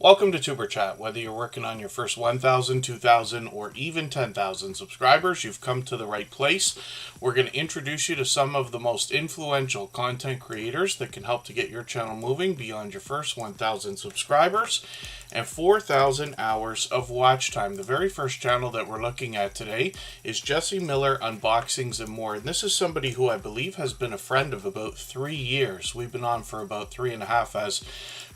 Welcome to Tuber Chat. Whether you're working on your first 1,000, 2,000, or even 10,000 subscribers, you've come to the right place. We're going to introduce you to some of the most influential content creators that can help to get your channel moving beyond your first 1,000 subscribers and 4,000 hours of watch time. The very first channel that we're looking at today is Jesse Miller Unboxings and More. And this is somebody who I believe has been a friend of about 3 years. We've been on for about 3.5 as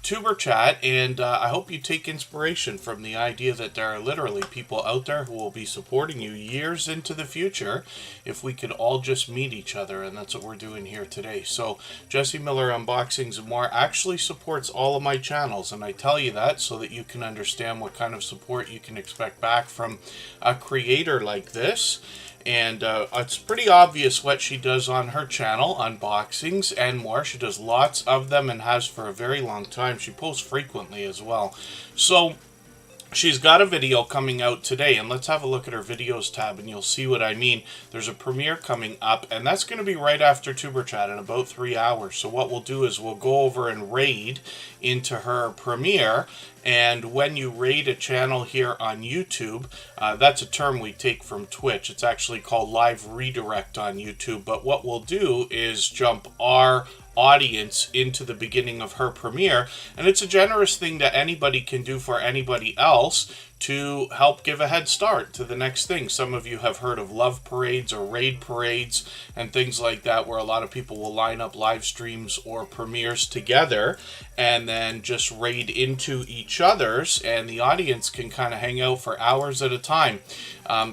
Tuber Chat, and I hope you take inspiration from the idea that there are literally people out there who will be supporting you years into the future if we could all just meet each other, and that's what we're doing here today. So Jesse Miller Unboxings and More actually supports all of my channels, and I tell you that so that you can understand what kind of support you can expect back from a creator like this. And it's pretty obvious what she does on her channel, unboxings and more. She does lots of them and has for a very long time. She posts frequently as well. So she's got a video coming out today, and let's have a look at her videos tab and you'll see what I mean. There's a premiere coming up, and that's going to be right after Tuber Chat in about 3 hours. So what we'll do is we'll go over and raid into her premiere. And when you raid a channel here on YouTube, that's a term we take from Twitch. It's actually called live redirect on YouTube. But what we'll do is jump our audience into the beginning of her premiere, and it's a generous thing that anybody can do for anybody else to help give a head start to the next thing. Some of you have heard of love parades or raid parades and things like that, where a lot of people will line up live streams or premieres together and then just raid into each other's, and the audience can kind of hang out for hours at a time.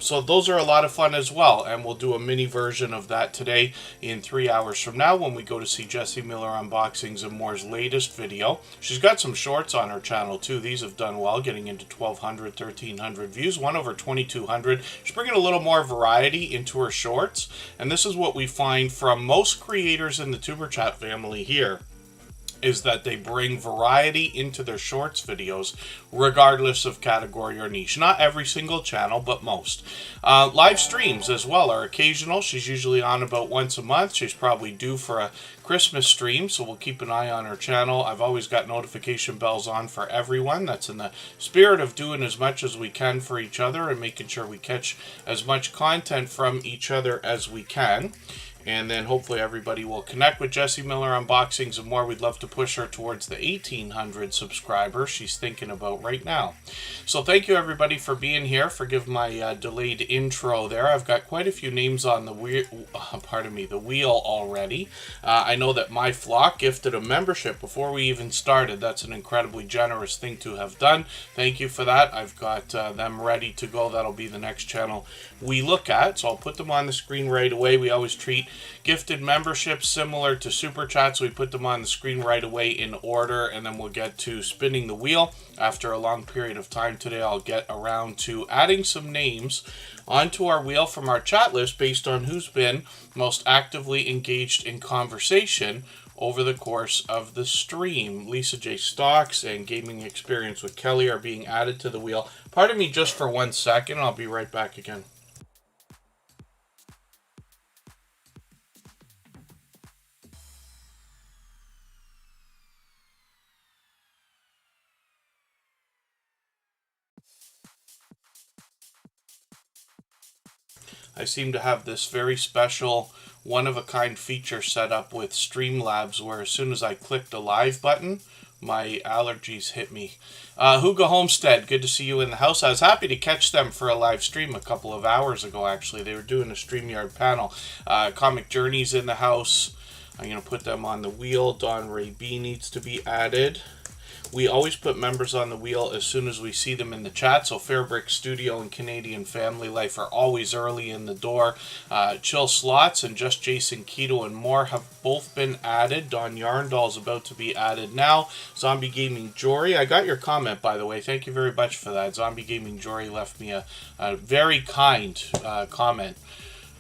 So those are a lot of fun as well, and we'll do a mini version of that today in 3 hours from now when we go to see Jesse Miller Unboxings and More's latest video. She's got some shorts on her channel too. These have done well, getting into 1,200, 1,300 views, one over 2,200. She's bringing a little more variety into her shorts, and this is what we find from most creators in the Tuber Chat family here, is that they bring variety into their shorts videos regardless of category or niche. Not every single channel, but most. Live streams as well are occasional. She's usually on about once a month. She's probably due for a Christmas stream, so we'll keep an eye on her channel. I've always got notification bells on for everyone. That's in the spirit of doing as much as we can for each other and making sure we catch as much content from each other as we can. And then hopefully everybody will connect with Jesse Miller Unboxings and More. We'd love to push her towards the 1,800 subscribers she's thinking about right now. So thank you everybody for being here. Forgive my delayed intro there. I've got quite a few names on the wheel, the wheel already. I know that my flock gifted a membership before we even started. That's an incredibly generous thing to have done. Thank you for that. I've got them ready to go. That'll be the next channel we look at. So I'll put them on the screen right away. We always treat gifted memberships similar to Super Chats. We put them on the screen right away in order, and then we'll get to spinning the wheel. After a long period of time today, I'll get around to adding some names onto our wheel from our chat list based on who's been most actively engaged in conversation over the course of the stream. Lisa J. Stocks and Gaming Experience with Kelly are being added to the wheel. Pardon me just for 1 second. I'll be right back again. I seem to have this very special one-of-a-kind feature set up with Streamlabs where as soon as I click the live button, my allergies hit me. Hugo Homestead, good to see you in the house. I was happy to catch them for a live stream a couple of hours ago, actually. They were doing a StreamYard panel. Comic Journey's in the house. I'm going to put them on the wheel. Don Ray B needs to be added. We always put members on the wheel as soon as we see them in the chat. So Fairbrick Studio and Canadian Family Life are always early in the door. Chill Slots and Just Jason Keto and More have both been added. Don Yarndall's about to be added now. Zombie Gaming Jory, I got your comment, by the way. Thank you very much for that. Zombie Gaming Jory left me a very kind comment.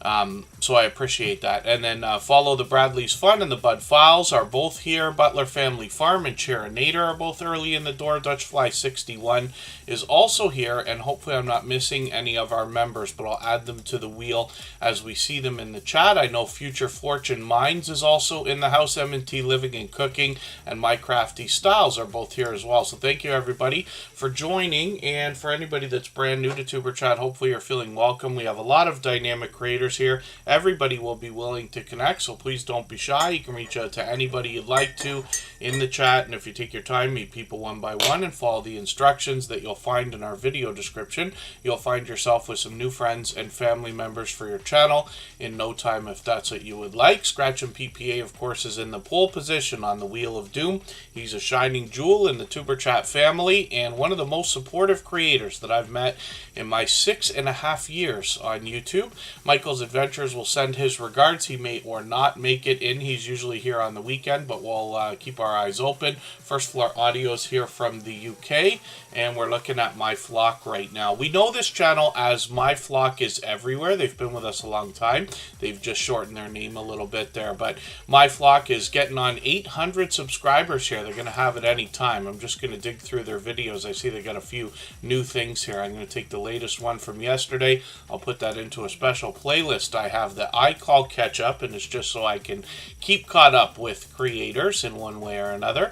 So I appreciate that. And then follow the Bradley's Fun and the Bud Files are both here. Butler Family Farm and Chinator are both early in the door. Dutchfly 61 is also here, and hopefully I'm not missing any of our members, but I'll add them to the wheel as we see them in the chat. I know Future Fortune Minds is also in the house. M&T Living and Cooking and My Crafty Styles are both here as well. So thank you everybody for joining, and for anybody that's brand new to Tuber Chat, hopefully you're feeling welcome. We have a lot of dynamic creators here. Everybody will be willing to connect, so please don't be shy. You can reach out to anybody you'd like to in the chat, and if you take your time, meet people one by one and follow the instructions that you'll find in our video description, you'll find yourself with some new friends and family members for your channel in no time if that's what you would like. Scratch and PPA, of course, is in the pole position on the Wheel of Doom. He's a shining jewel in the Tuber Chat family and one of the most supportive creators that I've met in my 6.5 years on YouTube. Michael's Adventures will send his regards. He may or not make it in. He's usually here on the weekend, but we'll keep our eyes open. First Floor Audio's here from the UK, and we're looking at My Flock right now. We know this channel as My Flock is Everywhere. They've been with us a long time. They've just shortened their name a little bit there, but My Flock is getting on 800 subscribers here. They're going to have it any time. I'm just going to dig through their videos. I see they got a few new things here. I'm going to take the latest one from yesterday. I'll put that into a special playlist I have that I call Catch Up, and it's just so I can keep caught up with creators in one way or another.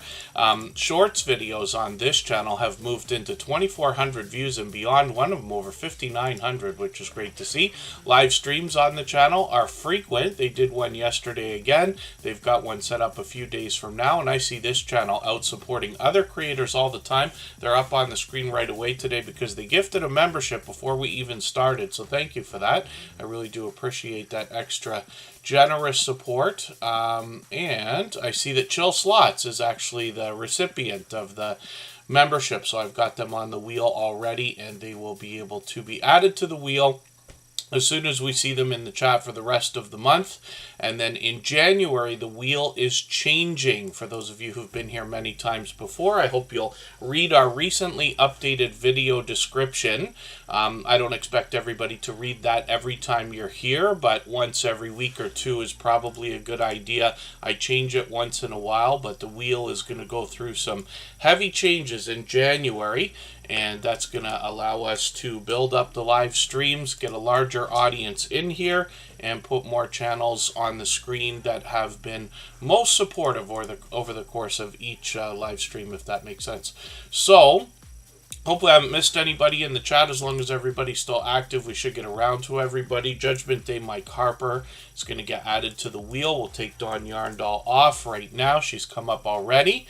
Shorts videos on this channel have moved into 2,400 views and beyond. One of them over 5,900, which is great to see. Live streams on the channel are frequent. They did one yesterday again. They've got one set up a few days from now, and I see this channel out supporting other creators all the time. They're up on the screen right away today because they gifted a membership before we even started, so thank you for that. I really do appreciate that extra generous support. And I see that Chill Slots is actually the recipient of the membership, so I've got them on the wheel already, and they will be able to be added to the wheel as soon as we see them in the chat for the rest of the month. And then in January, the wheel is changing. For those of you who've been here many times before, I hope you'll read our recently updated video description. I don't expect everybody to read that every time you're here, but once every week or two is probably a good idea. I change it once in a while, but the wheel is going to go through some heavy changes in January, and that's going to allow us to build up the live streams, get a larger audience in here, and put more channels on the screen that have been most supportive over the course of each live stream, if that makes sense. So hopefully I haven't missed anybody in the chat. As long as everybody's still active, we should get around to everybody. Judgment Day Mike Harper is going to get added to the wheel. We'll take Dawn Yarndall off right now. She's come up already.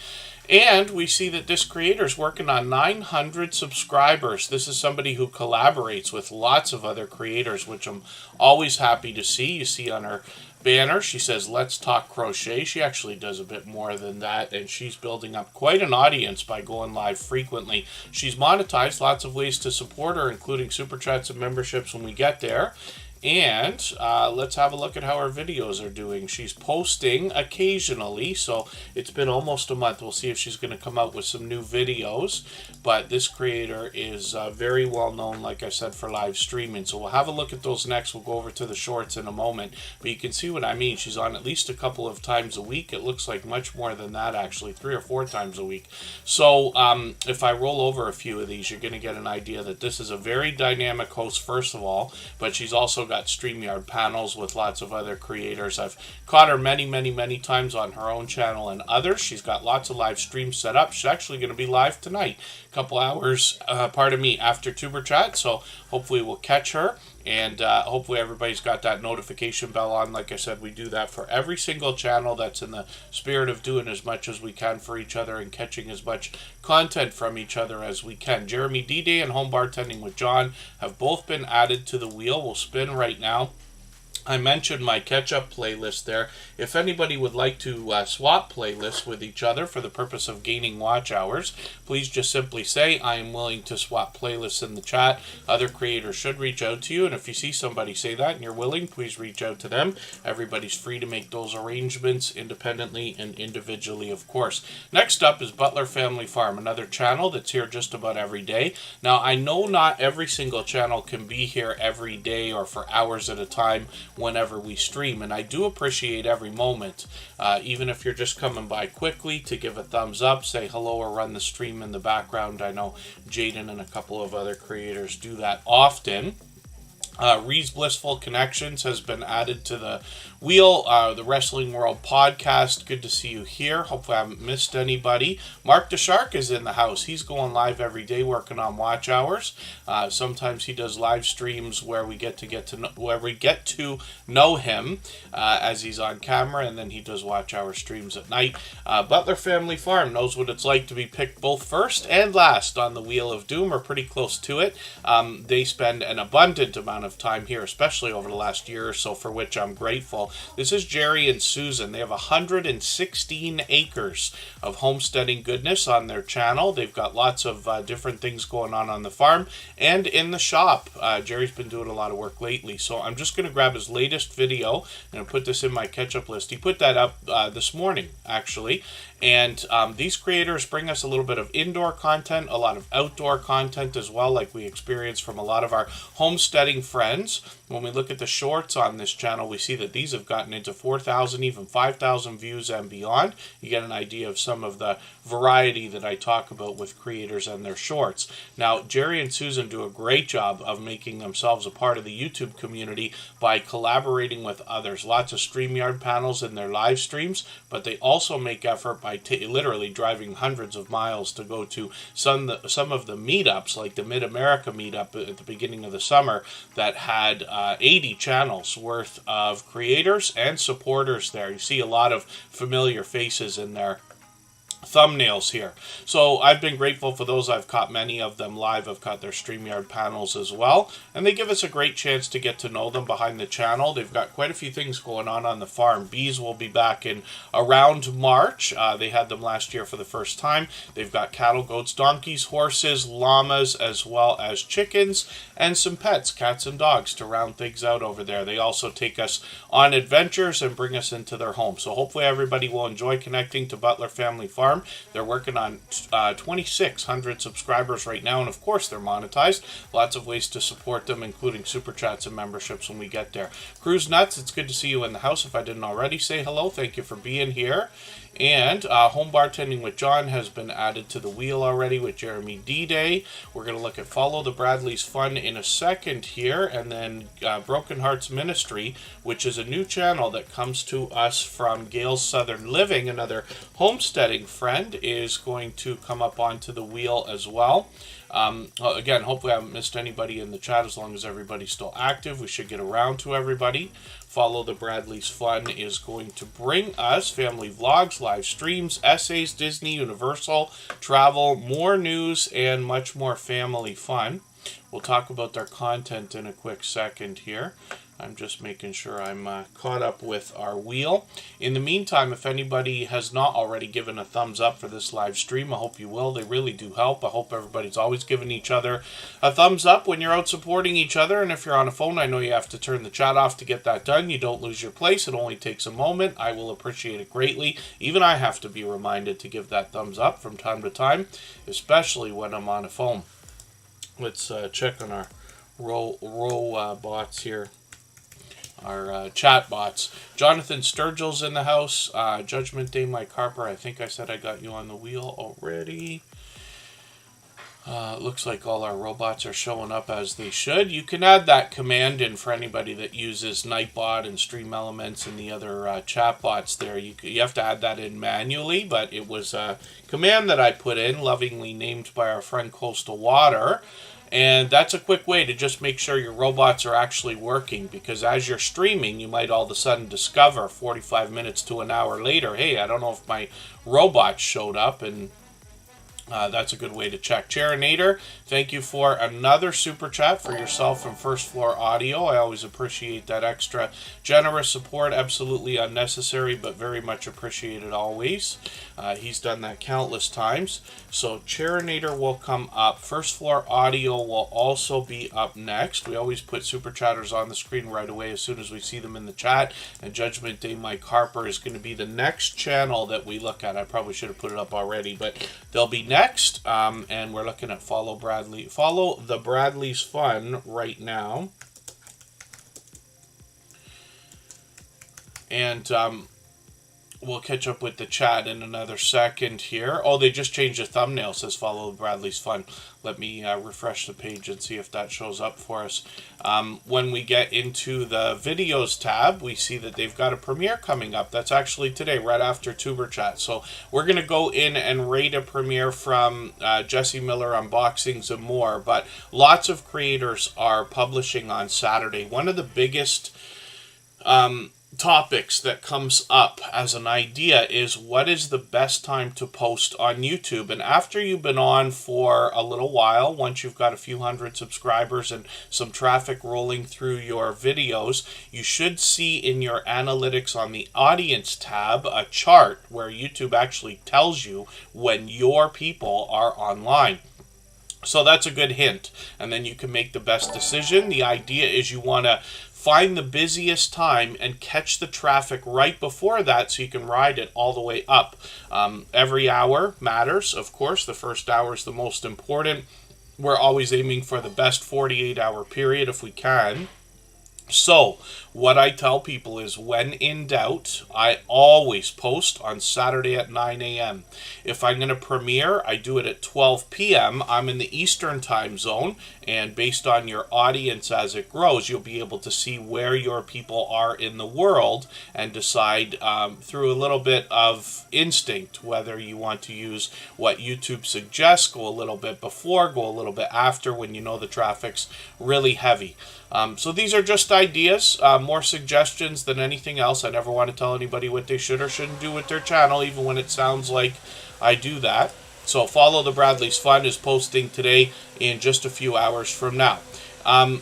And we see that this creator is working on 900 subscribers. This is somebody who collaborates with lots of other creators, which I'm always happy to see. You see on her banner, she says, "Let's talk crochet." She actually does a bit more than that, and she's building up quite an audience by going live frequently. She's monetized, lots of ways to support her, including super chats and memberships when we get there. And let's have a look at how her videos are doing. She's posting occasionally, so it's been almost a month. We'll see if she's going to come out with some new videos. But this creator is very well known, like I said, for live streaming. So we'll have a look at those next. We'll go over to the shorts in a moment. But you can see what I mean. She's on at least a couple of times a week. It looks like much more than that, actually, 3 or 4 times a week. So if I roll over a few of these, you're going to get an idea that this is a very dynamic host, first of all. But she's also got StreamYard panels with lots of other creators. I've caught her many times on her own channel and others. She's got lots of live streams set up. She's actually going to be live tonight, a couple hours, after Tuber Chat. So hopefully we'll catch her, and hopefully everybody's got that notification bell on. Like I said, we do that for every single channel. That's in the spirit of doing as much as we can for each other and catching as much content from each other as we can. Jeremy D-Day and Home Bartending with John have both been added to the wheel. We'll spin right now. I mentioned my catch-up playlist there. If anybody would like to swap playlists with each other for the purpose of gaining watch hours, please just simply say, "I am willing to swap playlists" in the chat. Other creators should reach out to you, and if you see somebody say that and you're willing, please reach out to them. Everybody's free to make those arrangements independently and individually, of course. Next up is Butler Family Farm, another channel that's here just about every day. Now, I know not every single channel can be here every day or for hours at a time whenever we stream. And I do appreciate every moment, even if you're just coming by quickly to give a thumbs up, say hello, or run the stream in the background. I know Jaden and a couple of other creators do that often. Reed's Blissful Connections has been added to the wheel. The Wrestling World Podcast. Good to see you here. Hopefully I haven't missed anybody. Mark the Shark is in the house. He's going live every day working on watch hours. Sometimes he does live streams where we get to know him as he's on camera, and then he does watch hour streams at night. Butler Family Farm knows what it's like to be picked both first and last on the Wheel of Doom, or pretty close to it. They spend an abundant amount of time here, especially over the last year or so, for which I'm grateful. This is Jerry and Susan. They have 116 acres of homesteading goodness on their channel. They've got lots of different things going on the farm and in the shop. Jerry's been doing a lot of work lately, so I'm just going to grab his latest video and put this in my catch-up list. He put that up this morning, actually. And these creators bring us a little bit of indoor content, a lot of outdoor content as well, like we experience from a lot of our homesteading friends. When we look at the shorts on this channel, we see that these have gotten into 4,000, even 5,000 views and beyond. You get an idea of some of the variety that I talk about with creators and their shorts. Now, Jerry and Susan do a great job of making themselves a part of the YouTube community by collaborating with others. Lots of StreamYard panels in their live streams, but they also make effort by literally driving hundreds of miles to go to some of the meetups, like the Mid-America Meetup at the beginning of the summer, that had 80 channels worth of creators and supporters there. You see a lot of familiar faces in there. Thumbnails here. So I've been grateful for those. I've caught many of them live. I've caught their StreamYard panels as well, and they give us a great chance to get to know them behind the channel. They've got quite a few things going on the farm. Bees will be back in around March. They had them last year for the first time. They've got cattle, goats, donkeys, horses, llamas, as well as chickens, and some pets, cats and dogs, to round things out over there. They also take us on adventures and bring us into their home. So hopefully everybody will enjoy connecting to Butler Family Farm. They're working on 2,600 subscribers right now, and of course they're monetized. Lots of ways to support them, including super chats and memberships when we get there. Cruise Nuts, it's good to see you in the house. If I didn't already say hello, thank you for being here. And Home Bartending with John has been added to the wheel already with Jeremy D-Day. We're going to look at Follow the Bradleys Fun in a second here, and then Broken Hearts Ministry, which is a new channel that comes to us from Gail's Southern Living. Another homesteading friend is going to come up onto the wheel as well. Again, hopefully I haven't missed anybody in the chat. As long as everybody's still active, we should get around to everybody. Follow the Bradleys Fun is going to bring us family vlogs, live streams, essays, Disney, Universal, travel, more news, and much more family fun. We'll talk about their content in a quick second here. I'm just making sure I'm caught up with our wheel. In the meantime, if anybody has not already given a thumbs up for this live stream, I hope you will. They really do help. I hope everybody's always giving each other a thumbs up when you're out supporting each other. And if you're on a phone, I know you have to turn the chat off to get that done. You don't lose your place. It only takes a moment. I will appreciate it greatly. Even I have to be reminded to give that thumbs up from time to time, especially when I'm on a phone. Let's check on our row bots here. Our chat bots. Jonathan Sturgill's in the house. Judgment Day, Mike Harper. I think I said I got you on the wheel already. Looks like all our robots are showing up as they should. You can add that command in for anybody that uses Nightbot and Stream Elements and the other chat bots there. You have to add that in manually, but it was a command that I put in, lovingly named by our friend Coastal Water. And that's a quick way to just make sure your robots are actually working, because as you're streaming, you might all of a sudden discover 45 minutes to an hour later, hey, I don't know if my robot showed up, and that's a good way to check. Chinator, thank you for another super chat for yourself and First Floor Audio. I always appreciate that extra generous support. Absolutely unnecessary, but very much appreciated always. He's done that countless times. So Chinator will come up. First Floor Audio will also be up next. We always put super chatters on the screen right away as soon as we see them in the chat. And Judgment Day Mike Harper is going to be the next channel that we look at. I probably should have put it up already, but they'll be next. And we're looking at Follow the Bradleys Fun right now. And we'll catch up with the chat in another second here. Oh, they just changed the thumbnail, says Follow Bradley's Fun. Let me refresh the page and see if that shows up for us. When we get into the videos tab, we see that they've got a premiere coming up. That's actually today, right after Tuber Chat. So we're going to go in and rate a premiere from Jesse Miller Unboxings and more. But lots of creators are publishing on Saturday. One of the biggest topics that comes up as an idea is what is the best time to post on YouTube. And after you've been on for a little while, once you've got a few hundred subscribers and some traffic rolling through your videos, you should see in your analytics on the audience tab a chart where YouTube actually tells you when your people are online. So that's a good hint, and then you can make the best decision. The idea is you want to find the busiest time and catch the traffic right before that so you can ride it all the way up. Every hour matters, of course. The first hour is the most important. We're always aiming for the best 48-hour period if we can. So, what I tell people is when in doubt, I always post on Saturday at 9 a.m. If I'm going to premiere, I do it at 12 p.m. I'm in the Eastern time zone, and based on your audience as it grows, you'll be able to see where your people are in the world and decide through a little bit of instinct whether you want to use what YouTube suggests, go a little bit before, go a little bit after when you know the traffic's really heavy. So these are just ideas, more suggestions than anything else. I never want to tell anybody what they should or shouldn't do with their channel, even when it sounds like I do that. So Follow the Bradley's Fun is posting today in just a few hours from now.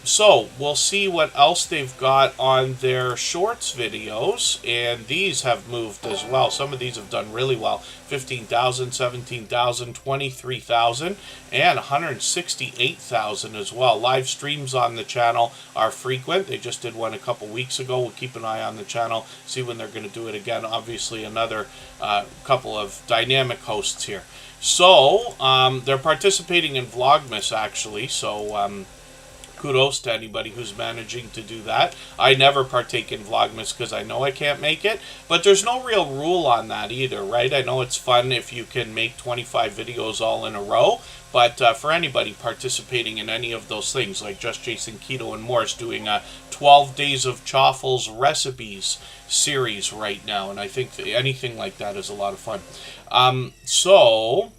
So we'll see what else they've got on their shorts videos, and these have moved as well. Some of these have done really well. 15,000, 17,000, 23,000, and 168,000 as well. Live streams on the channel are frequent. They just did one a couple weeks ago. We'll keep an eye on the channel, see when they're going to do it again. Obviously, another couple of dynamic hosts here. So they're participating in Vlogmas, actually, so kudos to anybody who's managing to do that. I never partake in Vlogmas because I know I can't make it, but there's no real rule on that either, right? I know it's fun if you can make 25 videos all in a row, but for anybody participating in any of those things, like Just Jason Keto and more is doing a 12 Days of Chaffles Recipes series right now, and I think that anything like that is a lot of fun. So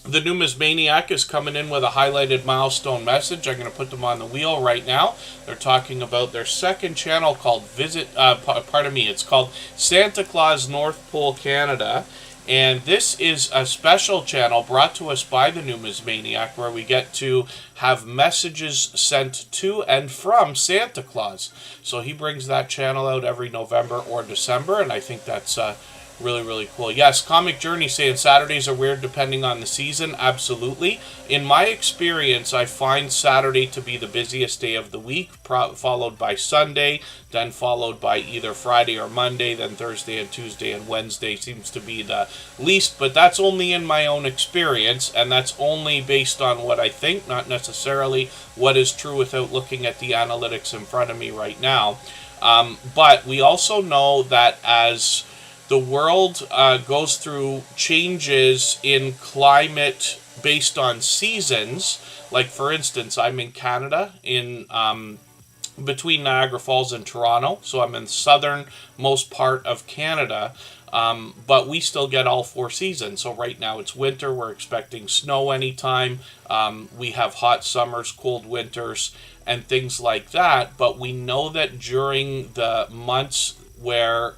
the Numismaniac is coming in with a highlighted milestone message. I'm going to put them on the wheel right now. They're talking about their second channel called it's called Santa Claus North Pole Canada. And this is a special channel brought to us by the Numismaniac where we get to have messages sent to and from Santa Claus. So he brings that channel out every November or December, and I think that's really, really cool. Yes, Comic Journey saying Saturdays are weird depending on the season. Absolutely. In my experience, I find Saturday to be the busiest day of the week, followed by Sunday, then followed by either Friday or Monday, then Thursday and Tuesday and Wednesday seems to be the least, but that's only in my own experience, and that's only based on what I think, not necessarily what is true without looking at the analytics in front of me right now. But we also know that as the world goes through changes in climate based on seasons. Like, for instance, I'm in Canada, in between Niagara Falls and Toronto, so I'm in the southernmost part of Canada, but we still get all 4 seasons. So right now it's winter, we're expecting snow anytime, we have hot summers, cold winters, and things like that, but we know that during the months where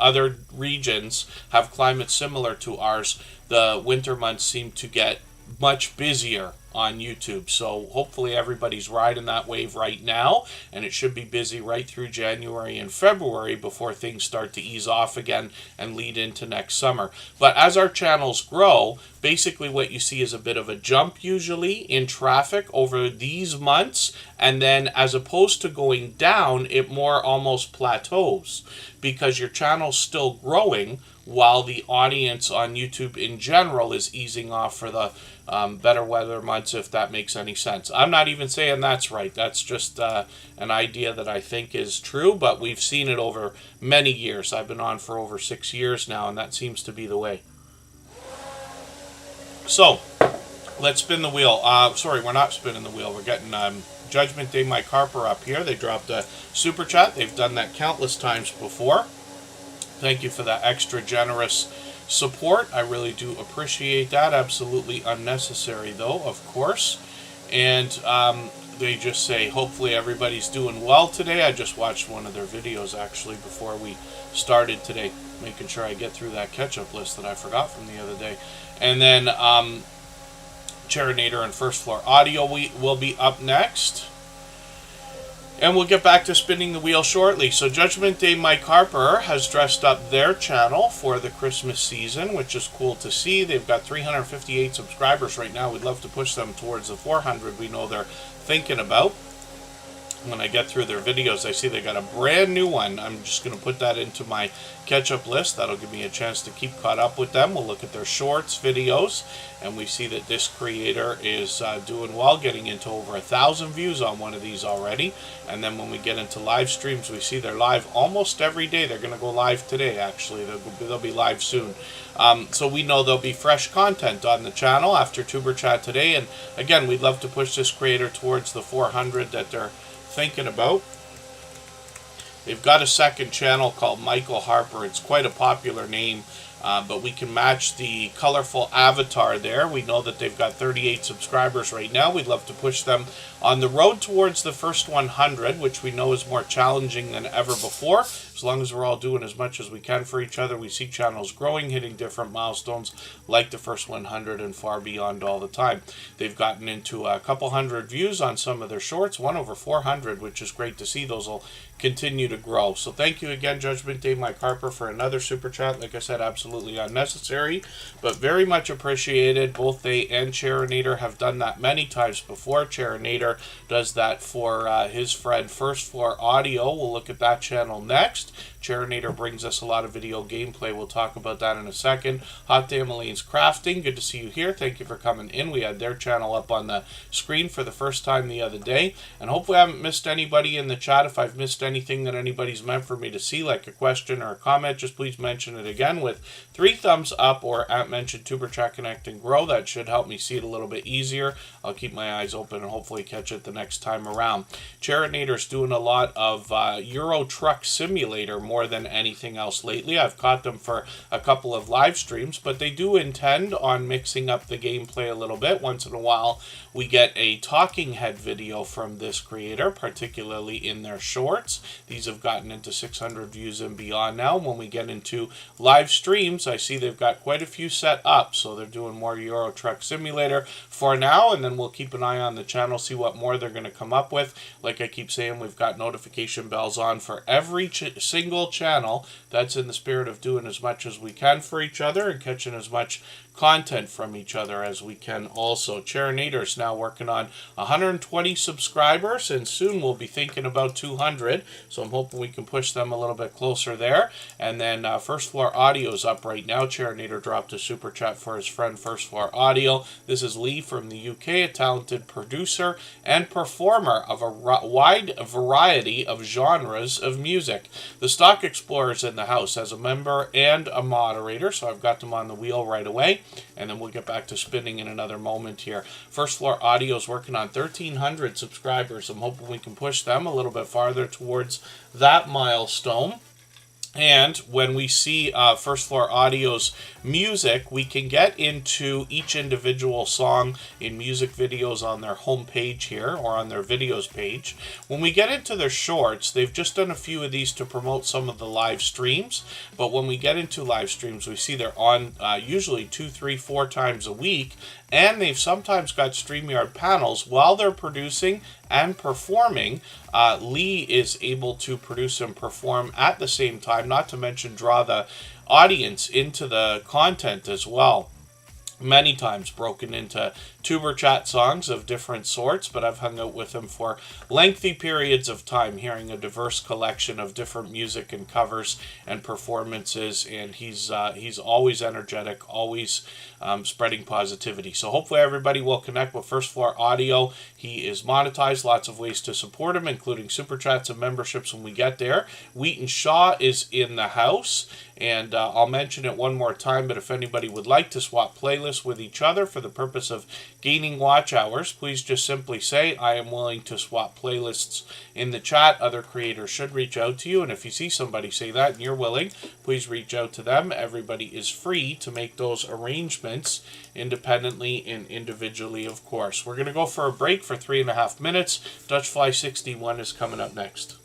other regions have climates similar to ours, the winter months seem to get much busier on YouTube. So hopefully everybody's riding that wave right now, and it should be busy right through January and February before things start to ease off again and lead into next summer. But as our channels grow, basically what you see is a bit of a jump usually in traffic over these months, and then as opposed to going down, it more almost plateaus because your channel's still growing while the audience on YouTube in general is easing off for the better weather months, if that makes any sense. I'm not even saying that's right. That's just an idea that I think is true, but we've seen it over many years. I've been on for over 6 years now, and that seems to be the way. So, let's spin the wheel. Sorry, we're not spinning the wheel. We're getting Judgment Day Mike Harper up here. They dropped a super chat. They've done that countless times before. Thank you for that extra generous support. I really do appreciate that. Absolutely unnecessary, though, of course. And they just say, hopefully everybody's doing well today. I just watched one of their videos, actually, before we started today, making sure I get through that catch-up list that I forgot from the other day. And then Chinator and First Floor Audio will be up next. And we'll get back to spinning the wheel shortly. So Judgment Day Mike Harper has dressed up their channel for the Christmas season, which is cool to see. They've got 358 subscribers right now. We'd love to push them towards the 400 we know they're thinking about. When I get through their videos, I see they got a brand new one. I'm just going to put that into my catch-up list. That'll give me a chance to keep caught up with them. We'll look at their shorts videos, and we see that this creator is doing well, getting into over 1,000 views on one of these already. And then when we get into live streams, we see they're live almost every day. They're going to go live today, actually. They'll be live soon. So we know there'll be fresh content on the channel after Tuber Chat today. And again, we'd love to push this creator towards the 400 that they're thinking about. They've got a second channel called Michael Harper. It's quite a popular name, but we can match the colorful avatar there. We know that they've got 38 subscribers right now. We'd love to push them on the road towards the first 100, which we know is more challenging than ever before. As long as we're all doing as much as we can for each other, we see channels growing, hitting different milestones like the first 100 and far beyond all the time. They've gotten into a couple hundred views on some of their shorts, one over 400, which is great to see. Those will continue to grow. So thank you again, Judgment Day Mike Harper, for another super chat. Like I said, absolutely unnecessary, but very much appreciated. Both they and Chinator have done that many times before. Chinator does that for his friend First Floor Audio. We'll look at that channel next. Chinator brings us a lot of video gameplay. We'll talk about that in a second. Hot Day Malane's Crafting, good to see you here. Thank you for coming in. We had their channel up on the screen for the first time the other day. And hopefully I haven't missed anybody in the chat. If I've missed anything that anybody's meant for me to see, like a question or a comment, just please mention it again with 3 thumbs up or at mention Tuber Chat Connect and Grow. That should help me see it a little bit easier. I'll keep my eyes open and hopefully catch it the next time around. Chinator's doing a lot of Euro Truck Simulator more than anything else lately. I've caught them for a couple of live streams, but they do intend on mixing up the gameplay a little bit. Once in a while, we get a talking head video from this creator, particularly in their shorts. These have gotten into 600 views and beyond now. When we get into live streams, I see they've got quite a few set up, so they're doing more Euro Truck Simulator for now, and then we'll keep an eye on the channel, see what more they're going to come up with. Like I keep saying, we've got notification bells on for every single channel. That's in the spirit of doing as much as we can for each other and catching as much content from each other as we can also. Chinator's now working on 120 subscribers, and soon we'll be thinking about 200, so I'm hoping we can push them a little bit closer there. And then First Floor Audio's up right now. Chinator dropped a super chat for his friend First Floor Audio. This is Lee from the UK, a talented producer and performer of a wide variety of genres of music. The Stock Explorer's in the house as a member and a moderator, so I've got them on the wheel right away. And then we'll get back to spinning in another moment here. First Floor Audio is working on 1,300 subscribers. I'm hoping we can push them a little bit farther towards that milestone. And when we see First Floor Audio's music, we can get into each individual song in music videos on their homepage here, or on their videos page. When we get into their shorts, they've just done a few of these to promote some of the live streams. But when we get into live streams, we see they're on usually 2, 3, 4 times a week. And they've sometimes got StreamYard panels while they're producing and performing. Lee is able to produce and perform at the same time, not to mention draw the audience into the content as well. Many times broken into tuber chat songs of different sorts, but I've hung out with him for lengthy periods of time, hearing a diverse collection of different music and covers and performances, and he's always energetic, always spreading positivity. So hopefully everybody will connect with First Floor Audio. He is monetized, lots of ways to support him, including super chats and memberships when we get there. Wheaton Shaw is in the house, and I'll mention it one more time, but if anybody would like to swap playlists with each other for the purpose of gaining watch hours, please just simply say, I am willing to swap playlists in the chat. Other creators should reach out to you, and if you see somebody say that and you're willing, please reach out to them. Everybody is free to make those arrangements independently and individually, of course. We're going to go for a break for 3.5 minutes. Dutchfly 61 is coming up next.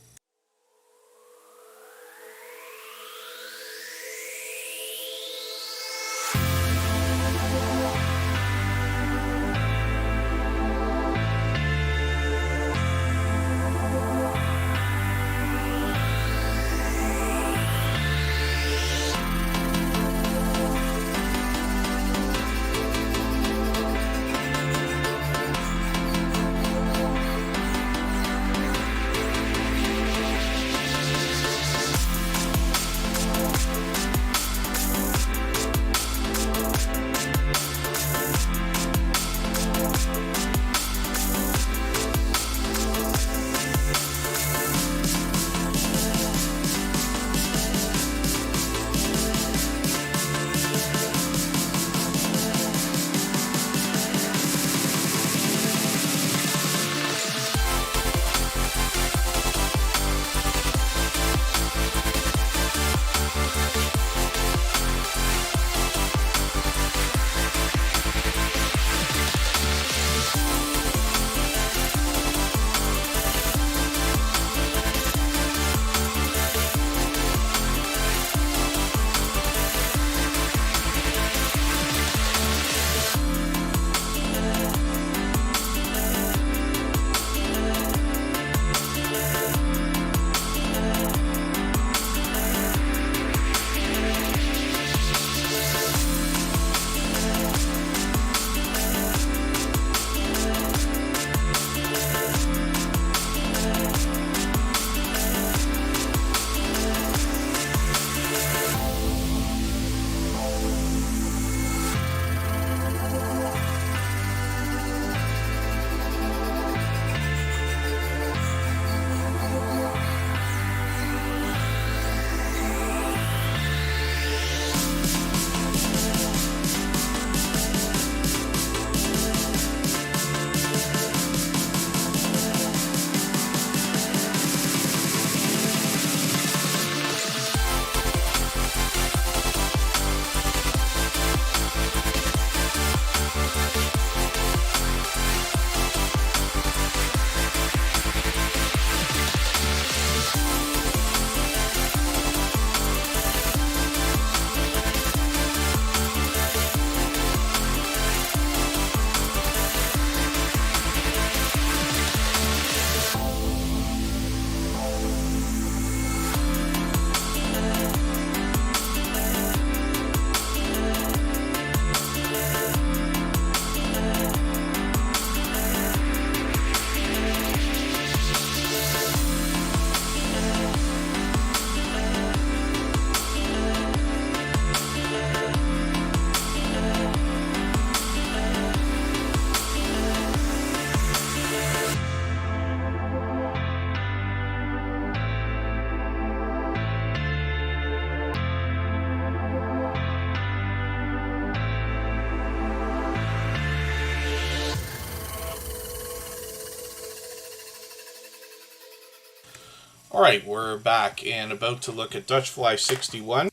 Alright, we're back and about to look at Dutchfly 61.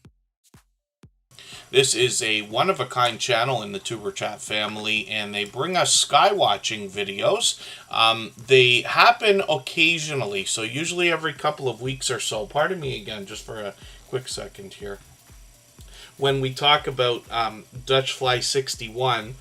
This is a one-of-a-kind channel in the Tuber Chat family, and they bring us sky watching videos. They happen occasionally, so usually every couple of weeks or so. Pardon me again, just for a quick second here. When we talk about Dutchfly 61,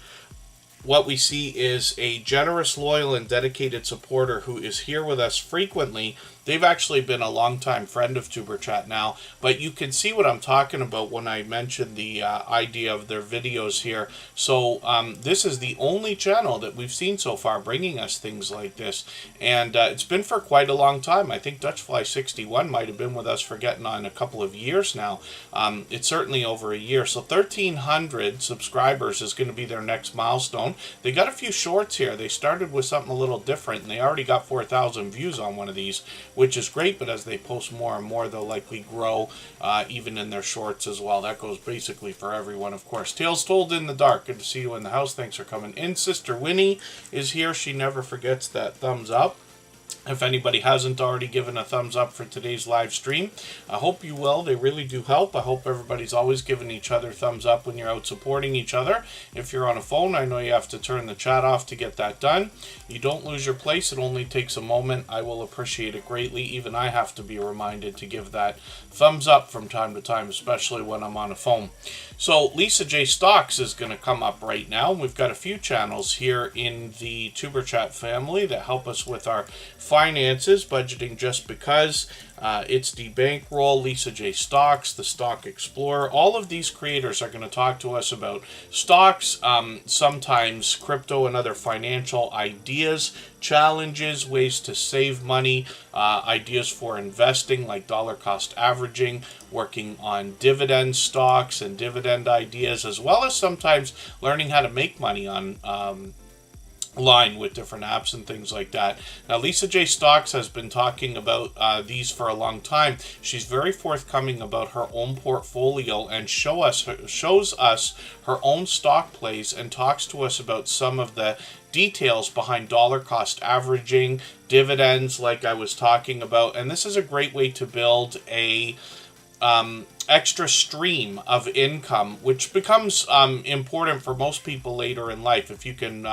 what we see is a generous, loyal, and dedicated supporter who is here with us frequently. They've actually been a longtime friend of Tuber Chat now, but you can see what I'm talking about when I mentioned the idea of their videos here. So this is the only channel that we've seen so far bringing us things like this, and it's been for quite a long time. I think Dutchfly61 might have been with us for getting on a couple of years now. It's certainly over a year. So 1,300 subscribers is going to be their next milestone. They got a few shorts here. They started with something a little different, and they already got 4,000 views on one of these, which is great, but as they post more and more, they'll likely grow even in their shorts as well. That goes basically for everyone, of course. Tales Told in the Dark, good to see you in the house. Thanks for coming in. Sister Winnie is here. She never forgets that thumbs up. If anybody hasn't already given a thumbs up for today's live stream, I hope you will. They really do help. I hope everybody's always giving each other thumbs up when you're out supporting each other. If you're on a phone, I know you have to turn the chat off to get that done. You don't lose your place. It only takes a moment. I will appreciate it greatly. Even I have to be reminded to give that thumbs up from time to time, especially when I'm on a phone. So Lisa J. Stocks is going to come up right now. We've got a few channels here in the Tuber Chat family that help us with our finances, budgeting just because. It's the Bankroll, Lisa J. Stocks, the Stock Explorer. All of these creators are going to talk to us about stocks, sometimes crypto and other financial ideas, challenges, ways to save money, ideas for investing like dollar cost averaging, working on dividend stocks and dividend ideas, as well as sometimes learning how to make money on line with different apps and things like that. Now, Lisa J. Stocks has been talking about these for a long time. She's very forthcoming about her own portfolio and shows us her own stock plays and talks to us about some of the details behind dollar cost averaging, dividends like I was talking about, and this is a great way to build a extra stream of income, which becomes important for most people later in life. If you can,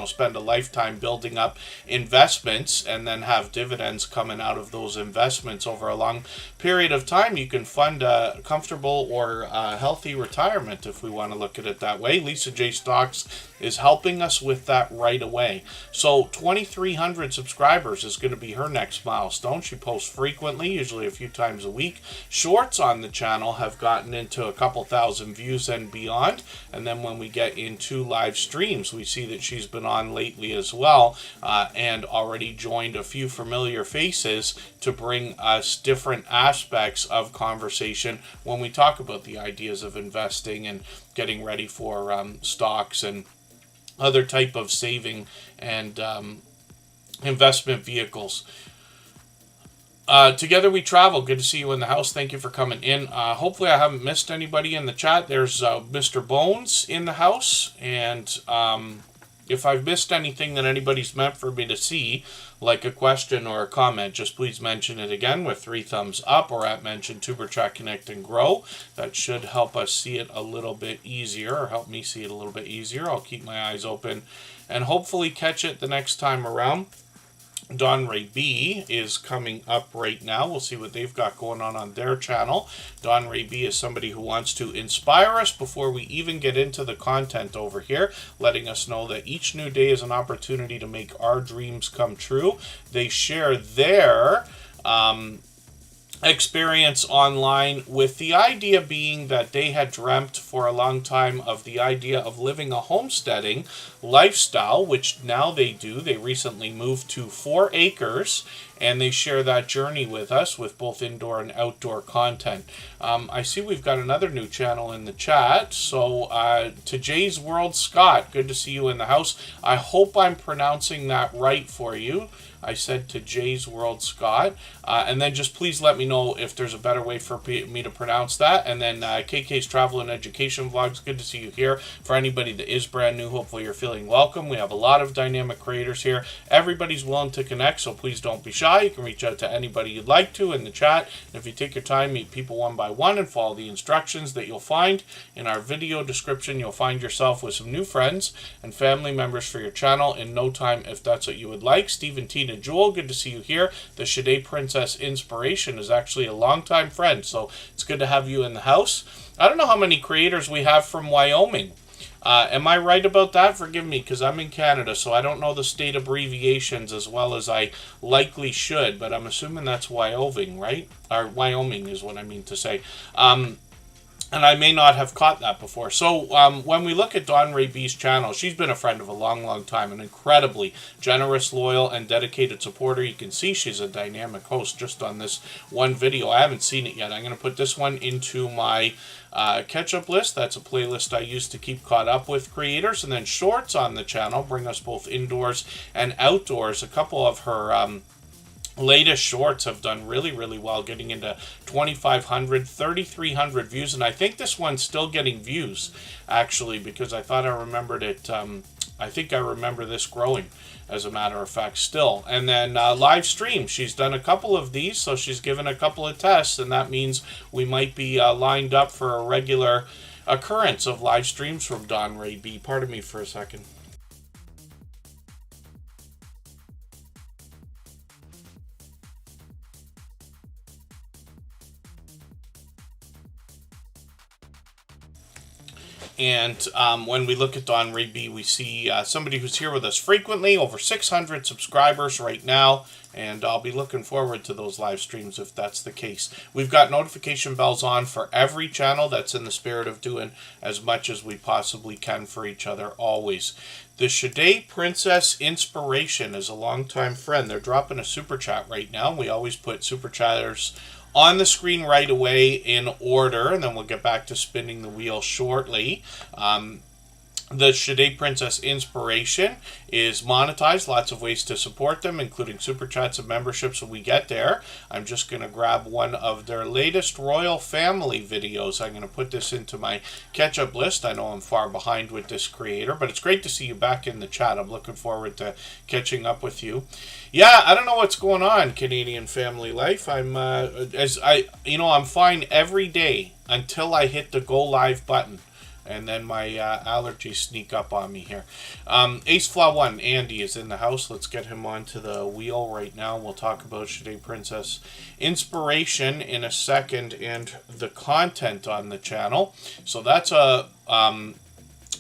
spend a lifetime building up investments and then have dividends coming out of those investments over a long period of time, you can fund a comfortable or healthy retirement, if we want to look at it that way. Lisa J. Stocks is helping us with that right away. So 2,300 subscribers is going to be her next milestone. She posts frequently, usually a few times a week. Shorts on the channel have gotten into a couple thousand views and beyond, and then when we get into live streams, we see that she's been on lately as well, and already joined a few familiar faces to bring us different aspects of conversation when we talk about the ideas of investing and getting ready for stocks and other type of saving and investment vehicles. Together We Travel, good to see you in the house. Thank you for coming in. Hopefully I haven't missed anybody in the chat. There's Mr. Bones in the house, and if I've missed anything that anybody's meant for me to see, like a question or a comment, just please mention it again with 3 thumbs up or at mention Tuber Chat Connect and Grow. That should help us see it a little bit easier, or help me see it a little bit easier. I'll keep my eyes open and hopefully catch it the next time around. Don Ray B is coming up right now. We'll see what they've got going on their channel. Don Ray B is somebody who wants to inspire us before we even get into the content over here, letting us know that each new day is an opportunity to make our dreams come true. They share their experience online with the idea being that they had dreamt for a long time of the idea of living a homesteading lifestyle, which now they do. They recently moved to 4 acres, and they share that journey with us with both indoor and outdoor content. I see we've got another new channel in the chat. So to Jay's World Scott, good to see you in the house. I hope I'm pronouncing that right for you. I said to Jay's World Scott. And then just please let me know if there's a better way for me to pronounce that. And then KK's Travel and Education Vlogs, good to see you here. For anybody that is brand new, hopefully you're feeling welcome. We have a lot of dynamic creators here. Everybody's willing to connect, so please don't be shy. You can reach out to anybody you'd like to in the chat. And if you take your time, meet people one by one and follow the instructions that you'll find in our video description, you'll find yourself with some new friends and family members for your channel in no time, if that's what you would like. Stephen, Tina, Jewel, good to see you here. The Shade Princess Inspiration is actually a longtime friend, so it's good to have you in the house. I don't know how many creators we have from Wyoming. Am I right about that? Forgive me, because I'm in Canada, so I don't know the state abbreviations as well as I likely should, but I'm assuming that's Wyoming, right? Or Wyoming is what I mean to say. And I may not have caught that before. So when we look at Dawn Ray B's channel, she's been a friend of a long, long time. An incredibly generous, loyal, and dedicated supporter. You can see she's a dynamic host just on this one video. I haven't seen it yet. I'm going to put this one into my catch-up list. That's a playlist I use to keep caught up with creators. And then shorts on the channel bring us both indoors and outdoors. A couple of her latest shorts have done really, really well, getting into 2,500, 3,300 views, and I think this one's still getting views, actually, because I thought I remembered it. I think I remember this growing, as a matter of fact, still. And then live stream, she's done a couple of these, so she's given a couple of tests, and that means we might be lined up for a regular occurrence of live streams from Dawn Ray B. Pardon me for a second. And when we look at Dawn Ray B, we see somebody who's here with us frequently, over 600 subscribers right now, and I'll be looking forward to those live streams if that's the case. We've got notification bells on for every channel. That's in the spirit of doing as much as we possibly can for each other always. The Shade Princess Inspiration is a longtime friend. They're dropping a super chat right now. We always put super chatters on the screen right away in order, and then we'll get back to spinning the wheel shortly. The Shade Princess Inspiration is monetized. Lots of ways to support them, including super chats and memberships when we get there. I'm just going to grab one of their latest royal family videos. I'm going to put this into my catch-up list. I know I'm far behind with this creator, but it's great to see you back in the chat. I'm looking forward to catching up with you. Yeah, I don't know what's going on, Canadian family life. I'm fine every day until I hit the go live button. And then my allergies sneak up on me here. Ace Flaw 1, Andy, is in the house. Let's get him onto the wheel right now. We'll talk about Shade Princess Inspiration in a second and the content on the channel. So that's a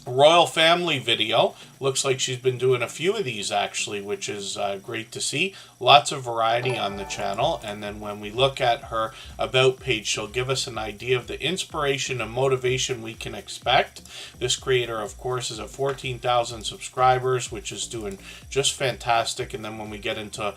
royal family video. Looks like she's been doing a few of these actually, which is great to see. Lots of variety on the channel. And then when we look at her about page, she'll give us an idea of the inspiration and motivation we can expect. This creator, of course, is at 14,000 subscribers, which is doing just fantastic. And then when we get into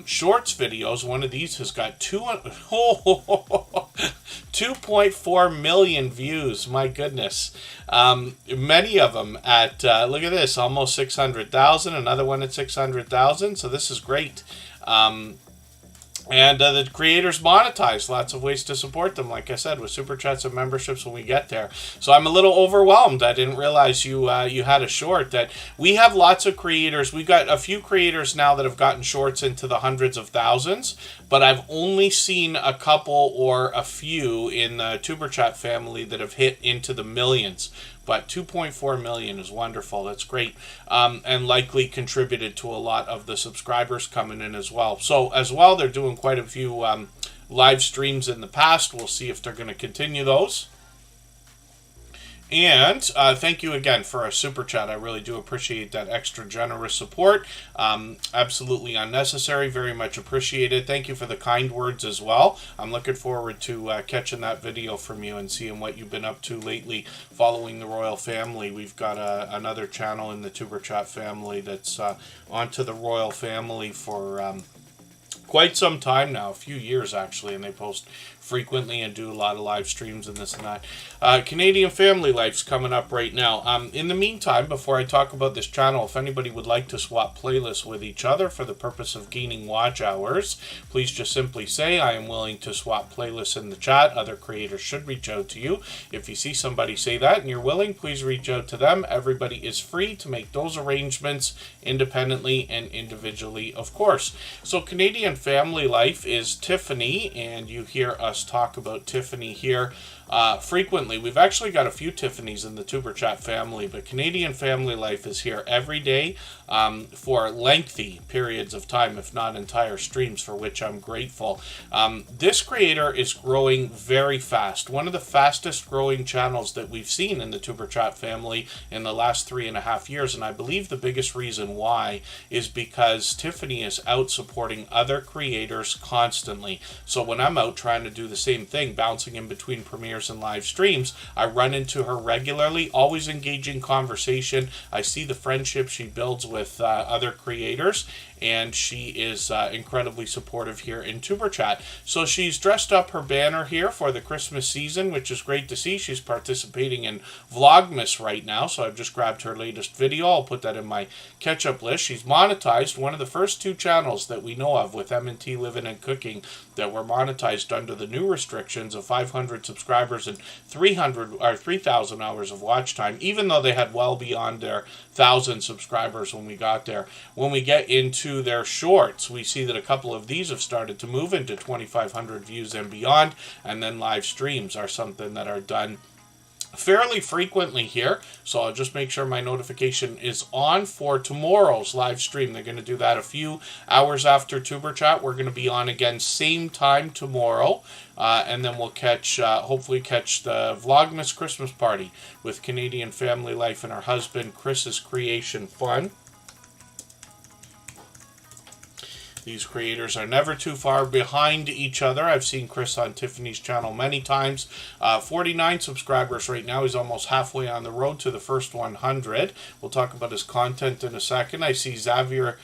shorts videos, one of these has got 2.4 million views. My goodness. Many of them at, look at this, almost 600,000. Another one at 600,000. So this is great. And the creators monetize. Lots of ways to support them, like I said, with super chats and memberships when we get there. So I'm a little overwhelmed. I didn't realize you had a short. That we have lots of creators. We've got a few creators now that have gotten shorts into the hundreds of thousands, but I've only seen a couple or a few in the Tuber Chat family that have hit into the millions. But 2.4 million is wonderful. That's great. And likely contributed to a lot of the subscribers coming in as well. So as well, they're doing quite a few live streams in the past. We'll see if they're going to continue those. And thank you again for a super chat. I really do appreciate that extra generous support. Absolutely unnecessary. Very much appreciated. Thank you for the kind words as well. I'm looking forward to catching that video from you and seeing what you've been up to lately following the royal family. We've got another channel in the Tuber Chat family that's onto the royal family for quite some time now, a few years actually, and they post frequently and do a lot of live streams and this and that. Canadian Family Life's coming up right now. In the meantime, before I talk about this channel, if anybody would like to swap playlists with each other for the purpose of gaining watch hours, please just simply say, I am willing to swap playlists in the chat. Other creators should reach out to you. If you see somebody say that and you're willing, please reach out to them. Everybody is free to make those arrangements independently and individually, of course. So Canadian Family Life is Tiffany, and you hear a us talk about Tiffany here frequently. We've actually got a few Tiffany's in the Tuber Chat family, but Canadian Family Life is here every day for lengthy periods of time, if not entire streams, for which I'm grateful. This creator is growing very fast. One of the fastest growing channels that we've seen in the Tuber Chat family in the last 3.5 years, and I believe the biggest reason why is because Tiffany is out supporting other creators constantly. So when I'm out trying to do the same thing, bouncing in between premieres and live streams, I run into her regularly, always engaging conversation. I see the friendship she builds with other creators, and she is incredibly supportive here in Tuber Chat. So she's dressed up her banner here for the Christmas season, which is great to see. She's participating in Vlogmas right now, so I've just grabbed her latest video. I'll put that in my catch-up list. She's monetized, one of the first 2 channels that we know of with M&T Living and Cooking that were monetized under the new restrictions of 500 subscribers and 3,000 hours of watch time, even though they had well beyond their 1,000 subscribers when we got there. When we get into their shorts, we see that a couple of these have started to move into 2,500 views and beyond, and then live streams are something that are done fairly frequently here, so I'll just make sure my notification is on for tomorrow's live stream. They're going to do that a few hours after Tuber Chat. We're going to be on again same time tomorrow, and then we'll hopefully catch the Vlogmas Christmas party with Canadian Family Life and her husband Chris's Creation Fun. These creators are never too far behind each other. I've seen Chris on Tiffany's channel many times. 49 subscribers right now. He's almost halfway on the road to the first 100. We'll talk about his content in a second. I see Xavier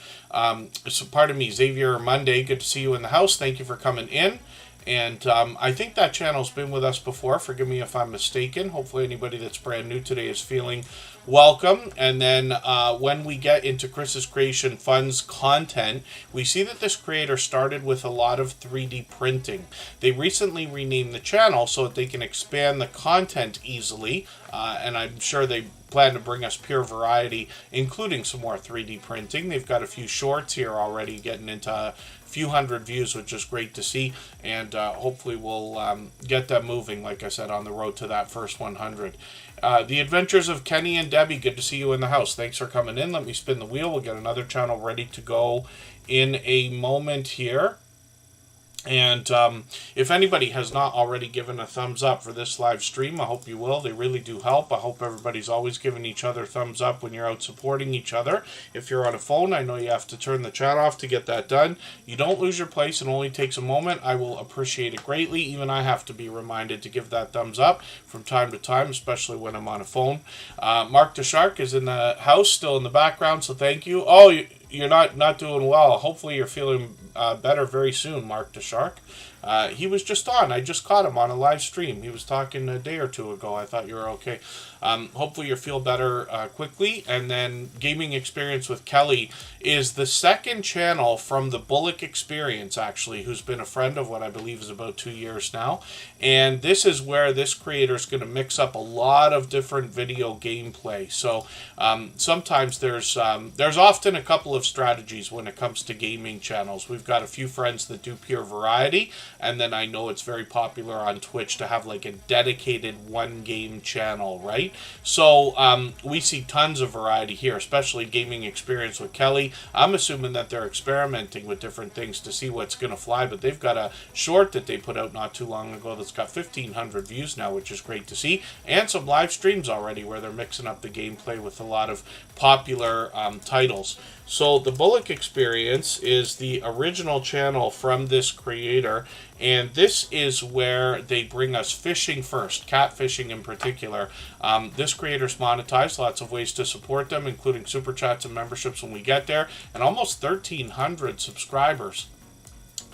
Monday. Good to see you in the house. Thank you for coming in. And I think that channel's been with us before. Forgive me if I'm mistaken. Hopefully anybody that's brand new today is feeling welcome. And then when we get into Chris's Creation Fun's content, we see that this creator started with a lot of 3D printing. They recently renamed the channel so that they can expand the content easily, and I'm sure they plan to bring us pure variety, including some more 3D printing. They've got a few shorts here already getting into a few hundred views, which is great to see, and hopefully we'll get them moving, like I said, on the road to that first 100. The Adventures of Kenny and Debbie, good to see you in the house. Thanks for coming in. Let me spin the wheel. We'll get another channel ready to go in a moment here. And if anybody has not already given a thumbs up for this live stream, I hope you will. They really do help. I hope everybody's always giving each other thumbs up when you're out supporting each other. If you're on a phone, I know you have to turn the chat off to get that done. You don't lose your place. It only takes a moment. I will appreciate it greatly. Even I have to be reminded to give that thumbs up from time to time, especially when I'm on a phone. Mark the Shark is in the house, still in the background, so thank you. Oh, you're not doing well. Hopefully you're feeling better very soon, Mark the Shark. He was just on. I just caught him on a live stream. He was talking a day or two ago. I thought you were okay. Hopefully you feel better quickly. And then Gaming Experience with Kelly is the second channel from the Bullock Experience, actually, who's been a friend of what I believe is about 2 years now. And this is where this creator is going to mix up a lot of different video gameplay. So sometimes there's often a couple of strategies when it comes to gaming channels. We've got a few friends that do pure variety, and then I know it's very popular on Twitch to have like a dedicated one game channel, right? So we see tons of variety here, especially Gaming Experience with Kelly. I'm assuming that they're experimenting with different things to see what's going to fly, but they've got a short that they put out not too long ago that's got 1,500 views now, which is great to see, and some live streams already where they're mixing up the gameplay with a lot of popular titles. So the Bullock Experience is the original channel from this creator, and this is where they bring us fishing first, catfishing in particular. This creator's monetized, lots of ways to support them, including super chats and memberships when we get there, and almost 1,300 subscribers.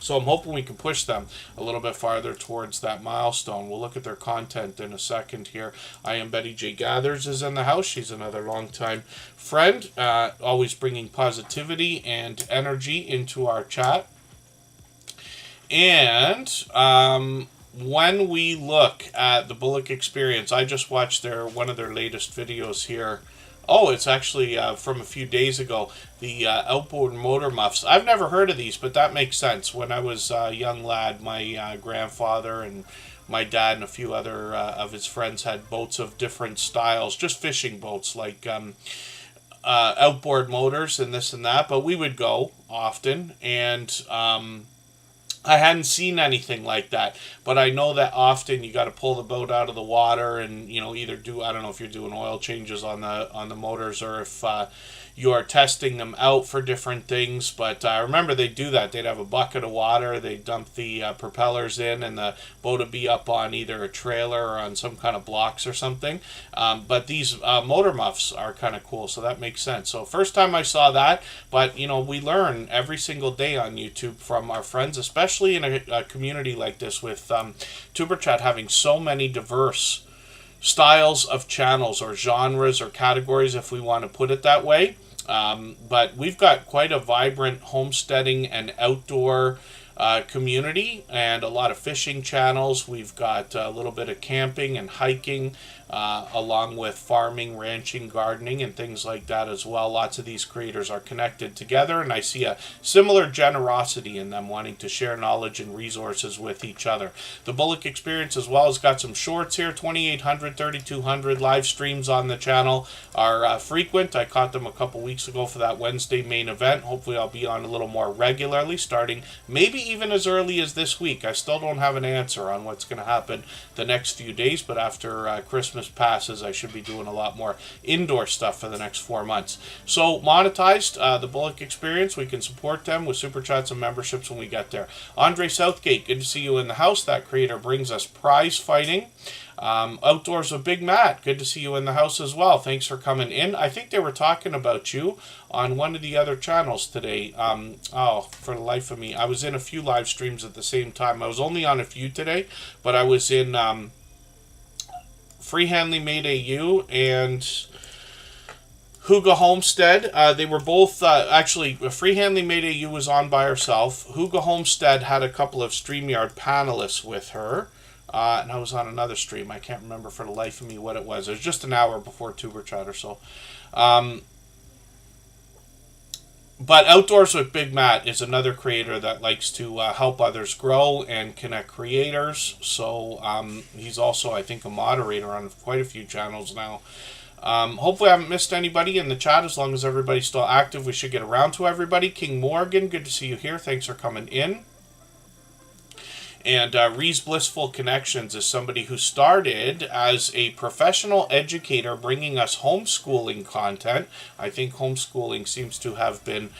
So I'm hoping we can push them a little bit farther towards that milestone. We'll look at their content in a second here. I am Betty J. Gathers is in the house. She's another longtime friend, always bringing positivity and energy into our chat. And when we look at the Bullock Experience, I just watched one of their latest videos here Oh, it's actually from a few days ago. The outboard motor muffs. I've never heard of these, but that makes sense. When I was a young lad, my grandfather and my dad and a few other of his friends had boats of different styles, just fishing boats, like outboard motors and this and that. But we would go often, and I hadn't seen anything like that, but I know that often you got to pull the boat out of the water and, you know, either do, I don't know if you're doing oil changes on the motors, or if you are testing them out for different things. But I remember they'd do that. They'd have a bucket of water, they'd dump the propellers in, and the boat would be up on either a trailer or on some kind of blocks or something. But these motor muffs are kind of cool, so that makes sense. So first time I saw that, but, you know, we learn every single day on YouTube from our friends, especially in a community like this, with Tuber Chat having so many diverse styles of channels, or genres, or categories, if we want to put it that way. But we've got quite a vibrant homesteading and outdoor community, and a lot of fishing channels. We've got a little bit of camping and hiking, along with farming, ranching, gardening, and things like that as well. Lots of these creators are connected together, and I see a similar generosity in them, wanting to share knowledge and resources with each other. The Bullock Experience as well has got some shorts here, 2800, 3200 live streams on the channel are frequent. I caught them a couple weeks ago for that Wednesday main event. Hopefully I'll be on a little more regularly, starting maybe even as early as this week. I still don't have an answer on what's going to happen the next few days, but after Christmas passes, I should be doing a lot more indoor stuff for the next 4 months. So monetized, the Bullock Experience, we can support them with super chats and memberships when we get there. Andre Southgate, good to see you in the house. That creator brings us prize fighting. Outdoors with Big Matt, good to see you in the house as well. Thanks for coming in. I think they were talking about you on one of the other channels today. For the life of me, I was in a few live streams at the same time. I was only on a few today, but I was in Freehandly Made AU and Huga Homestead. They were both, actually, Freehandly Made AU was on by herself. Huga Homestead had a couple of StreamYard panelists with her. And I was on another stream. I can't remember for the life of me what it was. It was just an hour before Tuber Chat or so. But Outdoors with Big Matt is another creator that likes to help others grow and connect creators. So he's also, I think, a moderator on quite a few channels now. Hopefully I haven't missed anybody in the chat. As long as everybody's still active, we should get around to everybody. King Morgan, good to see you here. Thanks for coming in. And Ree's Blissful Connections is somebody who started as a professional educator bringing us homeschooling content. I think homeschooling seems to have been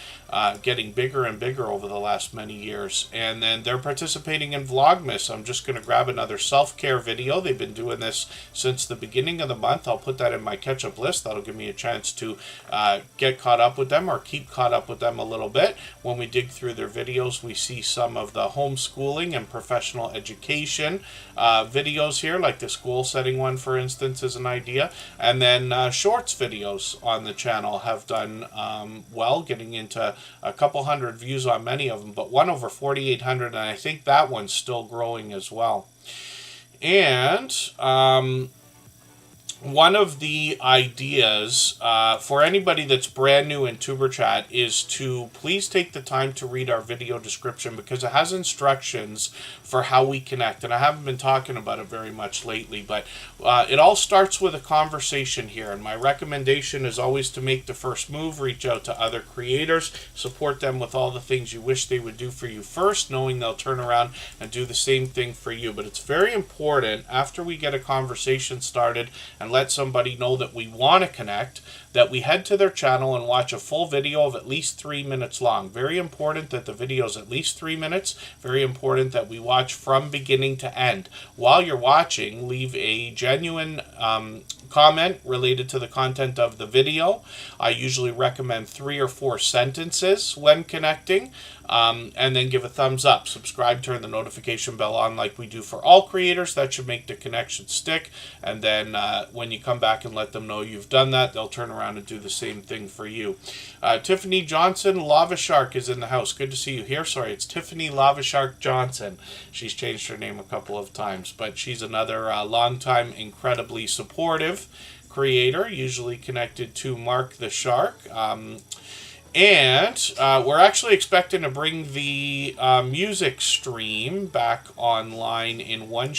getting bigger and bigger over the last many years. And then they're participating in Vlogmas. I'm just going to grab another self-care video. They've been doing this since the beginning of the month. I'll put that in my catch-up list. That'll give me a chance to get caught up with them, or keep caught up with them a little bit. When we dig through their videos, we see some of the homeschooling and professional education videos here, like the school setting one, for instance, is an idea. And then shorts videos on the channel have done well, getting into a couple hundred views on many of them, but one over 4,800, and I think that one's still growing as well. And one of the ideas for anybody that's brand new in Tuber Chat is to please take the time to read our video description, because it has instructions for how we connect. And I haven't been talking about it very much lately, but it all starts with a conversation here. And my recommendation is always to make the first move, reach out to other creators, support them with all the things you wish they would do for you first, knowing they'll turn around and do the same thing for you. But it's very important, after we get a conversation started and let somebody know that we want to connect, that we head to their channel and watch a full video of at least 3 minutes long. Very important that the video is at least 3 minutes. Very important that we watch from beginning to end. While you're watching, leave a genuine comment related to the content of the video. I usually recommend 3 or 4 sentences when connecting, and then give a thumbs up. Subscribe, turn the notification bell on like we do for all creators. That should make the connection stick. And then when you come back and let them know you've done that, they'll turn around and do the same thing for you. Tiffany Johnson, Lava Shark, is in the house. Good to see you here. Sorry, it's Tiffany Lava Shark Johnson. She's changed her name a couple of times, but she's another longtime, incredibly supportive creator, usually connected to Mark the Shark. And we're actually expecting to bring the music stream back online in some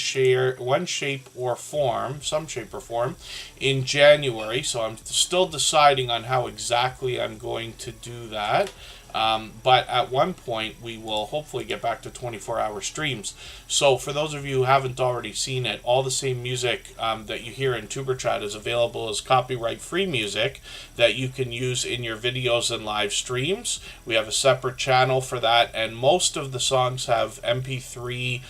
shape or form, in January. So I'm still deciding on how exactly I'm going to do that. But at one point, we will hopefully get back to 24-hour streams. So for those of you who haven't already seen it, all the same music that you hear in Tuber Chat is available as copyright-free music that you can use in your videos and live streams. We have a separate channel for that, and most of the songs have MP3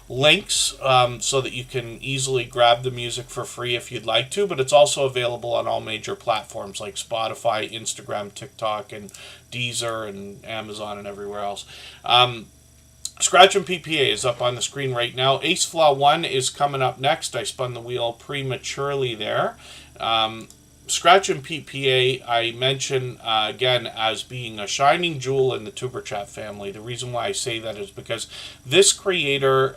links so that you can easily grab the music for free if you'd like to, but it's also available on all major platforms like Spotify, Instagram, TikTok, and Deezer, and Amazon, and everywhere else. Scratch and PPA is up on the screen right now. Ace Flaw 1 is coming up next. I spun the wheel prematurely there. Scratch and PPA, I mention again as being a shining jewel in the Tuber Chat family. The reason why I say that is because this creator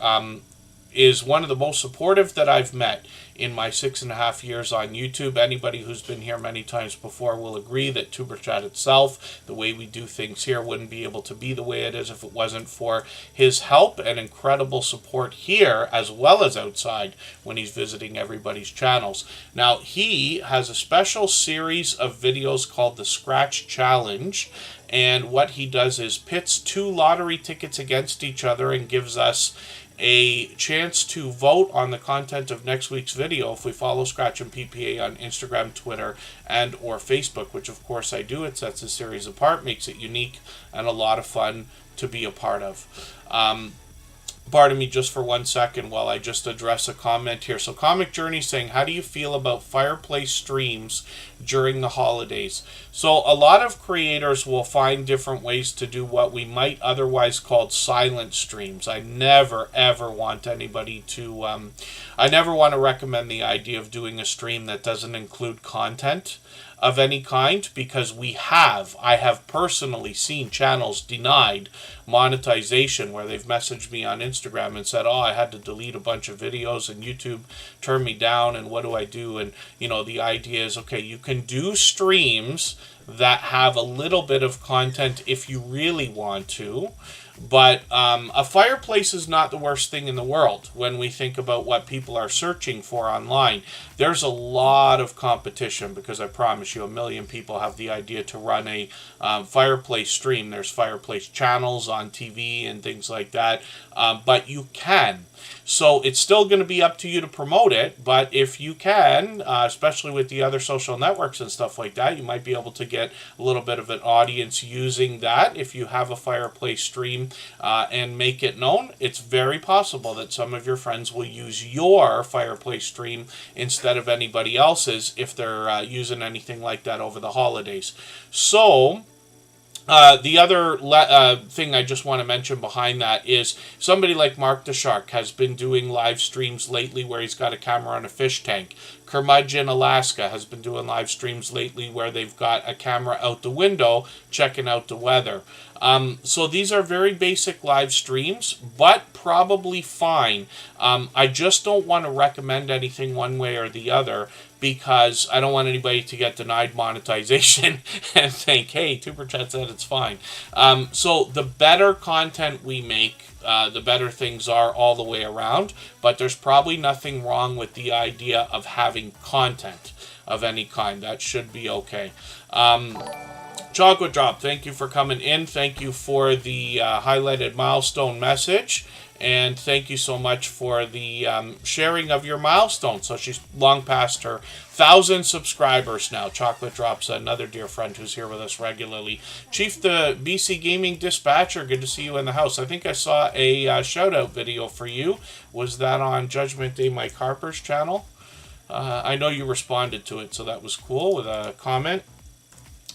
is one of the most supportive that I've met in my 6.5 years on YouTube. Anybody who's been here many times before will agree that Tuber Chat itself, the way we do things here, wouldn't be able to be the way it is if it wasn't for his help and incredible support here as well as outside when he's visiting everybody's channels. Now, he has a special series of videos called the Scratch Challenge, and what he does is pits 2 lottery tickets against each other and gives us a chance to vote on the content of next week's video if we follow Scratch and PPA on Instagram, Twitter, and or Facebook, which of course I do. It sets the series apart, makes it unique, and a lot of fun to be a part of. Pardon me just for 1 second while I just address a comment here. So Comic Journey saying, how do you feel about fireplace streams during the holidays? So a lot of creators will find different ways to do what we might otherwise call silent streams. I never ever want anybody to, I never want to recommend the idea of doing a stream that doesn't include content of any kind, because I have personally seen channels denied monetization where they've messaged me on Instagram and said, oh, I had to delete a bunch of videos and YouTube turned me down and what do I do? And the idea is, okay, you can do streams that have a little bit of content if you really want to. But a fireplace is not the worst thing in the world when we think about what people are searching for online. There's a lot of competition because I promise you 1 million people have the idea to run a fireplace stream. There's fireplace channels on TV and things like that, but you can. So it's still going to be up to you to promote it, but if you can, especially with the other social networks and stuff like that, you might be able to get a little bit of an audience using that. If you have a fireplace stream and make it known, it's very possible that some of your friends will use your fireplace stream instead of anybody else's if they're using anything like that over the holidays. So the other thing I just want to mention behind that is somebody like Mark the Shark has been doing live streams lately where he's got a camera on a fish tank. Curmudgeon Alaska has been doing live streams lately where they've got a camera out the window checking out the weather. So these are very basic live streams, but probably fine. I just don't want to recommend anything one way or the other because I don't want anybody to get denied monetization and think, hey, Tuber Chat said it's fine. So the better content we make, the better things are all the way around, but there's probably nothing wrong with the idea of having content of any kind. That should be okay. Chocolate Drop, thank you for coming in. Thank you for the highlighted milestone message. And thank you so much for the sharing of your milestone. So she's long past her 1,000 subscribers now. Chocolate Drop's another dear friend who's here with us regularly. Chief, the BC Gaming Dispatcher, good to see you in the house. I think I saw a shout-out video for you. Was that on Judgment Day Mike Harper's channel? I know you responded to it, so that was cool with a comment.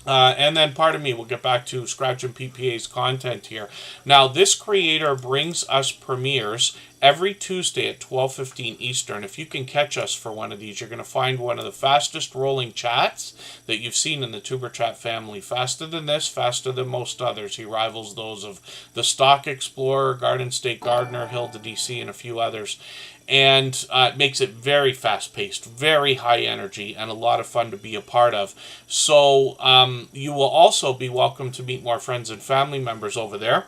And then, pardon me, we'll get back to Scratch and PPA's content here. Now, this creator brings us premieres every Tuesday at 12:15 Eastern. If you can catch us for one of these, you're going to find one of the fastest rolling chats that you've seen in the Tuber Chat family. Faster than this, faster than most others. He rivals those of the Stock Explorer, Garden State Gardener, Hilda DC, and a few others. And it makes it very fast-paced, very high energy, and a lot of fun to be a part of. So you will also be welcome to meet more friends and family members over there.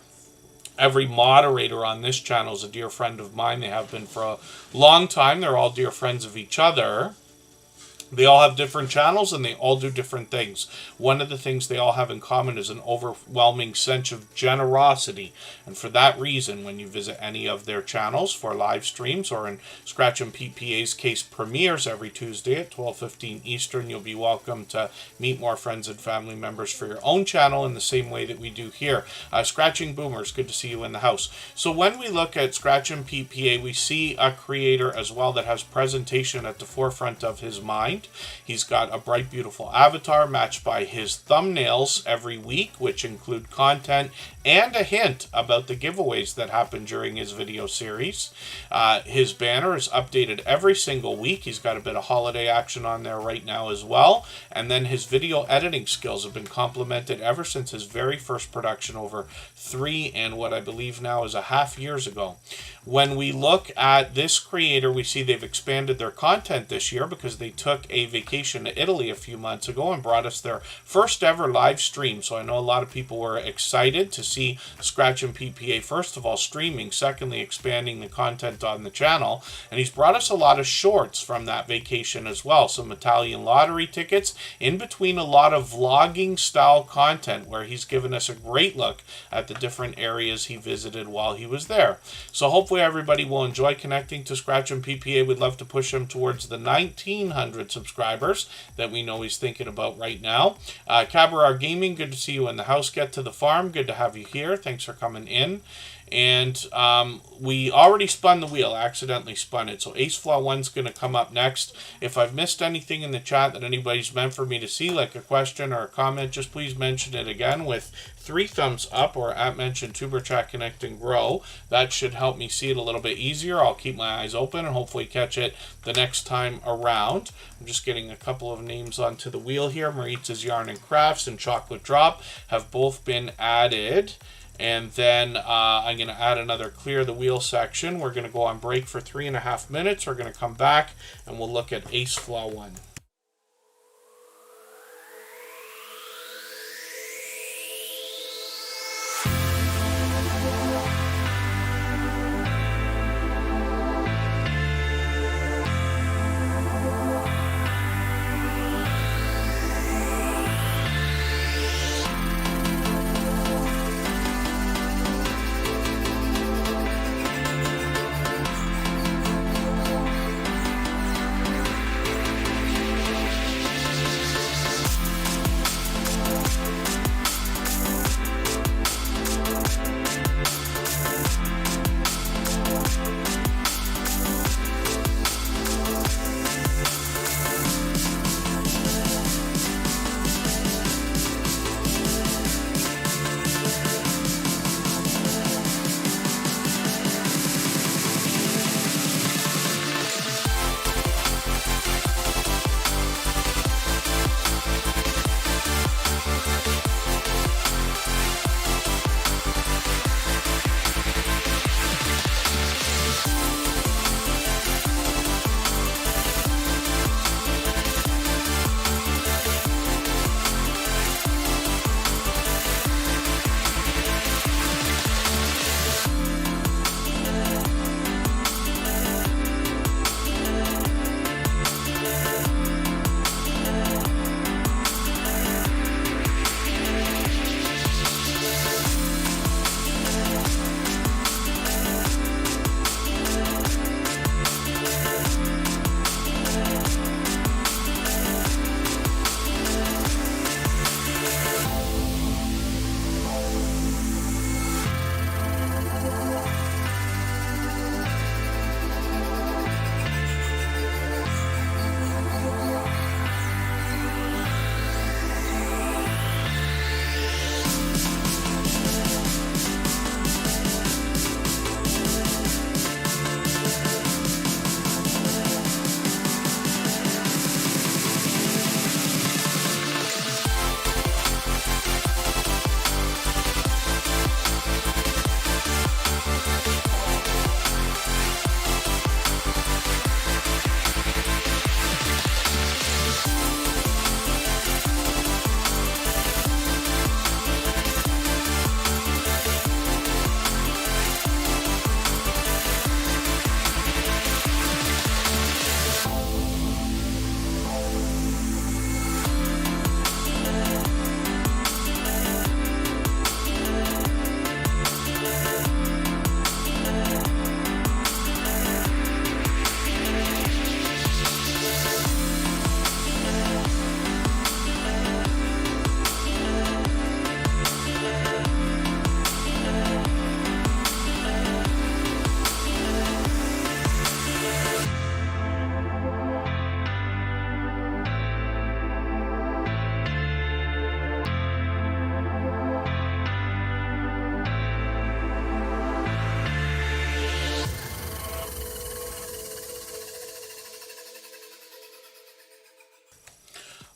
Every moderator on this channel is a dear friend of mine. They have been for a long time. They're all dear friends of each other. They all have different channels, and they all do different things. One of the things they all have in common is an overwhelming sense of generosity. And for that reason, when you visit any of their channels for live streams, or in Scratch and PPA's case, premieres every Tuesday at 12:15 Eastern, you'll be welcome to meet more friends and family members for your own channel in the same way that we do here. Scratching Boomers, good to see you in the house. So when we look at Scratch and PPA, we see a creator as well that has presentation at the forefront of his mind. He's got a bright, beautiful avatar matched by his thumbnails every week, which include content and a hint about the giveaways that happen during his video series. His banner is updated every single week. He's got a bit of holiday action on there right now as well. And then his video editing skills have been complemented ever since his very first production over 3 and what I believe now is a half years ago. When we look at this creator, we see they've expanded their content this year because they took a vacation to Italy a few months ago and brought us their first ever live stream. So I know a lot of people were excited to see Scratch and PPA, first of all, streaming, secondly, expanding the content on the channel. And he's brought us a lot of shorts from that vacation as well. Some Italian lottery tickets, in between a lot of vlogging style content where he's given us a great look at the different areas he visited while he was there. So hopefully everybody will enjoy connecting to Scratch and PPA. We'd love to push him towards the 1,900 subscribers that we know he's thinking about right now. Cabarar Gaming, good to see you in the house. Get to the Farm, good to have you here. Thanks for coming in. And we already spun the wheel, accidentally spun it. So Ace Flaw 1's going to come up next. If I've missed anything in the chat that anybody's meant for me to see, like a question or a comment, just please mention it again with 3 thumbs up or @mention Tuber Chat Connect and Grow. That should help me see it a little bit easier. I'll keep my eyes open and hopefully catch it the next time around. I'm just getting a couple of names onto the wheel here. Maritza's Yarn and Crafts and Chocolate Drop have both been added. And then I'm going to add another clear the wheel section. We're going to go on break for 3.5 minutes. We're going to come back and we'll look at Ace Flaw 1.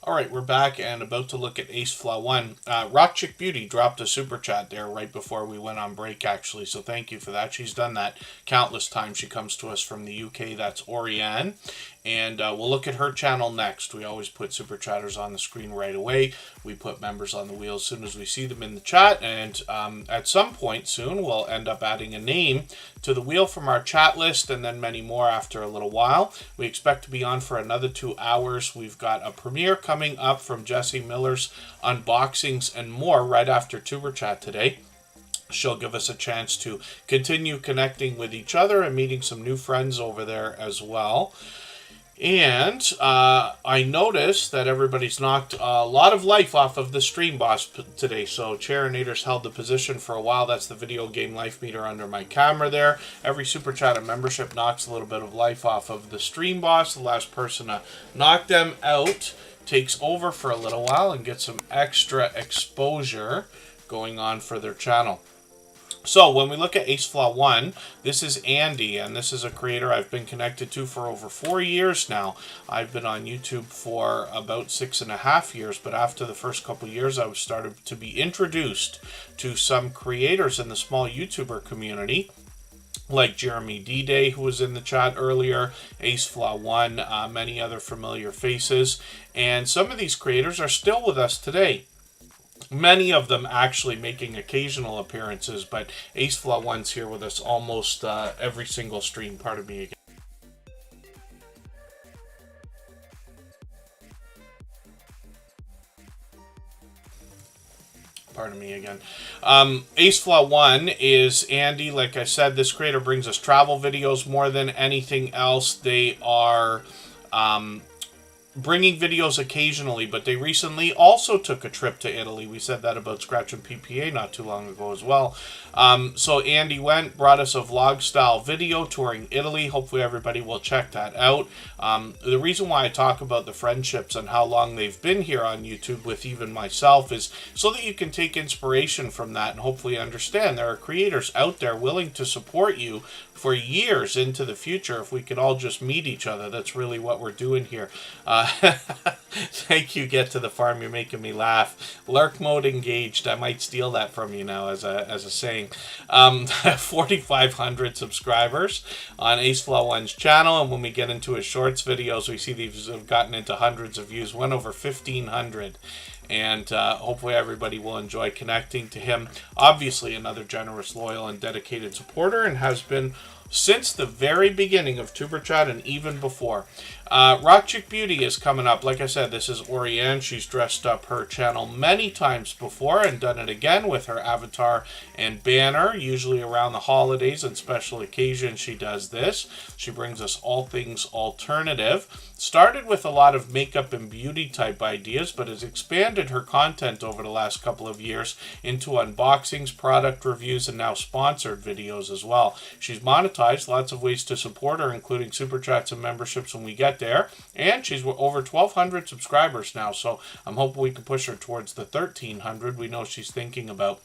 All right, we're back and about to look at Ace Flaw 1. Rock Chick Beauty dropped a super chat there right before we went on break, actually, so thank you for that. She's done that countless times. She comes to us from the UK. That's Oriane. And we'll look at her channel next. We always put super chatters on the screen right away. We put members on the wheel as soon as we see them in the chat. And at some point soon, we'll end up adding a name to the wheel from our chat list, and then many more after a little while. We expect to be on for another 2 hours. We've got a premiere coming up from Jesse Miller's unboxings and more right after Tuber Chat today. She'll give us a chance to continue connecting with each other and meeting some new friends over there as well. And I noticed that everybody's knocked a lot of life off of the stream boss today. So Chinator's held the position for a while. That's the video game life meter under my camera there. Every super chat and membership knocks a little bit of life off of the stream boss. The last person to knock them out takes over for a little while and gets some extra exposure going on for their channel. So when we look at Ace Flaw 1, this is Andy, and this is a creator I've been connected to for over 4 years now. I've been on YouTube for about 6.5 years, but after the first couple years, I was started to be introduced to some creators in the small YouTuber community, like Jeremy D-Day, who was in the chat earlier, Ace Flaw 1, many other familiar faces, and some of these creators are still with us today. Many of them actually making occasional appearances, but Ace Flaw 1's here with us almost every single stream. Pardon me again. Pardon me again. Ace Flaw 1 is Andy. Like I said, this creator brings us travel videos more than anything else. They are bringing videos occasionally, but they recently also took a trip to Italy. We said that about Scratch and PPA not too long ago as well. So Andy brought us a vlog style video touring Italy. Hopefully everybody will check that out. The reason why I talk about the friendships and how long they've been here on YouTube with even myself is so that you can take inspiration from that and hopefully understand there are creators out there willing to support you for years into the future. If we could all just meet each other, that's really what we're doing here. Thank you, Get to the Farm. You're making me laugh. Lurk mode engaged. I might steal that from you now as a saying. 4,500 subscribers on Ace Flaw 1's channel, and when we get into his shorts videos, we see these have gotten into hundreds of views, went over 1,500. And hopefully everybody will enjoy connecting to him. Obviously another generous, loyal, and dedicated supporter, and has been since the very beginning of Tuber Chat and even before. Rock Chick Beauty is coming up. Like I said, this is Oriane. She's dressed up her channel many times before and done it again with her avatar and banner. Usually around the holidays and special occasions she does this. She brings us all things alternative. Started with a lot of makeup and beauty type ideas, but has expanded her content over the last couple of years into unboxings, product reviews, and now sponsored videos as well. She's monetized, lots of ways to support her, including super chats and memberships when we get there. And she's over 1,200 subscribers now, so I'm hoping we can push her towards the 1,300 we know she's thinking about.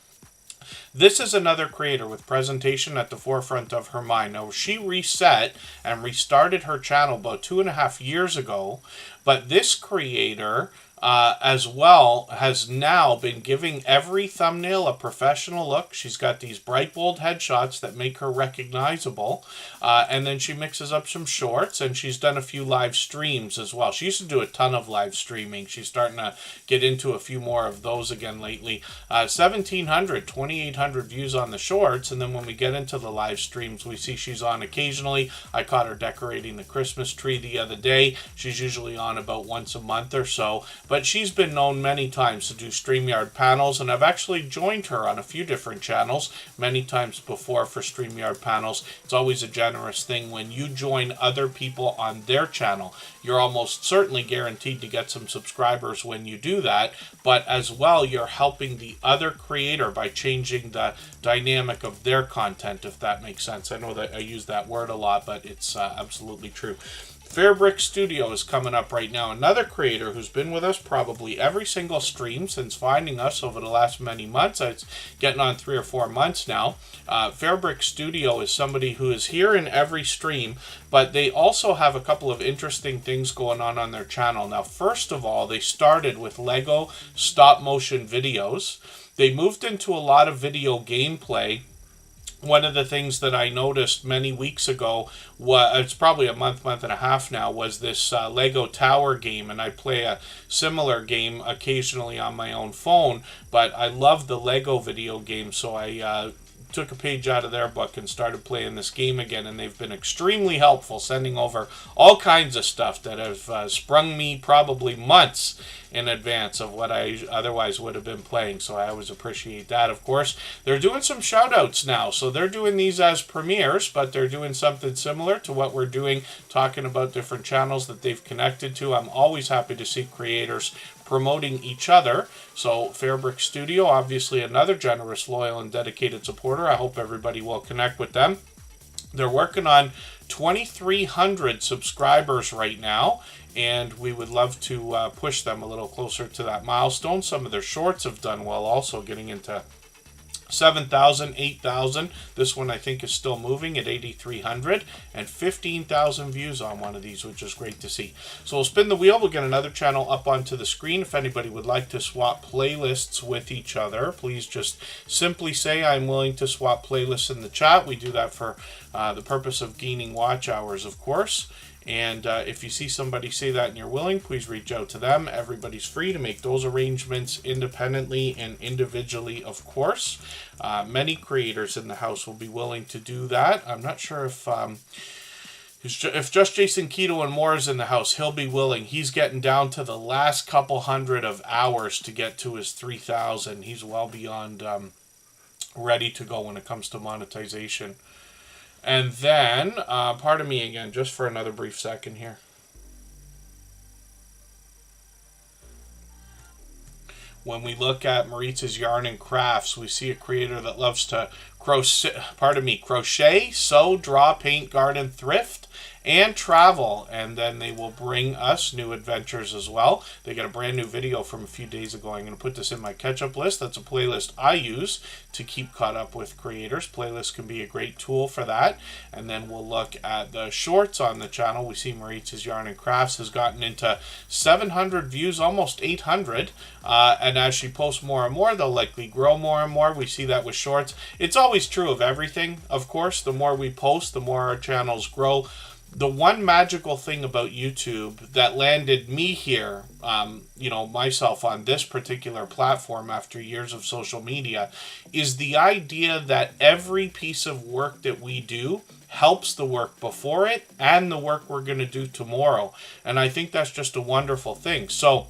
This is another creator with presentation at the forefront of her mind. Now, she reset and restarted her channel about 2.5 years ago, but this creator as well has now been giving every thumbnail a professional look. She's got these bright, bold headshots that make her recognizable, and then she mixes up some shorts, and she's done a few live streams as well. She used to do a ton of live streaming. She's starting to get into a few more of those again lately. 1,700, 2,800 views on the shorts, and then when we get into the live streams, we see she's on occasionally. I caught her decorating the Christmas tree the other day. She's usually on about once a month or so, but she's been known many times to do StreamYard panels, and I've actually joined her on a few different channels many times before for StreamYard panels. It's always a generous thing when you join other people on their channel. You're almost certainly guaranteed to get some subscribers when you do that, but as well, you're helping the other creator by changing the dynamic of their content, if that makes sense. I know that I use that word a lot, but it's absolutely true. Fairbrick Studio is coming up right now. Another creator who's been with us probably every single stream since finding us over the last many months. It's getting on 3 or 4 months now. Fairbrick Studio is somebody who is here in every stream, but they also have a couple of interesting things going on their channel. Now, first of all, they started with Lego stop motion videos. They moved into a lot of video gameplay. One of the things that I noticed many weeks ago, it's probably a month and a half now, was this Lego Tower game, and I play a similar game occasionally on my own phone, but I love the Lego video game, so I took a page out of their book and started playing this game again, and they've been extremely helpful, sending over all kinds of stuff that have sprung me probably months in advance of what I otherwise would have been playing, so I always appreciate that. Of course, they're doing some shoutouts now, so they're doing these as premieres, but they're doing something similar to what we're doing, talking about different channels that they've connected to. I'm always happy to see creators promoting each other. So Fairbrick Studio, obviously another generous, loyal, and dedicated supporter. I hope everybody will connect with them. They're working on 2,300 subscribers right now, and we would love to push them a little closer to that milestone. Some of their shorts have done well, also getting into 7,000, 8,000. This one I think is still moving at 8,300 and 15,000 views on one of these, which is great to see. So we'll spin the wheel. We'll get another channel up onto the screen. If anybody would like to swap playlists with each other, please just simply say I'm willing to swap playlists in the chat. We do that for the purpose of gaining watch hours, of course. And if you see somebody say that and you're willing, please reach out to them. Everybody's free to make those arrangements independently and individually, of course. Many creators in the house will be willing to do that. I'm not sure if just Jason Keto and more is in the house, he'll be willing. He's getting down to the last couple hundred of hours to get to his 3,000. He's well beyond ready to go when it comes to monetization. And then, pardon me again, just for another brief second here. When we look at Maritz's Yarn and Crafts, we see a creator that loves to crochet, sew, draw, paint, garden, thrift, and travel, and then they will bring us new adventures as well. They got a brand new video from a few days ago. I'm going to put this in my catch-up list. That's a playlist I use to keep caught up with creators. Playlists can be a great tool for that. And then we'll look at the shorts on the channel. We see Maritz's Yarn and Crafts has gotten into 700 views, almost 800, and as she posts more and more, they'll likely grow more and more. We see that with shorts. It's always true of everything, of course. The more we post, the more our channels grow. The one magical thing about YouTube that landed me here, myself on this particular platform after years of social media, is the idea that every piece of work that we do helps the work before it and the work we're going to do tomorrow. And I think that's just a wonderful thing. So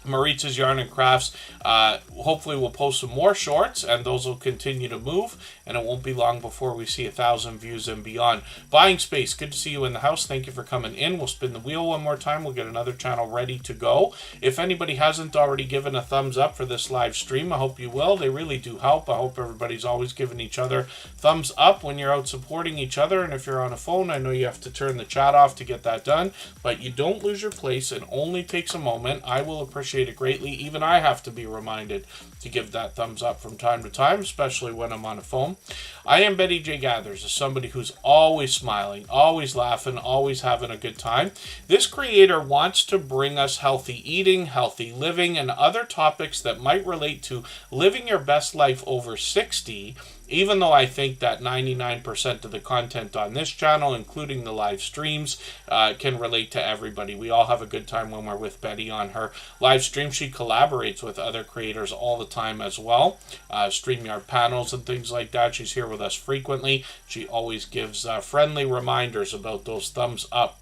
Maritz's Yarn and Crafts, hopefully we'll post some more shorts, and those will continue to move, and it won't be long before we see 1,000 views and beyond. Buying Space, good to see you in the house. Thank you for coming in. We'll spin the wheel one more time. We'll get another channel ready to go. If anybody hasn't already given a thumbs up for this live stream, I hope you will. They really do help. I hope everybody's always giving each other thumbs up when you're out supporting each other, and if you're on a phone, I know you have to turn the chat off to get that done, but you don't lose your place. It only takes a moment. I will appreciate it greatly. Even I have to be reminded to give that thumbs up from time to time, especially when I'm on a phone. I am Betty J. Gathers, as somebody who's always smiling, always laughing, always having a good time. This creator wants to bring us healthy eating, healthy living, and other topics that might relate to living your best life over 60, even though I think that 99% of the content on this channel, including the live streams, can relate to everybody. We all have a good time when we're with Betty on her live stream. She collaborates with other creators all the time as well. StreamYard panels and things like that. She's here with us frequently. She always gives friendly reminders about those thumbs up.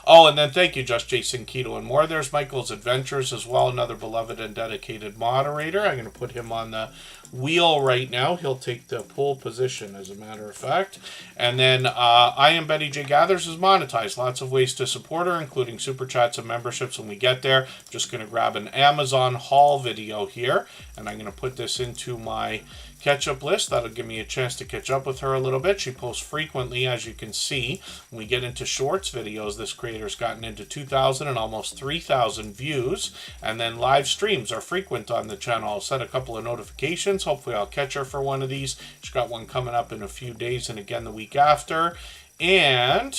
Oh, and then thank you, Just Jason Keto and more. There's Michael's Adventures as well, another beloved and dedicated moderator. I'm going to put him on the wheel right now. He'll take the pole position, as a matter of fact. And then I Am Betty J. Gathers is monetized. Lots of ways to support her, including super chats and memberships when we get there. I'm just going to grab an Amazon haul video here, and I'm going to put this into my catch-up list. That'll give me a chance to catch up with her a little bit. She posts frequently, as you can see. When we get into shorts videos, this creator's gotten into 2,000 and almost 3,000 views. And then live streams are frequent on the channel. I'll set a couple of notifications. Hopefully I'll catch her for one of these. She's got one coming up in a few days and again the week after. And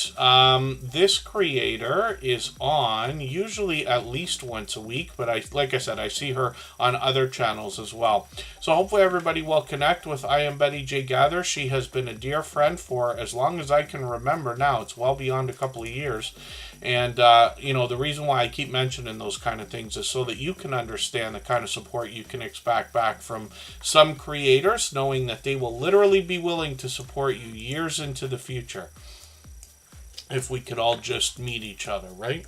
this creator is on usually at least once a week, but like I said, I see her on other channels as well. So hopefully everybody will connect with I Am Betty J Gather. She has been a dear friend for as long as I can remember now. It's well beyond a couple of years. And, you know, the reason why I keep mentioning those kind of things is so that you can understand the kind of support you can expect back from some creators, knowing that they will literally be willing to support you years into the future. If we could all just meet each other, right?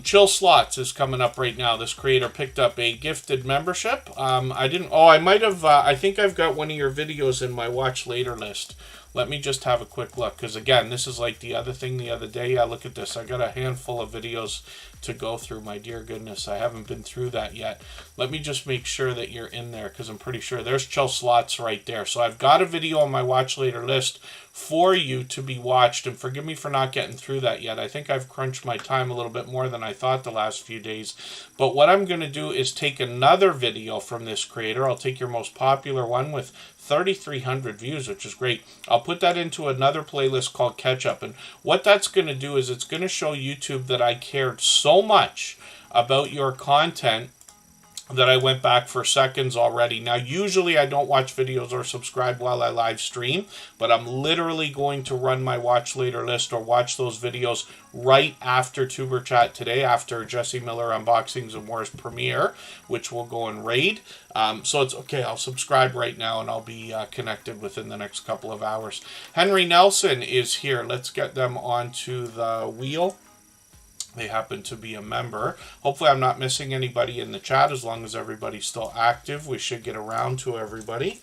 Chill Slots is coming up right now. This creator picked up a gifted membership. I think I've got one of your videos in my watch later list. Let me just have a quick look, because again, this is like the other thing the other day. Yeah, look at this. I got a handful of videos to go through. My dear goodness, I haven't been through that yet. Let me just make sure that you're in there, because I'm pretty sure there's Chill Slots right there. So I've got a video on my watch later list for you to be watched, and forgive me for not getting through that yet. I think I've crunched my time a little bit more than I thought the last few days. But what I'm going to do is take another video from this creator. I'll take your most popular one with 3,300 views, which is great. I'll put that into another playlist called Catch Up. And what that's going to do is it's going to show YouTube that I cared so much about your content that I went back for seconds already. Now, usually I don't watch videos or subscribe while I live stream, but I'm literally going to run my watch later list or watch those videos right after Tuber Chat today, after Jesse Miller Unboxings and Wars premiere, which will go in raid. So it's okay. I'll subscribe right now and I'll be connected within the next couple of hours. Henry Nelson is here. Let's get them onto the wheel. They happen to be a member. Hopefully I'm not missing anybody in the chat. As long as everybody's still active, we should get around to everybody.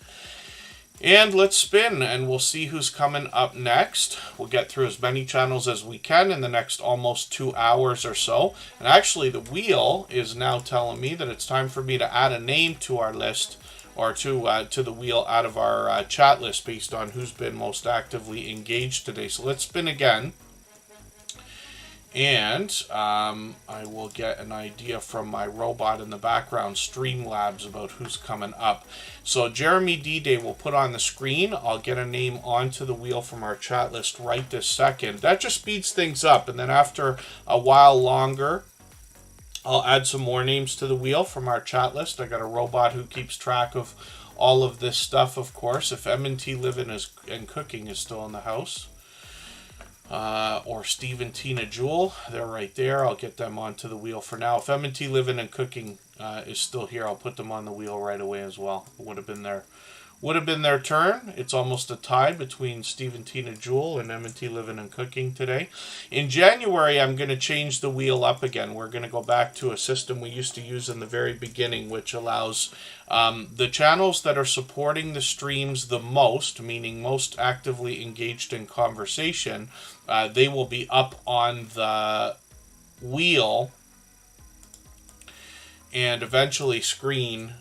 And let's spin, and we'll see who's coming up next. We'll get through as many channels as we can in the next almost 2 hours or so. And actually, the wheel is now telling me that it's time for me to add a name to our list, or to the wheel out of our chat list based on who's been most actively engaged today. So let's spin again. And I will get an idea from my robot in the background, Streamlabs, about who's coming up. So Jeremy D-Day will put on the screen. I'll get a name onto the wheel from our chat list right this second. That just speeds things up. And then after a while longer, I'll add some more names to the wheel from our chat list. I got a robot who keeps track of all of this stuff, of course. If M&T Living and Cooking is still in the house. Or Steve and Tina Jewel, they're right there. I'll get them onto the wheel for now. If M&T Living and Cooking is still here, I'll put them on the wheel right away as well. It would have been their turn. It's almost a tie between Steve and Tina Jewel and M&T Living and Cooking today. In January, I'm going to change the wheel up again. We're going to go back to a system we used to use in the very beginning, which allows the channels that are supporting the streams the most, meaning most actively engaged in conversation, they will be up on the wheel and eventually screen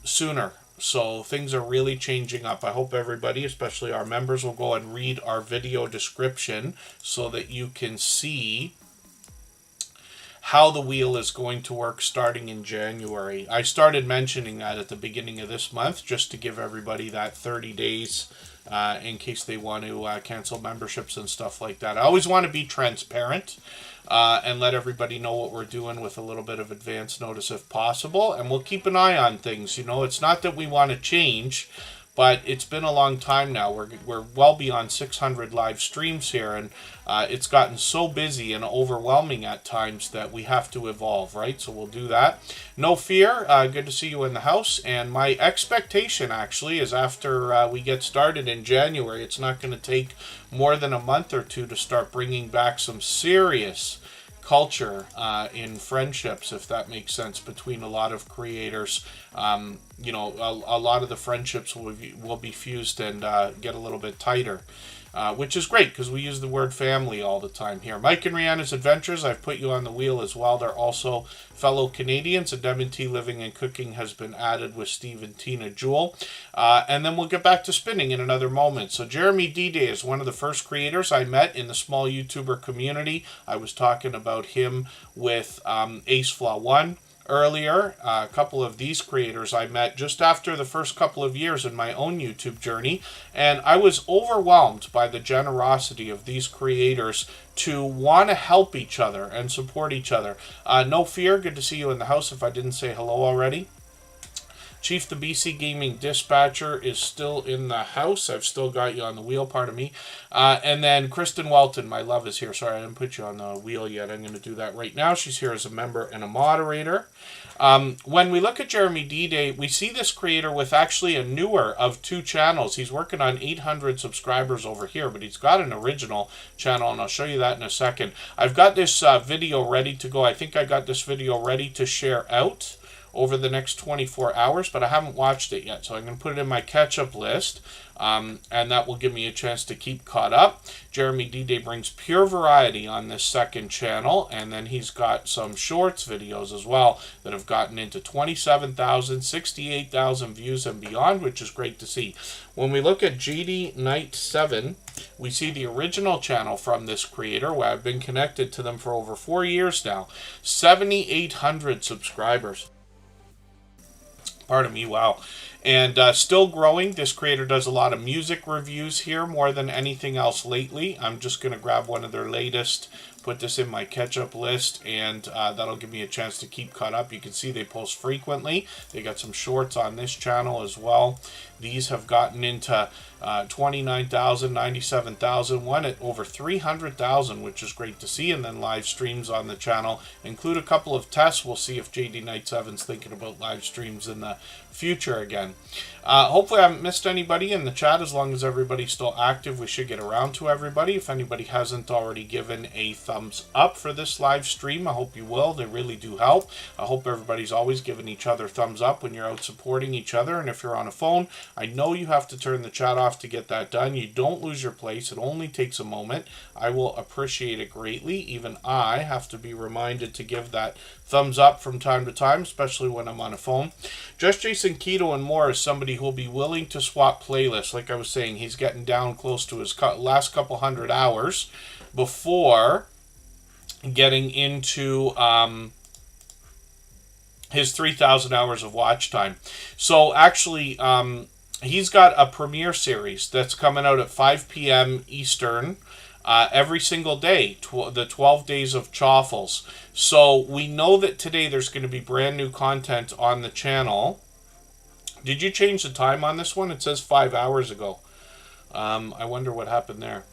sooner. So things are really changing up. I hope everybody, especially our members, will go and read our video description so that you can see how the wheel is going to work starting in January. I started mentioning that at the beginning of this month just to give everybody that 30 days in case they want to cancel memberships and stuff like that. I always want to be transparent and let everybody know what we're doing with a little bit of advance notice if possible. And we'll keep an eye on things. You know, it's not that we want to change, but it's been a long time now. We're well beyond 600 live streams here, and it's gotten so busy and overwhelming at times that we have to evolve, right? So we'll do that. No fear. Good to see you in the house. And my expectation, actually, is after we get started in January, it's not going to take more than a month or two to start bringing back some serious culture in friendships, if that makes sense, between a lot of creators. You know, a lot of the friendships will be fused and get a little bit tighter which is great because we use the word family all the time here. Mike and Rihanna's Adventures, I've put you on the wheel as well. They're also fellow Canadians. Lemon Tea Living and Cooking has been added with Steve and Tina Jewell. And then we'll get back to spinning in another moment. So Jeremy D-Day is one of the first creators I met in the small YouTuber community. I was talking about him with Ace Flaw 1 earlier. A couple of these creators I met just after the first couple of years in my own YouTube journey, and I was overwhelmed by the generosity of these creators to want to help each other and support each other. No Fear, good to see you in the house if I didn't say hello already. Chief the BC Gaming Dispatcher is still in the house. I've still got you on the wheel, pardon me. And then Kristen Welton, my love, is here. Sorry, I didn't put you on the wheel yet. I'm going to do that right now. She's here as a member and a moderator. When we look at Jeremy D-Day, we see this creator with actually a newer of 2 channels. He's working on 800 subscribers over here, but he's got an original channel, and I'll show you that in a second. I've got this video ready to go. I think I got this video ready to share out over the next 24 hours, but I haven't watched it yet, so I'm going to put it in my catch-up list, and that will give me a chance to keep caught up. Jeremy D-Day brings pure variety on this second channel, and then he's got some shorts videos as well that have gotten into 27,000, 68,000 views and beyond, which is great to see. When we look at GD Knight 7, we see the original channel from this creator, where I've been connected to them for over 4 years now. 7,800 subscribers. Pardon me, wow. And still growing. This creator does a lot of music reviews here more than anything else lately. I'm just going to grab one of their latest, put this in my catch-up list, and that'll give me a chance to keep caught up. You can see they post frequently. They got some shorts on this channel as well. These have gotten into 29,000, 97,000, one at over 300,000, which is great to see. And then live streams on the channel include a couple of tests. We'll see if JD Knight 7's thinking about live streams in the future again. Hopefully I haven't missed anybody in the chat. As long as everybody's still active, we should get around to everybody. If anybody hasn't already given a thumbs up for this live stream, I hope you will. They really do help. I hope everybody's always giving each other thumbs up when you're out supporting each other. And if you're on a phone, I know you have to turn the chat off to get that done. You don't lose your place. It only takes a moment. I will appreciate it greatly. Even I have to be reminded to give that thumbs up from time to time, especially when I'm on a phone. Just Jason Keto and More is somebody who will be willing to swap playlists. Like I was saying, he's getting down close to his last couple hundred hours before getting into his 3,000 hours of watch time. So actually, he's got a premiere series that's coming out at 5 p.m. Eastern every single day, the 12 days of Chaffles. So we know that today there's going to be brand new content on the channel. Did you change the time on this one? It says 5 hours ago. I wonder what happened there.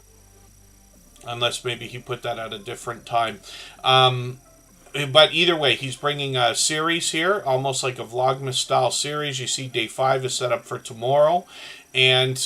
Unless maybe he put that at a different time. But either way, he's bringing a series here, almost like a Vlogmas style series. You see day 5 is set up for tomorrow. And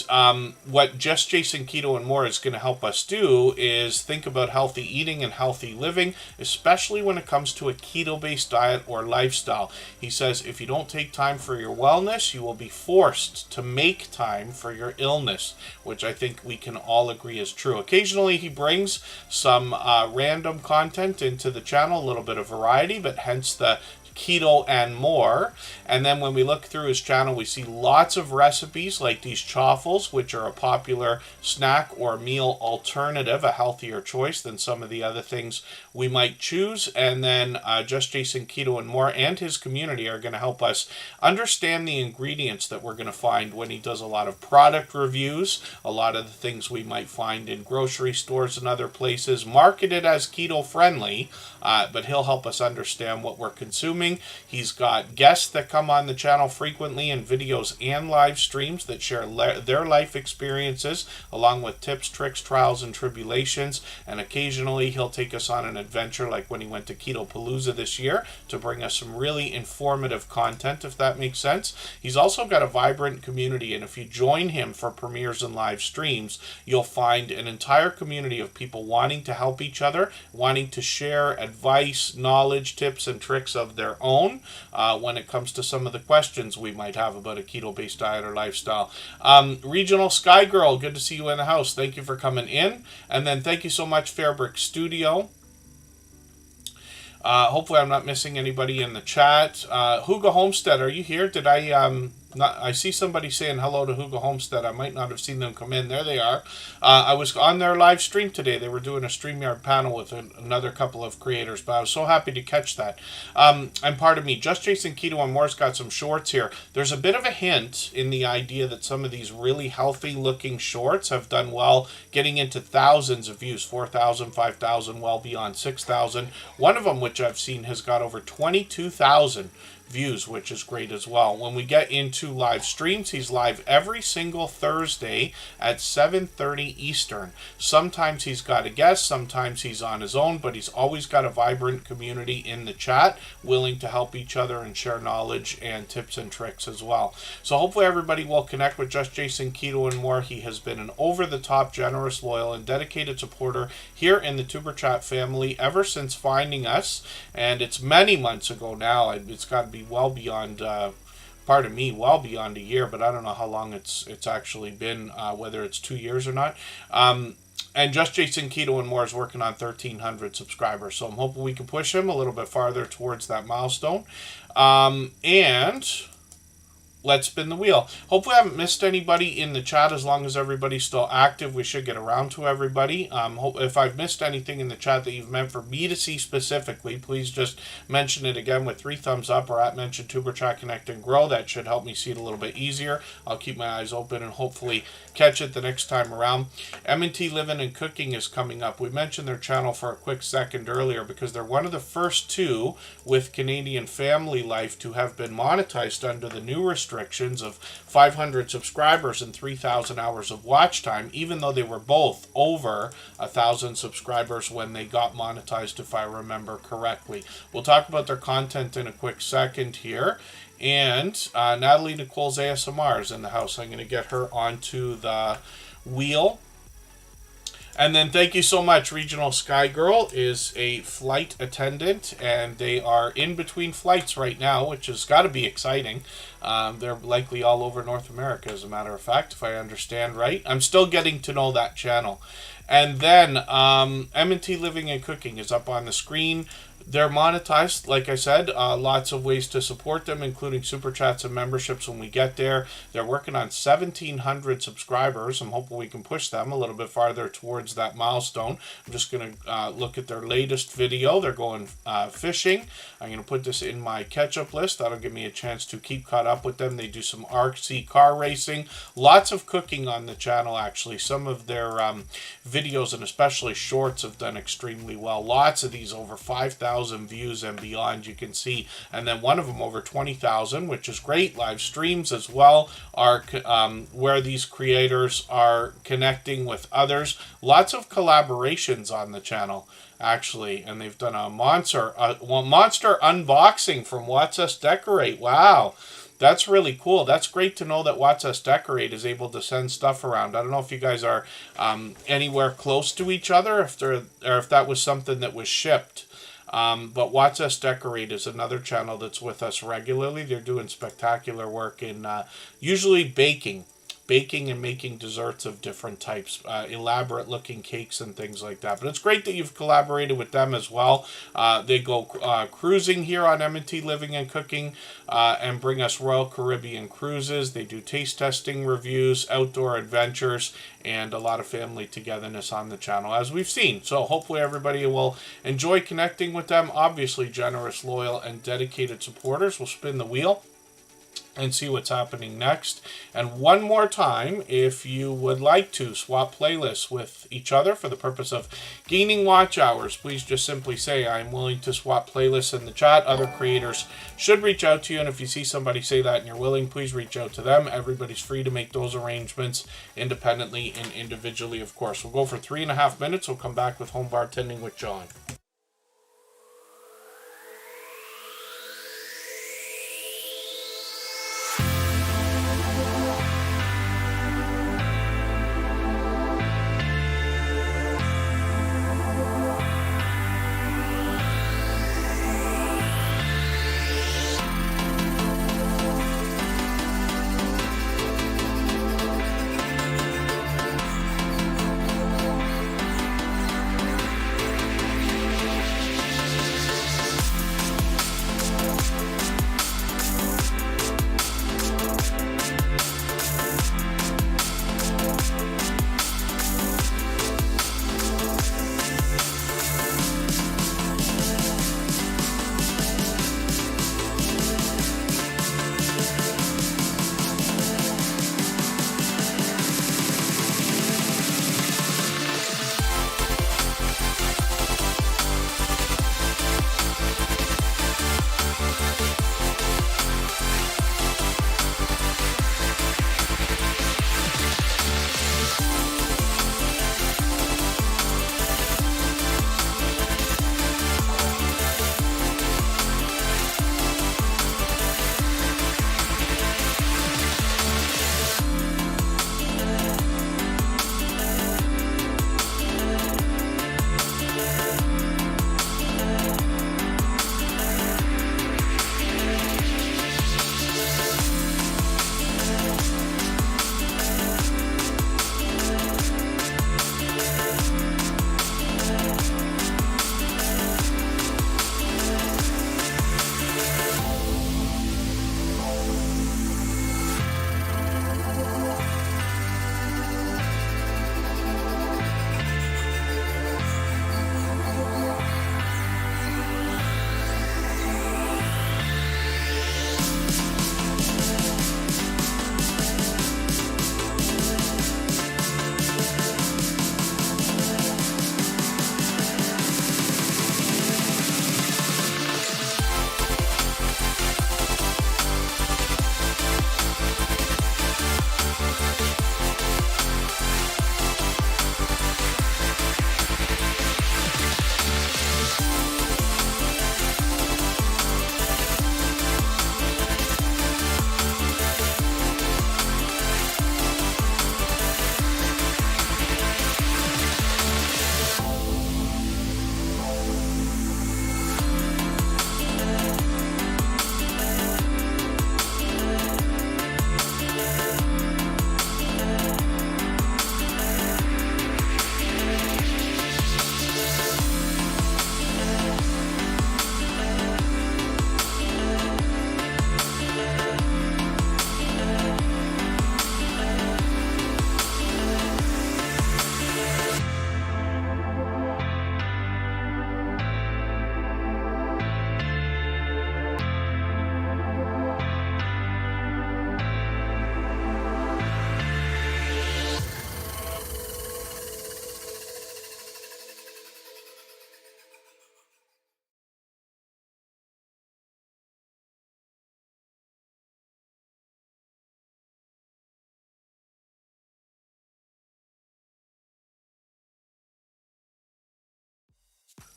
what Just Jason Keto and More is going to help us do is think about healthy eating and healthy living, especially when it comes to a keto-based diet or lifestyle. He says if you don't take time for your wellness, you will be forced to make time for your illness, which I think we can all agree is true. Occasionally he brings some random content into the channel, a little bit of variety, but hence the Keto and More. And then when we look through his channel, we see lots of recipes like these chaffles, which are a popular snack or meal alternative, a healthier choice than some of the other things we might choose. And then Just Jason Keto and More and his community are going to help us understand the ingredients that we're going to find when he does a lot of product reviews, a lot of the things we might find in grocery stores and other places marketed as keto friendly, but he'll help us understand what we're consuming. He's got guests that come on the channel frequently in videos and live streams that share their life experiences along with tips, tricks, trials, and tribulations. And occasionally he'll take us on an adventure like when he went to Keto Palooza this year to bring us some really informative content, if that makes sense. He's also got a vibrant community, and if you join him for premieres and live streams, you'll find an entire community of people wanting to help each other, wanting to share advice, knowledge, tips, and tricks of their their own when it comes to some of the questions we might have about a keto-based diet or lifestyle. Regional Sky Girl, good to see you in the house. Thank you for coming in. And then thank you so much, Fairbrick Studio. Hopefully I'm not missing anybody in the chat. Hugo Homestead, are you here? Did I see somebody saying hello to Hugo Homestead. I might not have seen them come in. There they are. I was on their live stream today. They were doing a StreamYard panel with another couple of creators, but I was so happy to catch that. And pardon me, Just Jason Keto and More's got some shorts here. There's a bit of a hint in the idea that some of these really healthy looking shorts have done well, getting into thousands of views, 4,000, 5,000, well beyond 6,000. One of them, which I've seen, has got over 22,000 views, which is great as well. When we get into live streams, he's live every single Thursday at 7:30 Eastern. Sometimes he's got a guest, sometimes he's on his own, but he's always got a vibrant community in the chat, willing to help each other and share knowledge and tips and tricks as well. So hopefully everybody will connect with Just Jason Keto and More. He has been an over-the-top, generous, loyal, and dedicated supporter here in the Tuber Chat family ever since finding us, and it's many months ago now. It's got to be well beyond, well beyond a year, but I don't know how long it's actually been, whether it's 2 years or not. And Just Jason Keto and More is working on 1,300 subscribers, so I'm hoping we can push him a little bit farther towards that milestone. And let's spin the wheel. Hopefully I haven't missed anybody in the chat. As long as everybody's still active, we should get around to everybody. If I've missed anything in the chat that you've meant for me to see specifically, please just mention it again with 3 thumbs up or at mention Tuber Chat Connect and Grow. That should help me see it a little bit easier. I'll keep my eyes open and hopefully catch it the next time around. M&T Living and Cooking is coming up. We mentioned their channel for a quick second earlier because they're one of the first 2 with Canadian Family Life to have been monetized under the new restrictions of 500 subscribers and 3,000 hours of watch time, even though they were both over 1,000 subscribers when they got monetized, if I remember correctly. We'll talk about their content in a quick second here. And Natalie Nicole's ASMR is in the house. I'm going to get her onto the wheel. And then thank you so much. Regional Sky Girl is a flight attendant, and they are in between flights right now, which has got to be exciting. They're likely all over North America, as a matter of fact, if I understand right. I'm still getting to know that channel. And then M&T Living and Cooking is up on the screen. They're monetized, like I said, lots of ways to support them, including super chats and memberships when we get there. They're working on 1,700 subscribers. I'm hoping we can push them a little bit farther towards that milestone. I'm just going to look at their latest video. They're going fishing. I'm going to put this in my catch-up list. That'll give me a chance to keep caught up with them. They do some RC car racing. Lots of cooking on the channel, actually. Some of their videos, and especially shorts, have done extremely well. Lots of these over 5,000 views and beyond, you can see. And then one of them over 20,000, which is great. Live streams as well are where these creators are connecting with others. Lots of collaborations on the channel, actually, and they've done a monster unboxing from Watch Us Decorate. Wow, that's really cool. That's great to know that Watch Us Decorate is able to send stuff around. I don't know if you guys are anywhere close to each other, if that was something that was shipped. But Watch Us Decorate is another channel that's with us regularly. They're doing spectacular work in usually baking and making desserts of different types, elaborate looking cakes and things like that. But it's great that you've collaborated with them as well. They go cruising here on M&T Living and Cooking and bring us Royal Caribbean cruises. They do taste testing reviews, outdoor adventures, and a lot of family togetherness on the channel, as we've seen. So hopefully everybody will enjoy connecting with them. Obviously generous, loyal, and dedicated supporters. We'll spin the wheel and see what's happening next. And one more time, if you would like to swap playlists with each other for the purpose of gaining watch hours, please just simply say, I'm willing to swap playlists in the chat. Other creators should reach out to you, and if you see somebody say that and you're willing, please reach out to them. Everybody's free to make those arrangements independently and individually, of course. We'll go for 3.5 minutes. We'll come back with home bartending with John.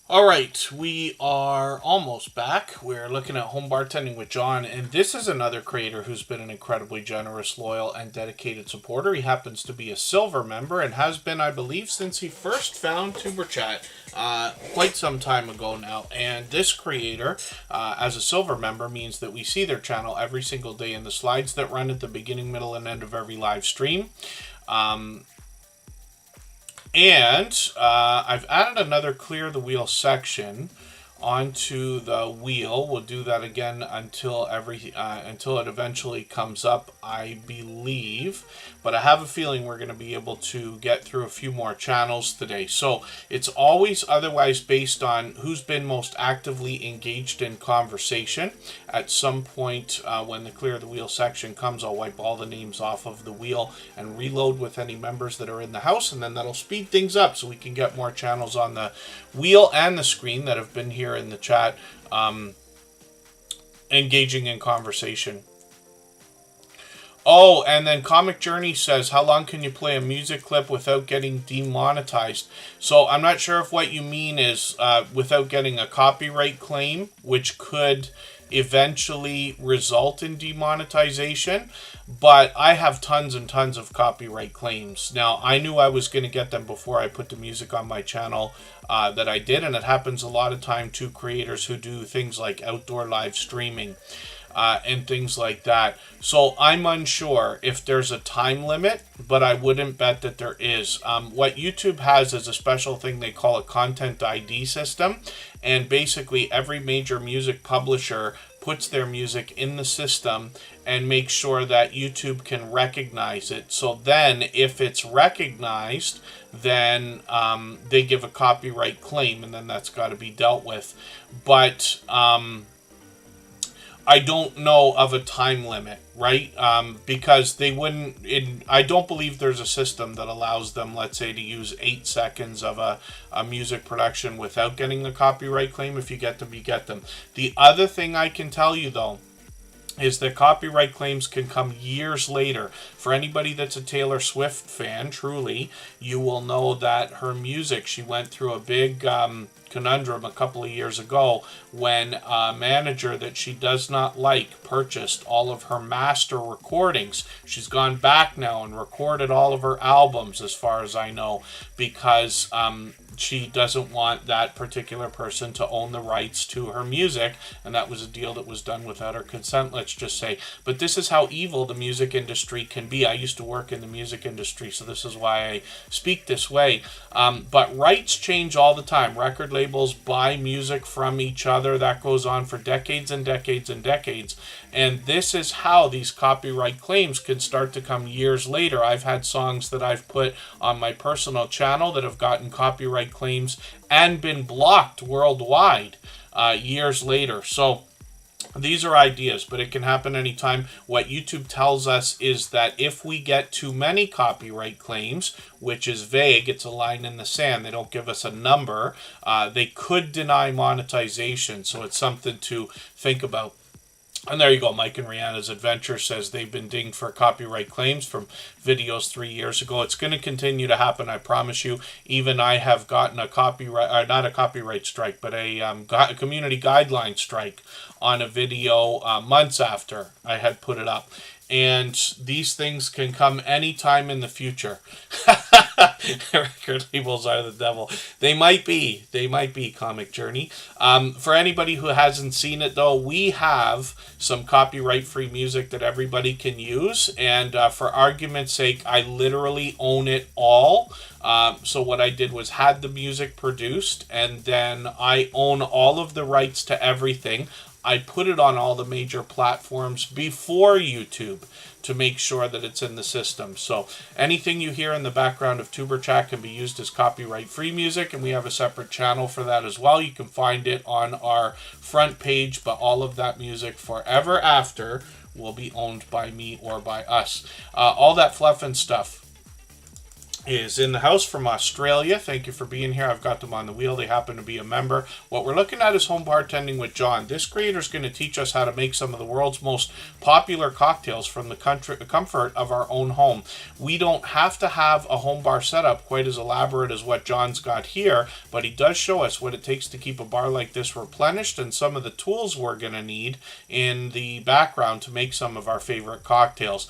All right, we are almost back. We're looking at home bartending with John, and this is another creator who's been an incredibly generous, loyal, and dedicated supporter. He happens to be a silver member and has been, I believe, since he first found Tuber Chat quite some time ago now. And this creator, as a silver member, means that we see their channel every single day in the slides that run at the beginning, middle, and end of every live stream. And I've added another clear the wheel section onto the wheel. We'll do that again until it eventually comes up, I believe. But I have a feeling we're going to be able to get through a few more channels today. So it's always otherwise based on who's been most actively engaged in conversation. At some point when the clear the wheel section comes, I'll wipe all the names off of the wheel and reload with any members that are in the house, and then that'll speed things up so we can get more channels on the wheel and the screen that have been here in the chat engaging in conversation. Oh, and then Comic Journey says, how long can you play a music clip without getting demonetized? So I'm not sure if what you mean is without getting a copyright claim, which could eventually result in demonetization, but I have tons and tons of copyright claims. Now, I knew I was going to get them before I put the music on my channel that I did, and it happens a lot of time to creators who do things like outdoor live streaming and things like that. So I'm unsure if there's a time limit, but I wouldn't bet that there is. What YouTube has is a special thing they call a content ID system, and basically every major music publisher puts their music in the system and makes sure that YouTube can recognize it. So then if it's recognized, then they give a copyright claim, and then that's got to be dealt with. But I don't know of a time limit, right? Because they wouldn't, I don't believe there's a system that allows them, let's say, to use 8 seconds of a music production without getting a copyright claim. If you get them, you get them. The other thing I can tell you, though, is that copyright claims can come years later. For anybody that's a Taylor Swift fan, truly, you will know that her music, she went through a big conundrum a couple of years ago when a manager that she does not like purchased all of her master recordings. She's gone back now and recorded all of her albums, as far as I know, because she doesn't want that particular person to own the rights to her music, and that was a deal that was done without her consent, let's just say. But this is how evil the music industry can be. I used to work in the music industry, so this is why I speak this way. But rights change all the time. Record labels buy music from each other. That goes on for decades and decades and decades. And this is how these copyright claims can start to come years later. I've had songs that I've put on my personal channel that have gotten copyright claims and been blocked worldwide years later. So these are ideas, but it can happen anytime. What YouTube tells us is that if we get too many copyright claims, which is vague, it's a line in the sand, they don't give us a number, they could deny monetization. So it's something to think about. And there you go. Mike and Rihanna's Adventure says they've been dinged for copyright claims from videos 3 years ago. It's going to continue to happen, I promise you. Even I have gotten a copyright, not a copyright strike, but a community guideline strike on a video months after I had put it up. And these things can come anytime in the future. Record labels are the devil. They might be, Comic Journey. For anybody who hasn't seen it, though, we have some copyright-free music that everybody can use. And for argument's sake, I literally own it all. So what I did was had the music produced, and then I own all of the rights to everything. I put it on all the major platforms before YouTube to make sure that it's in the system. So anything you hear in the background of Tuber Chat can be used as copyright-free music, and we have a separate channel for that as well. You can find it on our front page, but all of that music forever after will be owned by me or by us. All that fluff and stuff. is in the house from Australia. Thank you for being here. I've got them on the wheel. They happen to be a member. What we're looking at is home bartending with John. This creator is going to teach us how to make some of the world's most popular cocktails from the comfort of our own home. We don't have to have a home bar setup quite as elaborate as what John's got here, but he does show us what it takes to keep a bar like this replenished and some of the tools we're going to need in the background to make some of our favorite cocktails.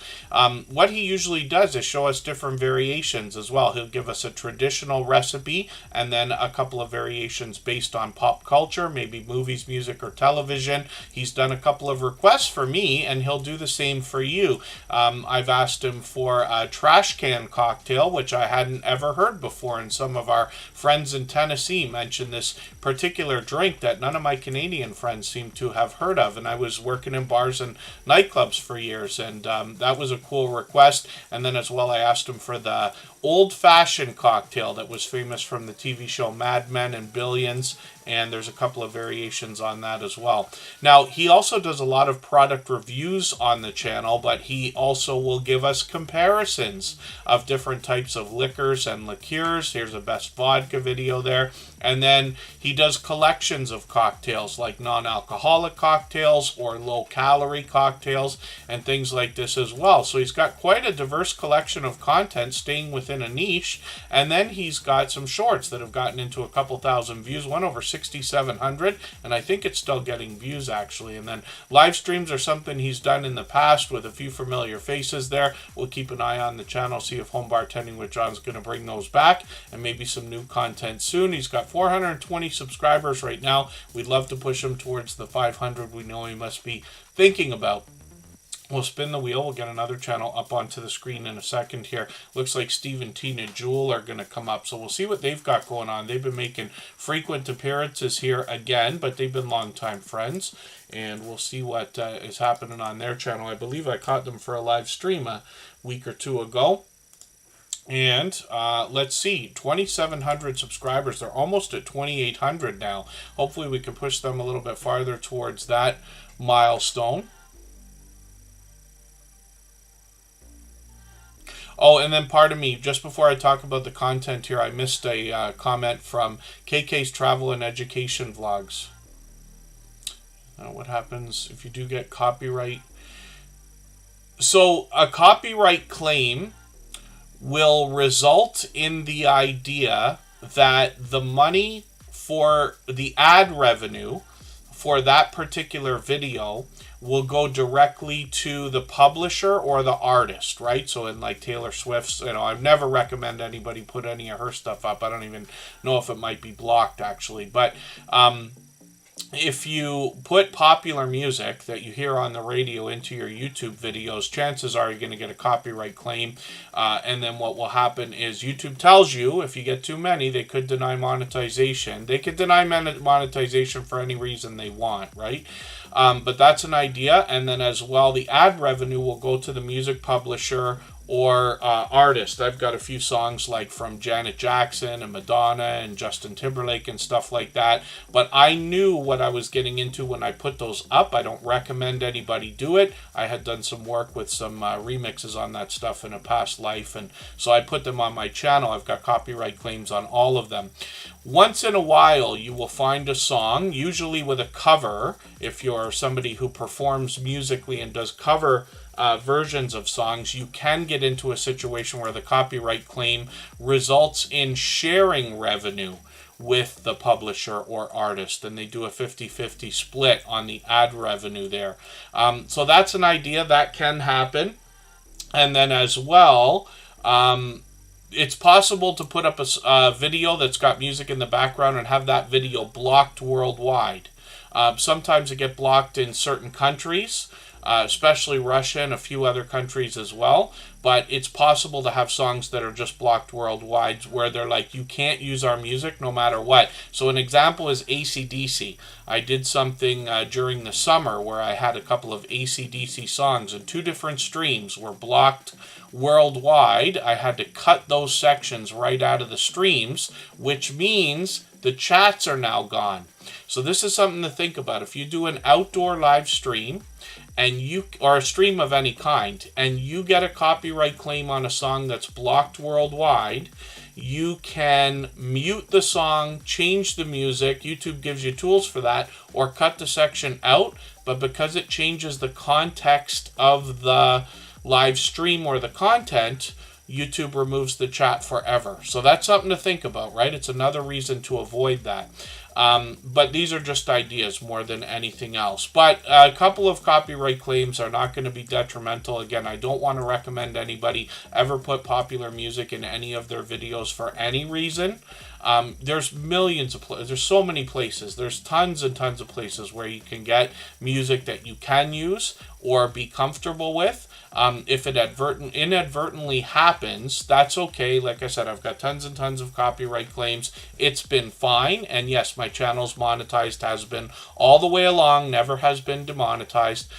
What he usually does is show us different variations as well. He'll give us a traditional recipe and then a couple of variations based on pop culture, maybe movies, music, or television. He's done a couple of requests for me, and he'll do the same for you. I've asked him for a trash can cocktail, which I hadn't ever heard before, and some of our friends in Tennessee mentioned this particular drink that none of my Canadian friends seem to have heard of, and I was working in bars and nightclubs for years, and that was a cool request. And then as well, I asked him for the old-fashioned cocktail that was famous from the TV show Mad Men and Billions, and there's a couple of variations on that as well. Now, he also does a lot of product reviews on the channel, but he also will give us comparisons of different types of liquors and liqueurs. Here's a best vodka video there. And then he does collections of cocktails, like non-alcoholic cocktails or low-calorie cocktails and things like this as well. So he's got quite a diverse collection of content staying within a niche. And then he's got some shorts that have gotten into a couple thousand views, one over 6,700, and I think it's still getting views actually. And then live streams are something he's done in the past with a few familiar faces there. We'll keep an eye on the channel, see if Home Bartending with John's going to bring those back, and maybe some new content soon. He's got 420 subscribers right now. We'd love to push him towards the 500 we know he must be thinking about. We'll spin the wheel. We'll get another channel up onto the screen in a second here. Looks like Steve and Tina Jewel are going to come up. So we'll see what they've got going on. They've been making frequent appearances here again, but they've been longtime friends. And we'll see what is happening on their channel. I believe I caught them for a live stream a week or two ago. And let's see, 2,700 subscribers. They're almost at 2,800 now. Hopefully we can push them a little bit farther towards that milestone. Oh, and then pardon me, just before I talk about the content here, I missed a comment from KK's Travel and Education Vlogs. What happens if you do get copyright? So a copyright claim will result in the idea that the money for the ad revenue for that particular video will go directly to the publisher or the artist, right? So in like Taylor Swift's, I've never recommend anybody put any of her stuff up. I don't even know if it might be blocked actually, but if you put popular music that you hear on the radio into your YouTube videos, chances are you're going to get a copyright claim. And then what will happen is YouTube tells you if you get too many, they could deny monetization. They could deny monetization for any reason they want, right? But that's an idea. And then as well, the ad revenue will go to the music publisher or artist. I've got a few songs like from Janet Jackson and Madonna and Justin Timberlake and stuff like that, but I knew what I was getting into when I put those up. I don't recommend anybody do it. I had done some work with some remixes on that stuff in a past life, and so I put them on my channel. I've got copyright claims on all of them. Once in a while you will find a song, usually with a cover, if you're somebody who performs musically and does cover versions of songs, you can get into a situation where the copyright claim results in sharing revenue with the publisher or artist, and they do a 50-50 split on the ad revenue there. So that's an idea that can happen. And then as well, it's possible to put up a video that's got music in the background and have that video blocked worldwide. Sometimes it gets blocked in certain countries, especially Russia and a few other countries as well. But it's possible to have songs that are just blocked worldwide where they're like, you can't use our music no matter what. So an example is AC/DC. I did something during the summer where I had a couple of AC/DC songs and 2 different streams were blocked worldwide. I had to cut those sections right out of the streams, which means the chats are now gone. So this is something to think about. If you do an outdoor live stream, or a stream of any kind, and you get a copyright claim on a song that's blocked worldwide, you can mute the song, change the music. YouTube gives you tools for that, or cut the section out. But because it changes the context of the live stream or the content, YouTube removes the chat forever. So that's something to think about, right? It's another reason to avoid that. But these are just ideas more than anything else. But a couple of copyright claims are not going to be detrimental. Again, I don't want to recommend anybody ever put popular music in any of their videos for any reason. There's millions of there's so many places. There's tons and tons of places where you can get music that you can use or be comfortable with. If it inadvertently happens, that's okay. Like I said, I've got tons and tons of copyright claims. It's been fine. And yes, my channel's monetized, has been all the way along, never has been demonetized.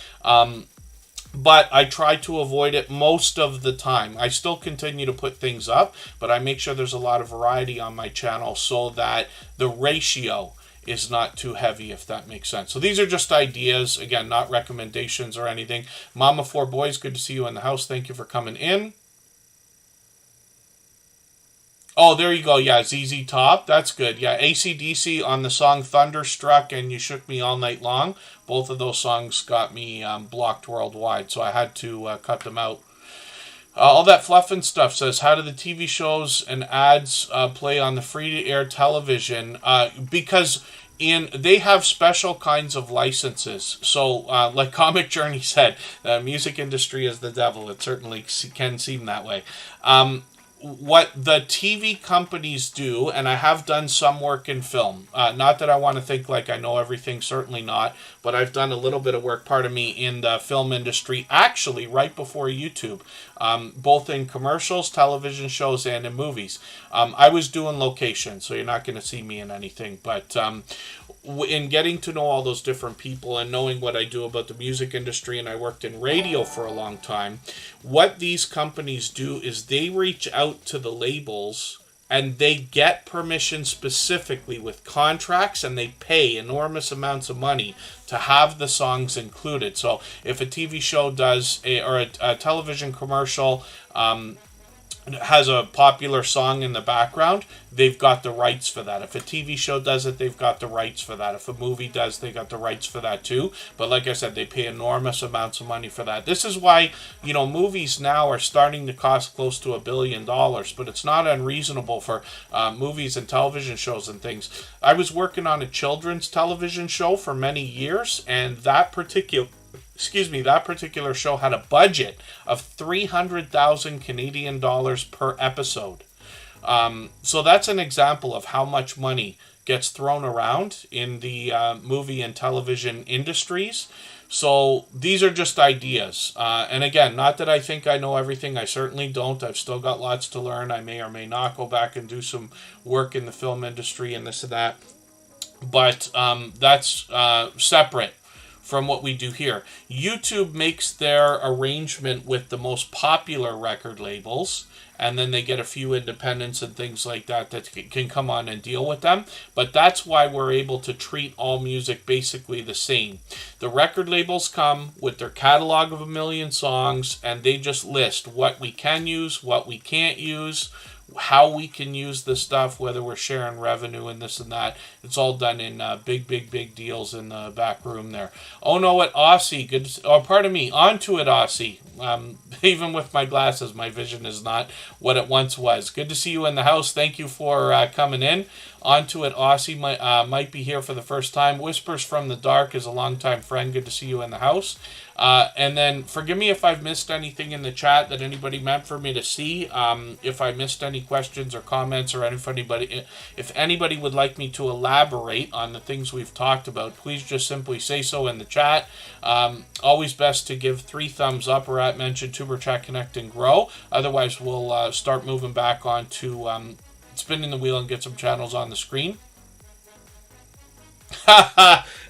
But I try to avoid it most of the time. I still continue to put things up, but I make sure there's a lot of variety on my channel so that the ratio is not too heavy, if that makes sense. So these are just ideas, again, not recommendations or anything. Mama 4 Boys, good to see you in the house. Thank you for coming in. Oh, there you go. Yeah, ZZ Top. That's good. Yeah, AC/DC on the song Thunderstruck and You Shook Me All Night Long. Both of those songs got me blocked worldwide, so I had to cut them out. All that fluff and stuff says, how do the TV shows and ads play on the free-to-air television? Because they have special kinds of licenses. So, like Comic Journey said, the music industry is the devil. It certainly can seem that way. What the TV companies do, and I have done some work in film, not that I want to think like I know everything, certainly not, but I've done a little bit of work, pardon me, in the film industry, actually right before YouTube, both in commercials, television shows, and in movies. I was doing location, so you're not going to see me in anything, but in getting to know all those different people and knowing what I do about the music industry, and I worked in radio for a long time, what these companies do is they reach out to the labels and they get permission specifically with contracts, and they pay enormous amounts of money to have the songs included. So if a TV show does or a television commercial has a popular song in the background, they've got the rights for that. If a TV show does it, they've got the rights for that. If a movie does, they got the rights for that too. But like I said, they pay enormous amounts of money for that. This is why, movies now are starting to cost close to $1 billion, but it's not unreasonable for movies and television shows and things. I was working on a children's television show for many years, and that particular show had a budget of 300,000 Canadian dollars per episode. So that's an example of how much money gets thrown around in the movie and television industries. So these are just ideas. And again, not that I think I know everything. I certainly don't. I've still got lots to learn. I may or may not go back and do some work in the film industry and this and that. But that's separate from what we do here. YouTube makes their arrangement with the most popular record labels, and then they get a few independents and things like that that can come on and deal with them. But that's why we're able to treat all music basically the same. The record labels come with their catalog of 1 million songs, and they just list what we can use, what we can't use, how we can use the stuff, whether we're sharing revenue and this and that. It's all done in big deals in the back room there. Oh no, at Aussie, good. Pardon me, onto it, Aussie. Even with my glasses, my vision is not what it once was. Good to see you in the house. Thank you for coming in. Onto it, Aussie might be here for the first time. Whispers from the Dark is a longtime friend. Good to see you in the house. And then forgive me if I've missed anything in the chat that anybody meant for me to see. If I missed any questions or comments, or if anybody would like me to elaborate on the things we've talked about, please just simply say so in the chat. Always best to give 3 thumbs up or at mention Tuber Chat Connect and Grow. Otherwise, we'll start moving back on to spinning the wheel and get some channels on the screen.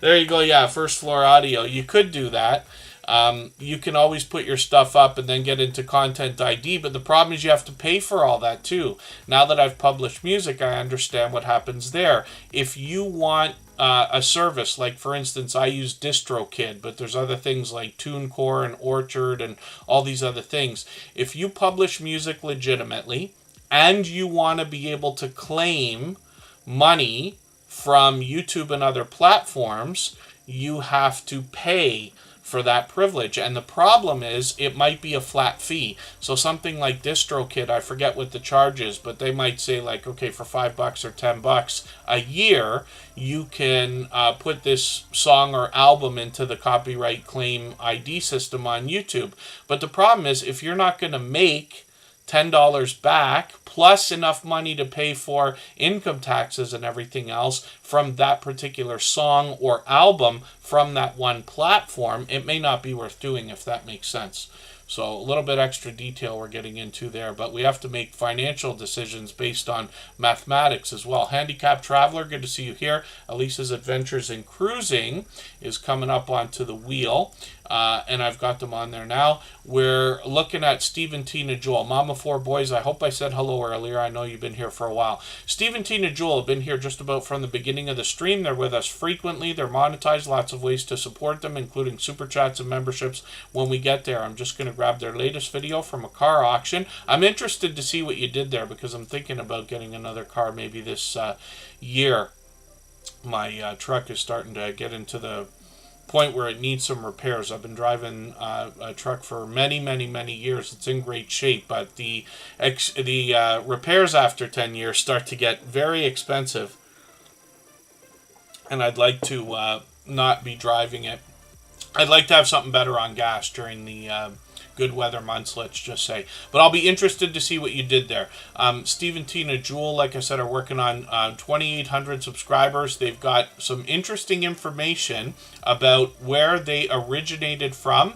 There you go. Yeah, first floor audio. You could do that. You can always put your stuff up and then get into Content ID, but the problem is you have to pay for all that too. Now that I've published music, I understand what happens there. If you want a service, like for instance, I use DistroKid, but there's other things like TuneCore and Orchard and all these other things. If you publish music legitimately and you want to be able to claim money from YouTube and other platforms, you have to pay for that privilege. And the problem is it might be a flat fee. So something like DistroKid, I forget what the charge is, but they might say like, okay, for $5 or $10 a year, you can put this song or album into the copyright claim ID system on YouTube. But the problem is if you're not going to make $10 back plus enough money to pay for income taxes and everything else from that particular song or album from that one platform, it may not be worth doing, if that makes sense. So a little bit extra detail we're getting into there, but we have to make financial decisions based on mathematics as well. Handicapped Traveler, good to see you here. Elisa's Adventures in Cruising is coming up onto the wheel, and I've got them on there now. We're looking at Steve, Tina, Joel. Mama 4 Boys, I hope I said hello earlier. I know you've been here for a while. Steve, Tina, Joel have been here just about from the beginning of the stream. They're with us frequently. They're monetized. Lots of ways to support them, including super chats and memberships when we get there. I'm just going to grab their latest video from a car auction. I'm interested to see what you did there because I'm thinking about getting another car maybe this year. My truck is starting to get into the point where it needs some repairs. I've been driving a truck for many years. It's in great shape, but the repairs after 10 years start to get very expensive, and I'd like to not be driving it. I'd like to have something better on gas during the good weather months, let's just say. But I'll be interested to see what you did there. Steve and Tina Jewel, like I said, are working on 2,800 subscribers. They've got some interesting information about where they originated from.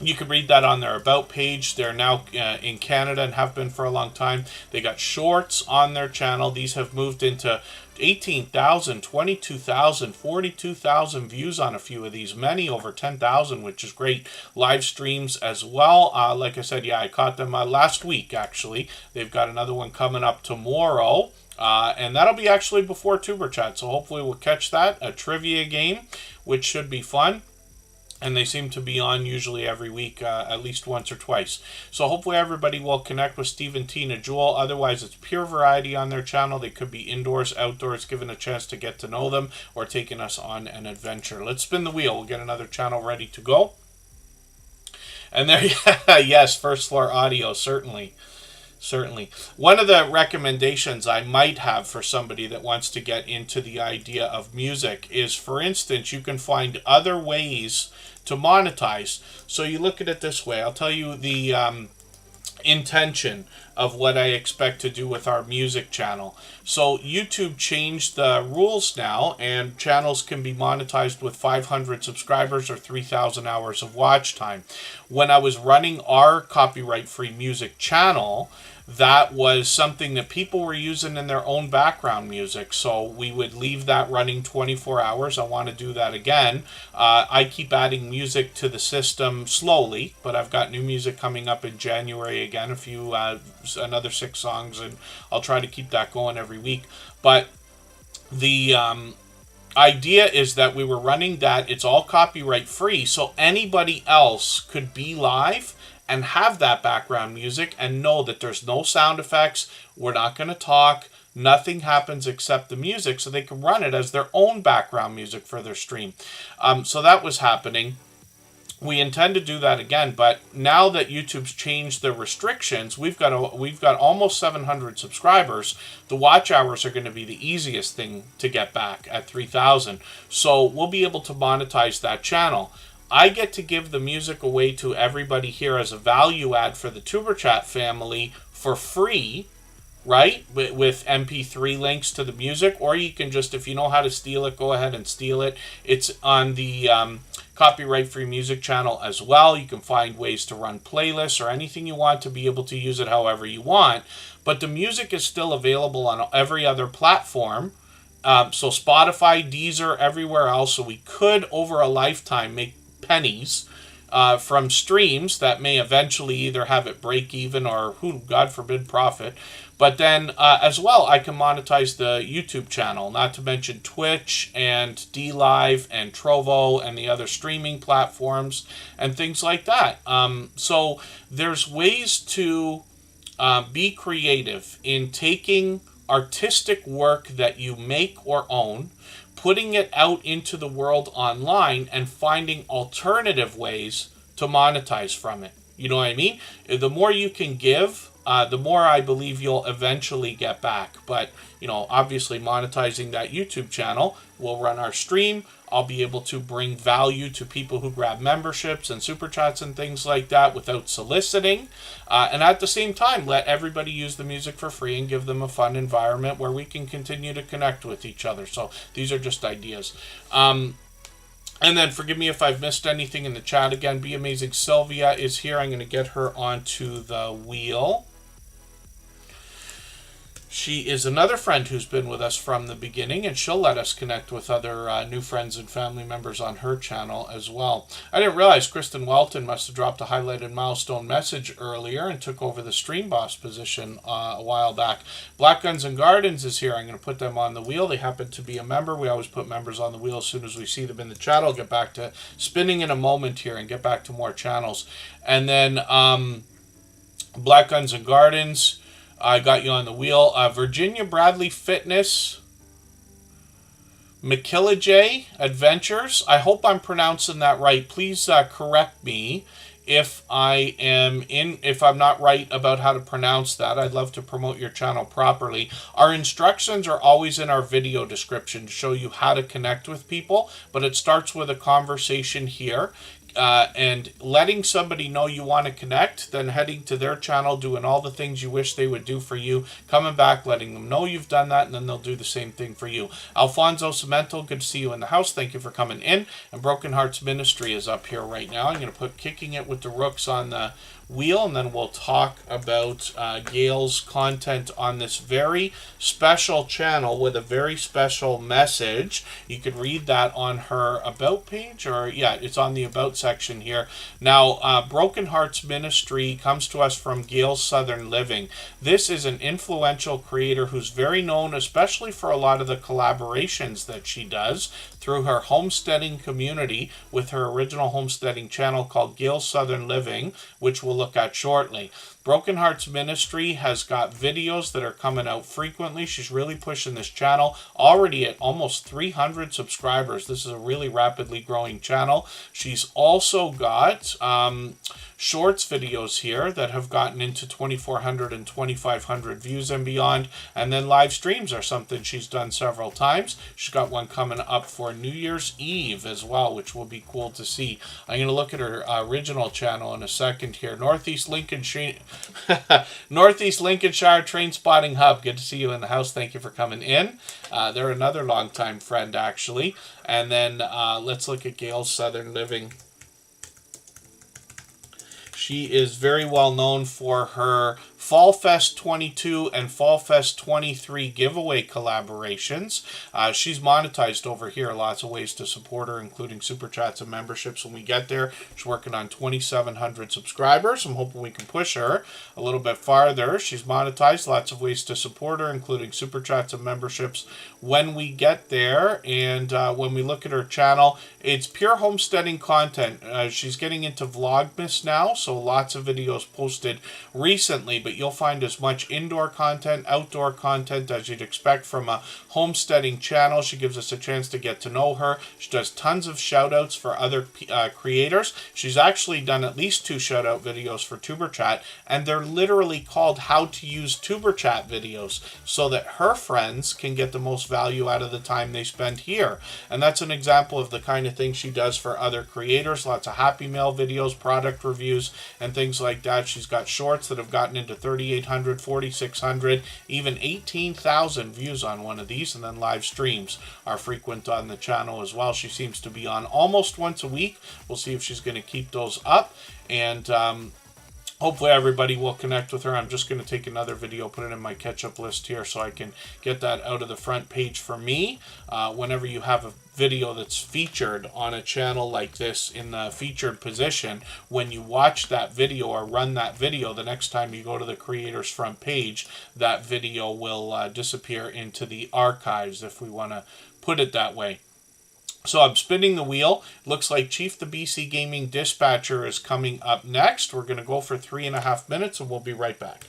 You can read that on their About page. They're now in Canada and have been for a long time. They got shorts on their channel. These have moved into 18,000, 22,000, 42,000 views on a few of these. Many over 10,000, which is great. Live streams as well. Like I said, yeah, I caught them last week, actually. They've got another one coming up tomorrow. And that'll be actually before Tuber Chat. So hopefully we'll catch that. A trivia game, which should be fun. And they seem to be on usually every week, at least once or twice. So hopefully everybody will connect with Steve and Tina Jewel. Otherwise, it's pure variety on their channel. They could be indoors, outdoors, given a chance to get to know them, or taking us on an adventure. Let's spin the wheel. We'll get another channel ready to go. And there, yes, first floor audio, certainly. Certainly. One of the recommendations I might have for somebody that wants to get into the idea of music is, for instance, you can find other ways to monetize. So you look at it this way. I'll tell you the intention of what I expect to do with our music channel. So YouTube changed the rules now, and channels can be monetized with 500 subscribers or 3,000 hours of watch time. When I was running our copyright-free music channel, that was something that people were using in their own background music. So we would leave that running 24 hours. I want to do that again. I keep adding music to the system slowly, but I've got new music coming up in January again, another 6 songs, and I'll try to keep that going every week. But the idea is that we were running that. It's all copyright free, so anybody else could be live and have that background music and know that there's no sound effects, we're not going to talk, nothing happens except the music, so they can run it as their own background music for their stream. So that was happening. We intend to do that again, but now that YouTube's changed the restrictions, we've got almost 700 subscribers. The watch hours are going to be the easiest thing to get back at 3,000. So we'll be able to monetize that channel. I get to give the music away to everybody here as a value add for the Tuber Chat family for free, right? With MP3 links to the music, or you can just, if you know how to steal it, go ahead and steal it. It's on the copyright-free music channel as well. You can find ways to run playlists or anything you want to be able to use it however you want. But the music is still available on every other platform. So Spotify, Deezer, everywhere else. So we could, over a lifetime, make pennies from streams that may eventually either have it break even or, who, God forbid, profit. But then as well, I can monetize the YouTube channel, not to mention Twitch and DLive and Trovo and the other streaming platforms and things like that. So there's ways to be creative in taking artistic work that you make or own, putting it out into the world online, and finding alternative ways to monetize from it. You know what I mean? The more you can give, the more I believe you'll eventually get back. But, you know, obviously monetizing that YouTube channel, we'll run our stream. I'll be able to bring value to people who grab memberships and super chats and things like that without soliciting. And at the same time, let everybody use the music for free and give them a fun environment where we can continue to connect with each other. So these are just ideas. And then forgive me if I've missed anything in the chat. Again, Be Amazing Sylvia is here. I'm going to get her onto the wheel. She is another friend who's been with us from the beginning, and she'll let us connect with other new friends and family members on her channel as well. I didn't realize Kristen Welton must have dropped a highlighted milestone message earlier and took over the stream boss position a while back. Black Guns and Gardens is here. I'm going to put them on the wheel. They happen to be a member. We always put members on the wheel as soon as we see them in the chat. I'll get back to spinning in a moment here and get back to more channels. And then Black Guns and Gardens, I got you on the wheel. Virginia Bradley Fitness, McKillajay Adventures. I hope I'm pronouncing that right. Please correct me if if I'm not right about how to pronounce that. I'd love to promote your channel properly. Our instructions are always in our video description to show you how to connect with people, but it starts with a conversation here. And letting somebody know you want to connect, then heading to their channel, doing all the things you wish they would do for you, coming back, letting them know you've done that, and then they'll do the same thing for you. Alfonso Cemento, good to see you in the house. Thank you for coming in. And Broken Hearts Ministry is up here right now. I'm going to put Kicking It with the Rooks on the wheel, and then we'll talk about Gail's content on this very special channel with a very special message. You could read that on her About page, or yeah, it's on the About section here. Now, Broken Hearts Ministry comes to us from Gail's Southern Living. This is an influential creator who's very known, especially for a lot of the collaborations that she does through her homesteading community with her original homesteading channel called Gail's Southern Living, which we'll look at shortly. Broken Hearts Ministry has got videos that are coming out frequently. She's really pushing this channel, already at almost 300 subscribers. This is a really rapidly growing channel. She's also got shorts videos here that have gotten into 2,400 and 2,500 views and beyond. And then live streams are something she's done several times. She's got one coming up for New Year's Eve as well, which will be cool to see. I'm going to look at her original channel in a second here. Northeast Lincolnshire Train Spotting Hub. Good to see you in the house. Thank you for coming in. They're another longtime friend, actually. And then let's look at Gail's Southern Living. She is very well known for her Fall Fest 22 and Fall Fest 23 giveaway collaborations. She's monetized over here. Lots of ways to support her, including super chats and memberships when we get there. She's working on 2,700 subscribers. I'm hoping we can push her a little bit farther. She's monetized. Lots of ways to support her, including super chats and memberships when we get there. And when we look at her channel, it's pure homesteading content. She's getting into Vlogmas now, so lots of videos posted recently, but you'll find as much indoor content, outdoor content as you'd expect from a homesteading channel. She gives us a chance to get to know her. She does tons of shout-outs for other creators. She's actually done at least 2 shout-out videos for TuberChat, and they're literally called How to Use TuberChat videos, so that her friends can get the most value out of the time they spend here. And that's an example of the kind of thing she does for other creators. Lots of Happy Mail videos, product reviews, and things like that. She's got shorts that have gotten into 3,800, 4,600, even 18,000 views on one of these, and then live streams are frequent on the channel as well. She seems to be on almost once a week. We'll see if she's going to keep those up. And hopefully everybody will connect with her. I'm just going to take another video, put it in my catch-up list here so I can get that out of the front page for me. Whenever you have a video that's featured on a channel like this in the featured position, when you watch that video or run that video, the next time you go to the creator's front page, that video will disappear into the archives, if we want to put it that way. So I'm spinning the wheel. Looks like Chief the BC Gaming Dispatcher is coming up next. We're going to go for 3.5 minutes and we'll be right back.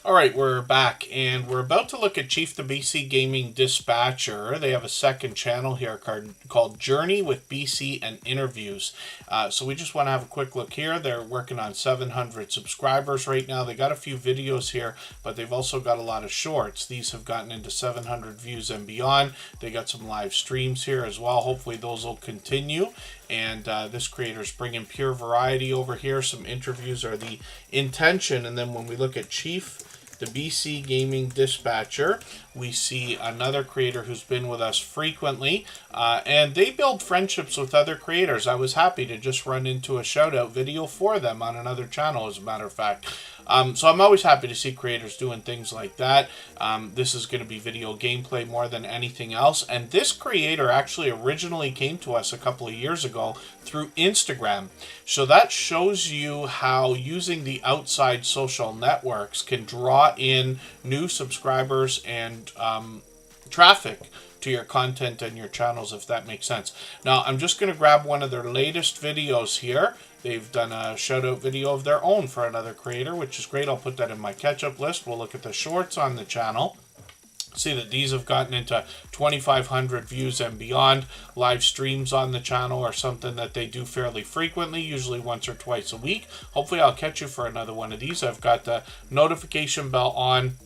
All right, we're back, and we're about to look at Chief the BC Gaming Dispatcher. They have a second channel here called Journey with BC and Interviews. So we just want to have a quick look here. They're working on 700 subscribers right now. They got a few videos here, but they've also got a lot of shorts. These have gotten into 700 views and beyond. They got some live streams here as well. Hopefully those will continue. And this creator's bringing pure variety over here. Some interviews are the intention. And then when we look at Chief the BC Gaming Dispatcher, we see another creator who's been with us frequently, and they build friendships with other creators. I was happy to just run into a shout out video for them on another channel, as a matter of fact. So I'm always happy to see creators doing things like that. This is going to be video gameplay more than anything else. And this creator actually originally came to us a couple of years ago through Instagram. So that shows you how using the outside social networks can draw in new subscribers and traffic to your content and your channels, if that makes sense. Now, I'm just going to grab one of their latest videos here. They've done a shout out video of their own for another creator, which is great. I'll put that in my catch-up list. We'll look at the shorts on the channel. See that these have gotten into 2,500 views and beyond. Live streams on the channel are something that they do fairly frequently, usually once or twice a week. Hopefully I'll catch you for another one of these. I've got the notification bell on,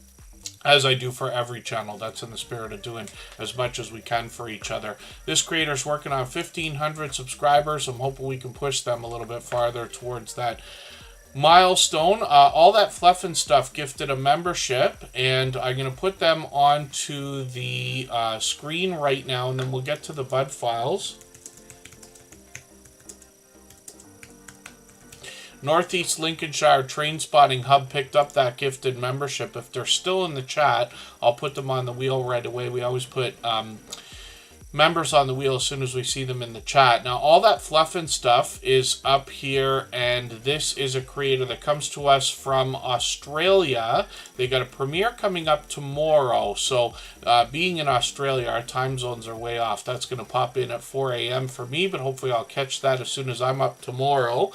as I do for every channel. That's in the spirit of doing as much as we can for each other. This creator's working on 1,500 subscribers. I'm hoping we can push them a little bit farther towards that milestone. All that fluff and stuff gifted a membership, and I'm going to put them onto the screen right now, and then we'll get to the bud files. Northeast Lincolnshire Train Spotting Hub picked up that gifted membership. If they're still in the chat, I'll put them on the wheel right away. We always put members on the wheel as soon as we see them in the chat. Now, all that fluff and stuff is up here, and this is a creator that comes to us from Australia. They got a premiere coming up tomorrow, so being in Australia, our time zones are way off. That's going to pop in at 4 a.m. for me, but hopefully I'll catch that as soon as I'm up tomorrow.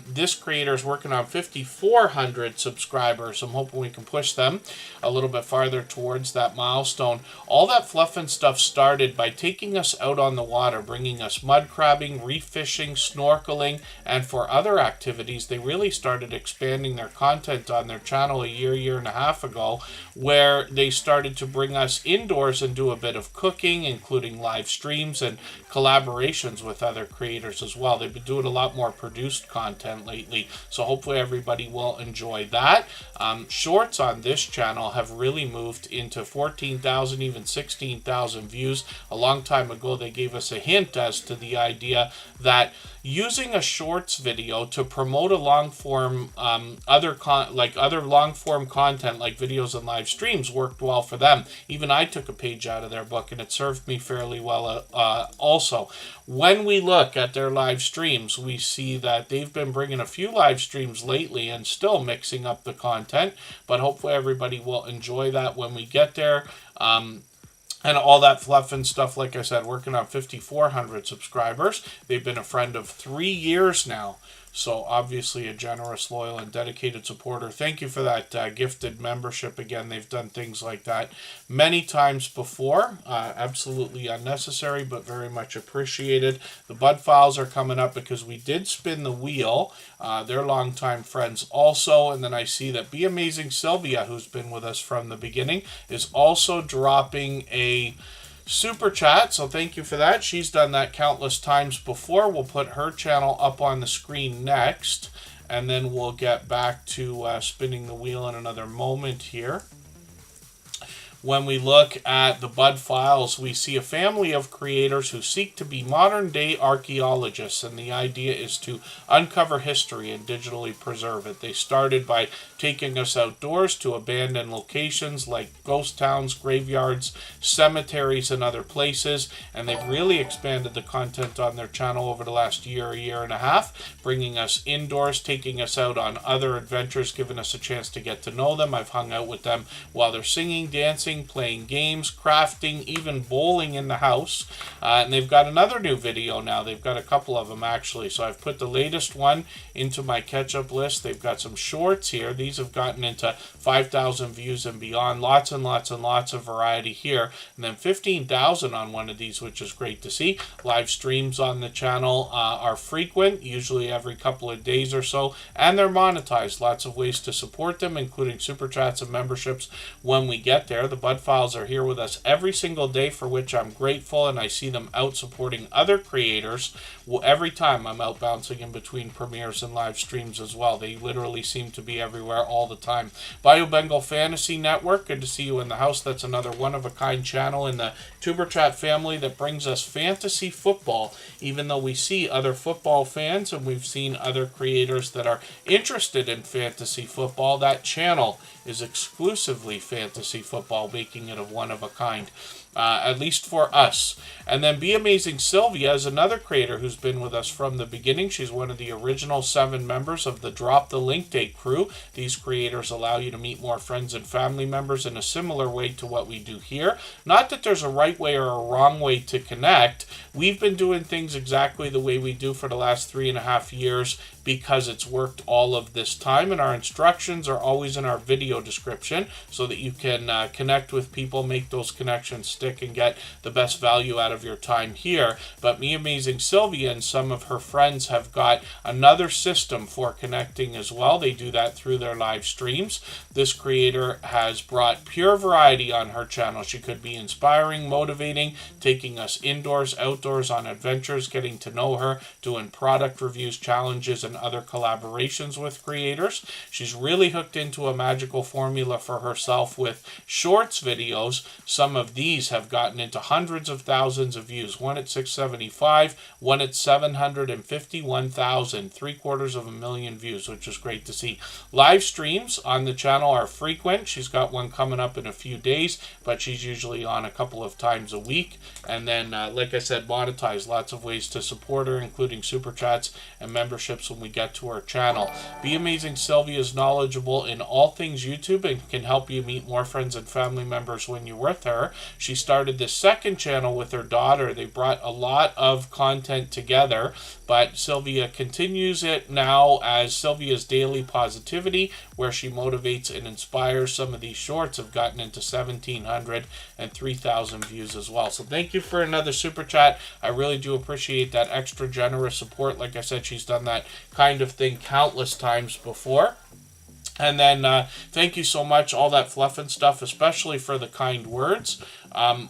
This creator is working on 5,400 subscribers. I'm hoping we can push them a little bit farther towards that milestone. All that fluff and stuff started by taking us out on the water, bringing us mud crabbing, reef fishing, snorkeling, and for other activities. They really started expanding their content on their channel a year and a half ago, where they started to bring us indoors and do a bit of cooking, including live streams and collaborations with other creators as well. They've been doing a lot more produced content lately, so hopefully everybody will enjoy that. Shorts on this channel have really moved into 14,000, even 16,000 views. A long time ago, they gave us a hint as to the idea that using a shorts video to promote a long form, other long form content like videos and live streams worked well for them. Even I took a page out of their book, and it served me fairly well also. When we look at their live streams, we see that they've been bringing a few live streams lately and still mixing up the content, but hopefully everybody will enjoy that when we get there. And all that fluff and stuff, like I said, working on 5,400 subscribers. They've been a friend of 3 years now. So obviously a generous, loyal, and dedicated supporter. Thank you for that gifted membership. Again, they've done things like that many times before. Absolutely unnecessary, but very much appreciated. The bud files are coming up because we did spin the wheel. They're longtime friends also. And then I see that Be Amazing Sylvia, who's been with us from the beginning, is also dropping a super chat, so thank you for that. She's done that countless times before. We'll put her channel up on the screen next, and then we'll get back to spinning the wheel in another moment here. When we look at the bud files, we see a family of creators who seek to be modern-day archaeologists, and the idea is to uncover history and digitally preserve it. They started by taking us outdoors to abandoned locations like ghost towns, graveyards, cemeteries, and other places, and they've really expanded the content on their channel over the last year and a half, bringing us indoors, taking us out on other adventures, giving us a chance to get to know them. I've hung out with them while they're singing, dancing, playing games, crafting, even bowling in the house. And they've got another new video now. They've got a couple of them actually. So I've put the latest one into my catch-up list. They've got some shorts here. These have gotten into 5,000 views and beyond. Lots and lots and lots of variety here. And then 15,000 on one of these, which is great to see. Live streams on the channel are frequent, usually every couple of days or so. And they're monetized. Lots of ways to support them, including super chats and memberships when we get there. The Bud Files are here with us every single day, for which I'm grateful, and I see them out supporting other creators every time I'm out bouncing in between premieres and live streams as well. They literally seem to be everywhere all the time. BioBengal Fantasy Network, good to see you in the house. That's another one-of-a-kind channel in the Tuber Chat family that brings us fantasy football, even though we see other football fans and we've seen other creators that are interested in fantasy football. That channel is exclusively fantasy football, making it a one-of-a-kind. At least for us. And then Be Amazing Sylvia is another creator who's been with us from the beginning. She's one of the original 7 members of the Drop the Link Day crew. These creators allow you to meet more friends and family members in a similar way to what we do here. Not that there's a right way or a wrong way to connect. We've been doing things exactly the way we do for the last 3.5 years because it's worked all of this time, and our instructions are always in our video description so that you can connect with people, make those connections stick, and get the best value out of your time here. But Me Amazing Sylvia and some of her friends have got another system for connecting as well. They do that through their live streams. This creator has brought pure variety on her channel. She could be inspiring, motivating, taking us indoors, outdoors on adventures, getting to know her, doing product reviews, challenges, and other collaborations with creators. She's really hooked into a magical formula for herself with shorts videos. Some of these have gotten into hundreds of thousands of views. One at 675, one at 751,000, 750,000 views, which is great to see. Live streams on the channel are frequent. She's got one coming up in a few days, but she's usually on a couple of times a week. And then, like I said, monetize. Lots of ways to support her, including super chats and memberships when we get to her channel. Be Amazing Sylvia is knowledgeable in all things YouTube and can help you meet more friends and family members when you're with her. She started this second channel with her daughter. They brought a lot of content together, but Sylvia continues it now as Sylvia's Daily Positivity, where she motivates and inspires. Some of these shorts have gotten into 1,700 and 3,000 views as well. So thank you for another super chat. I really do appreciate that extra generous support. Like I said, she's done that kind of thing countless times before. And then thank you so much, all that fluff and stuff, especially for the kind words.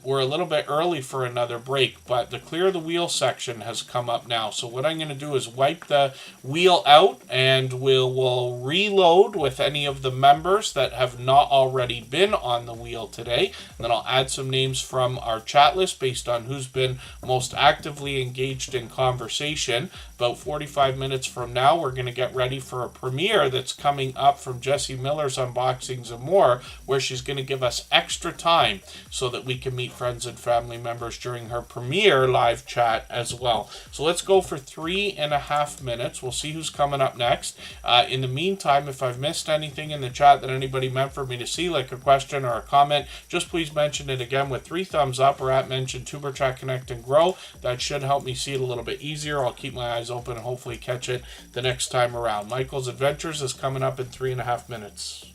We're a little bit early for another break, but the clear the wheel section has come up now. So what I'm going to do is wipe the wheel out, and we'll reload with any of the members that have not already been on the wheel today. And then I'll add some names from our chat list based on who's been most actively engaged in conversation. About 45 minutes from now, we're going to get ready for a premiere that's coming up from Jessie Miller's Unboxings and More, where she's going to give us extra time so that we can meet friends and family members during her premiere live chat as well. So let's go for 3.5 minutes. We'll see who's coming up next. In the meantime, if I've missed anything in the chat that anybody meant for me to see, like a question or a comment, just please mention it again with 3 thumbs up or at mention Tuber Chat Connect and Grow. That should help me see it a little bit easier. I'll keep my eyes open and hopefully catch it the next time around. Michael's Adventures is coming up in 3.5 minutes.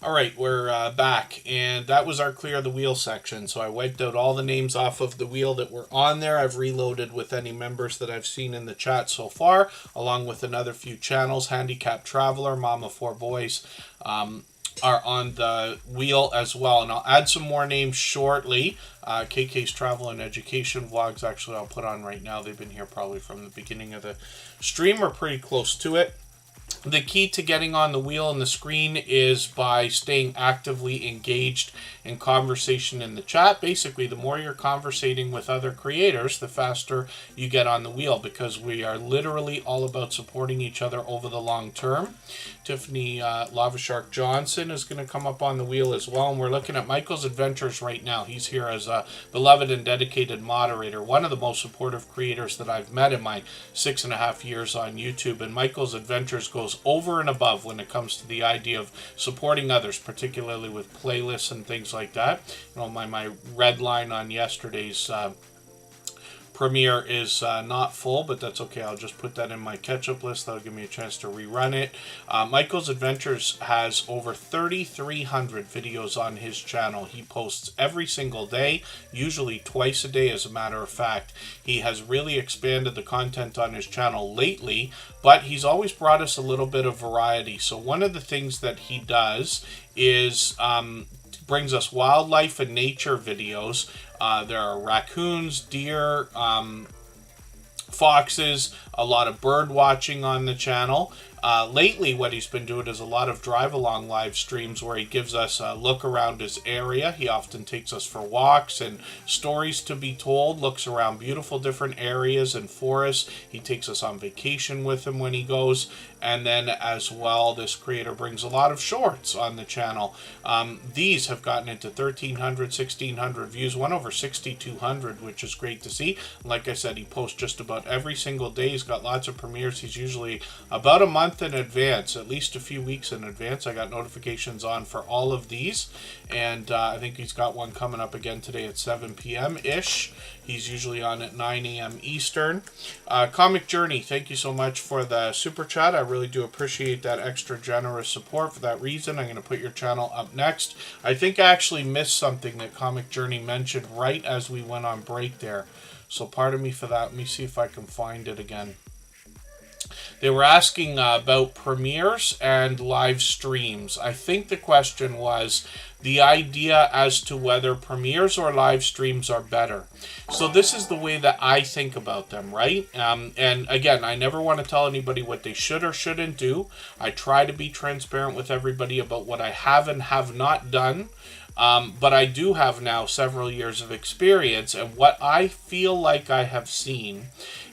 All right, we're back, and that was our clear the wheel section. So I wiped out all the names off of the wheel that were on there. I've reloaded with any members that I've seen in the chat so far, along with another few channels. Handicapped Traveler, Mama 4 Boys are on the wheel as well, and I'll add some more names shortly. KK's Travel and Education Vlogs, actually, I'll put on right now. They've been here probably from the beginning of the stream, or pretty close to it. The key to getting on the wheel and the screen is by staying actively engaged in conversation in the chat. Basically, the more you're conversating with other creators, the faster you get on the wheel, because we are literally all about supporting each other over the long term. Tiffany Lava Shark Johnson is going to come up on the wheel as well, and we're looking at Michael's Adventures right now. He's here as a beloved and dedicated moderator, one of the most supportive creators that I've met in my 6.5 years on YouTube, and Michael's Adventures goes over and above when it comes to the idea of supporting others, particularly with playlists and things like that. You know, my red line on yesterday's premiere is not full, but that's okay. I'll just put that in my catch-up list. That'll give me a chance to rerun it. Michael's Adventures has over 3,300 videos on his channel. He posts every single day, usually twice a day, as a matter of fact. He has really expanded the content on his channel lately, but he's always brought us a little bit of variety. So one of the things that he does is brings us wildlife and nature videos. There are raccoons, deer, foxes, a lot of bird watching on the channel. Lately, what he's been doing is a lot of drive-along live streams where he gives us a look around his area. He often takes us for walks and stories to be told, looks around beautiful different areas and forests. He takes us on vacation with him when he goes. And then as well, this creator brings a lot of shorts on the channel. These have gotten into 1,300, 1,600 views, one over 6,200, which is great to see. Like I said, he posts just about every single day. He's got lots of premieres. He's usually about a month in advance, at least a few weeks in advance. I got notifications on for all of these, and I think he's got one coming up again today at 7 p.m.-ish. He's usually on at 9 a.m. Eastern. Comic Journey, thank you so much for the super chat. I really do appreciate that extra generous support. For that reason, I'm going to put your channel up next. I think I actually missed something that Comic Journey mentioned right as we went on break there, so pardon me for that. Let me see if I can find it again. They were asking about premieres and live streams. I think the question was the idea as to whether premieres or live streams are better. So this is the way that I think about them, right? And again, I never want to tell anybody what they should or shouldn't do. I try to be transparent with everybody about what I have and have not done. But I do have now several years of experience, and what I feel like I have seen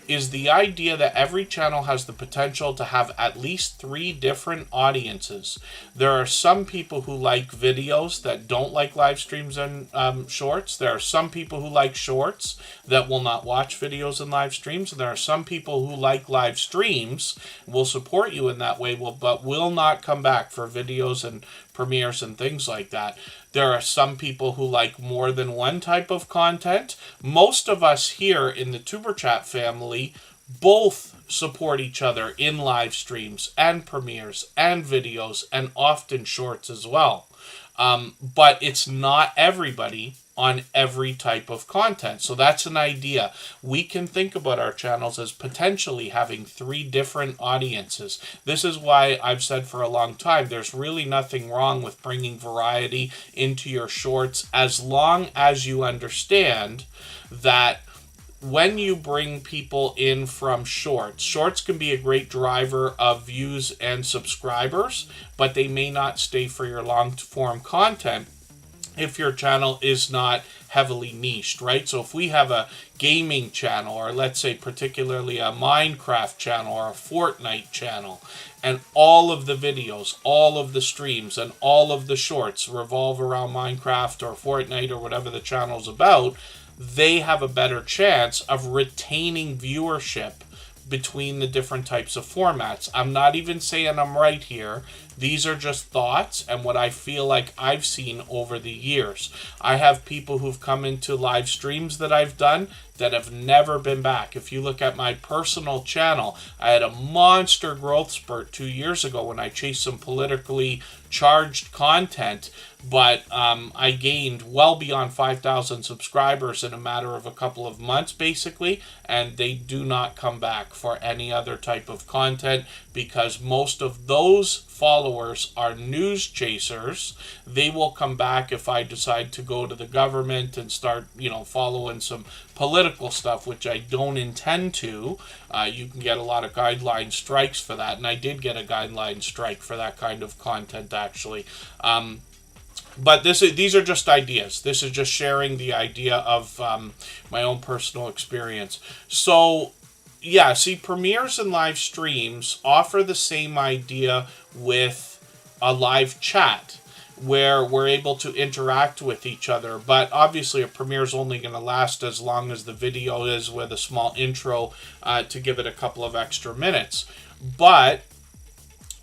is the idea that every channel has the potential to have at least 3 different audiences. There are some people who like videos that don't like live streams and shorts. There are some people who like shorts that will not watch videos and live streams. And there are some people who like live streams, will support you in that way, but will not come back for videos and premieres and things like that. There are some people who like more than one type of content. Most of us here in the Tuber Chat family both support each other in live streams and premieres and videos and often shorts as well. But it's not everybody on every type of content. So that's an idea. We can think about our channels as potentially having 3 different audiences. This is why I've said for a long time, there's really nothing wrong with bringing variety into your shorts, as long as you understand that when you bring people in from shorts can be a great driver of views and subscribers, but they may not stay for your long-form content if your channel is not heavily niched, right? So if we have a gaming channel, or let's say particularly a Minecraft channel or a Fortnite channel, and all of the videos, all of the streams, and all of the shorts revolve around Minecraft or Fortnite or whatever the channel's about, they have a better chance of retaining viewership between the different types of formats. I'm not even saying I'm right here. These are just thoughts and what I feel like I've seen over the years. I have people who've come into live streams that I've done that have never been back. If you look at my personal channel, I had a monster growth spurt 2 years ago when I chased some politically charged content, but I gained well beyond 5,000 subscribers in a matter of a couple of months, basically, and they do not come back for any other type of content because most of those followers are news chasers. They will come back if I decide to go to the government and start, following some political stuff, which I don't intend to. You can get a lot of guideline strikes for that, and I did get a guideline strike for that kind of content, actually. But these are just ideas. This is just sharing the idea of my own personal experience. So, yeah, see, premieres and live streams offer the same idea with a live chat, where we're able to interact with each other. But obviously a premiere is only going to last as long as the video is, with a small intro to give it a couple of extra minutes. But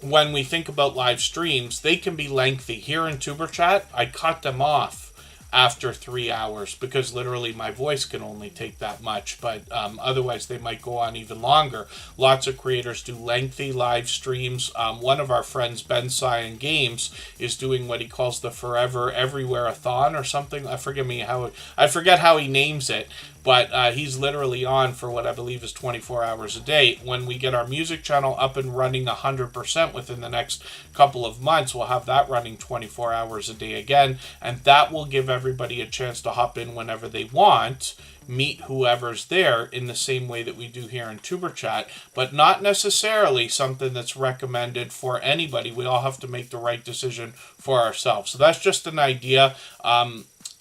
when we think about live streams, they can be lengthy. Here in Tuber Chat, I cut them off after 3 hours because literally my voice can only take that much, but otherwise they might go on even longer. Lots of creators do lengthy live streams. One of our friends, Ben Cyan Games, is doing what he calls the Forever Everywhere-a-thon or something. I forget how he names it, but he's literally on for what I believe is 24 hours a day. When we get our music channel up and running 100% within the next couple of months, we'll have that running 24 hours a day again, and that will give everybody a chance to hop in whenever they want, meet whoever's there in the same way that we do here in Tuber Chat, but not necessarily something that's recommended for anybody. We all have to make the right decision for ourselves. So that's just an idea.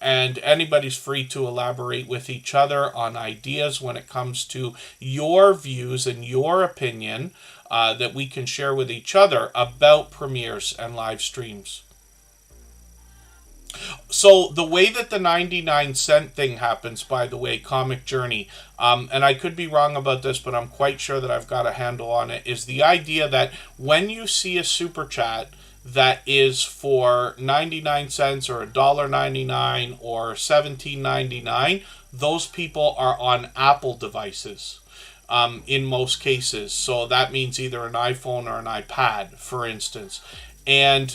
And anybody's free to elaborate with each other on ideas when it comes to your views and your opinion that we can share with each other about premieres and live streams. So the way that the 99-cent thing happens, by the way, Comic Journey, and I could be wrong about this, but I'm quite sure that I've got a handle on it, is the idea that when you see a super chat that is for 99 cents or $1.99 or $17.99, those people are on Apple devices in most cases. So that means either an iPhone or an iPad, for instance. And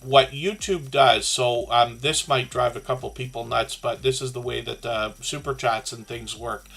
what YouTube does, so this might drive a couple people nuts, but this is the way that the super chats and things work.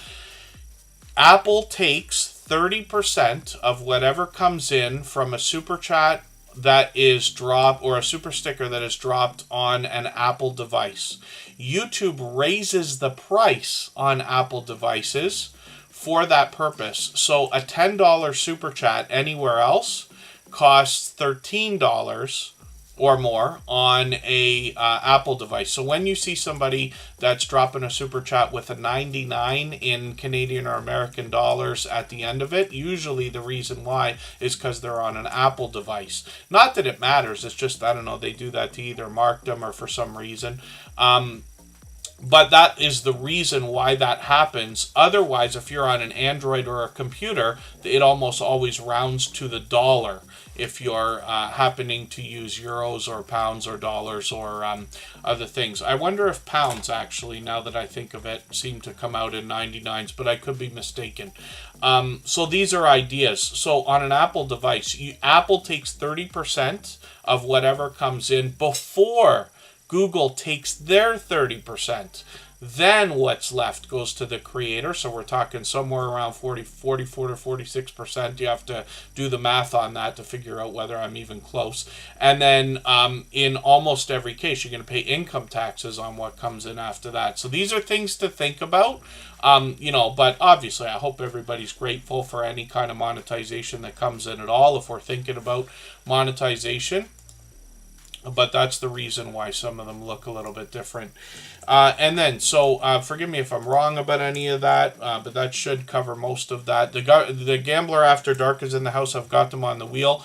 Apple takes 30% of whatever comes in from a super chat that is dropped, or a super sticker that is dropped on an Apple device. YouTube raises the price on Apple devices for that purpose. So a $10 super chat anywhere else costs $13 or more on a Apple device. So when you see somebody that's dropping a super chat with a 99 in Canadian or American dollars at the end of it, usually the reason why is because they're on an Apple device. Not that it matters, it's just, I don't know, they do that to either mark them or for some reason. But that is the reason why that happens. Otherwise, if you're on an Android or a computer, it almost always rounds to the dollar if you're happening to use euros or pounds or dollars or other things. I wonder if pounds, actually, now that I think of it, seem to come out in 99s, but I could be mistaken. So these are ideas. So on an Apple device, Apple takes 30% of whatever comes in before Google takes their 30%. Then what's left goes to the creator. So we're talking somewhere around 44 to 46%. You have to do the math on that to figure out whether I'm even close. And then in almost every case, you're going to pay income taxes on what comes in after that. So these are things to think about. But obviously I hope everybody's grateful for any kind of monetization that comes in at all if we're thinking about monetization. But that's the reason why some of them look a little bit different. And then, forgive me if I'm wrong about any of that, but that should cover most of that. The Gambler After Dark is in the house. I've got them on the wheel.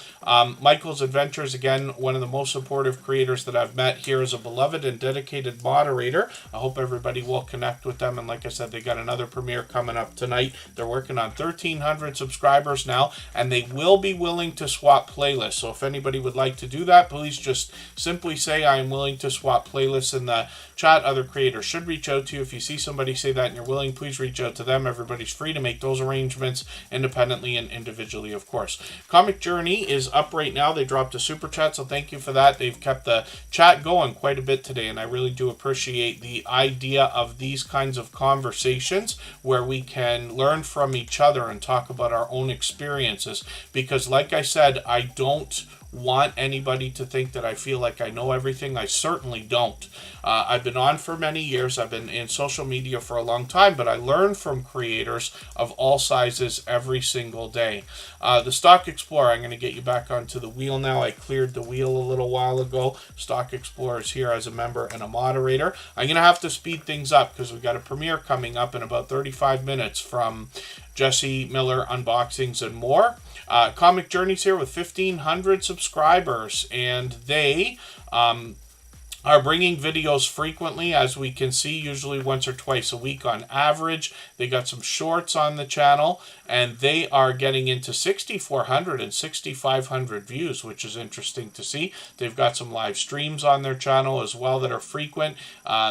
Michael's Adventures, again, one of the most supportive creators that I've met here, is a beloved and dedicated moderator. I hope everybody will connect with them. And like I said, they got another premiere coming up tonight. They're working on 1,300 subscribers now, and they will be willing to swap playlists. So if anybody would like to do that, please just simply say, I am willing to swap playlists in the chat. Other creators should reach out to you. If you see somebody say that and you're willing, please reach out to them. Everybody's free to make those arrangements independently and individually, of course. Comic Journey is up right now. They dropped a super chat, so thank you for that. They've kept the chat going quite a bit today, and I really do appreciate the idea of these kinds of conversations where we can learn from each other and talk about our own experiences, because like I said, I don't want anybody to think that I feel like I know everything. I certainly don't. I've been on for many years. I've been in social media for a long time, but I learn from creators of all sizes every single day. The Stock Explorer, I'm going to get you back onto the wheel now. I cleared the wheel a little while ago. Stock Explorer is here as a member and a moderator. I'm going to have to speed things up because we've got a premiere coming up in about 35 minutes from Jesse Miller Unboxings and More. Comic Journey's here with 1,500 subscribers, and they are bringing videos frequently, as we can see, usually once or twice a week on average. They got some shorts on the channel, and they are getting into 6,400 and 6,500 views, which is interesting to see. They've got some live streams on their channel as well that are frequent.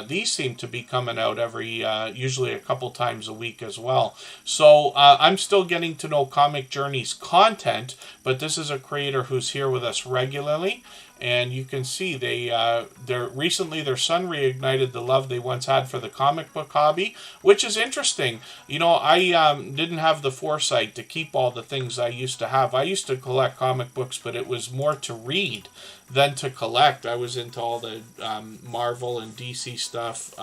These seem to be coming out every, usually a couple times a week as well. So I'm still getting to know Comic Journey's content, but this is a creator who's here with us regularly. And you can see recently their son reignited the love they once had for the comic book hobby, which is interesting. You know, I didn't have the foresight to keep all the things I used to have. I used to collect comic books, but it was more to read than to collect. I was into all the Marvel and DC stuff.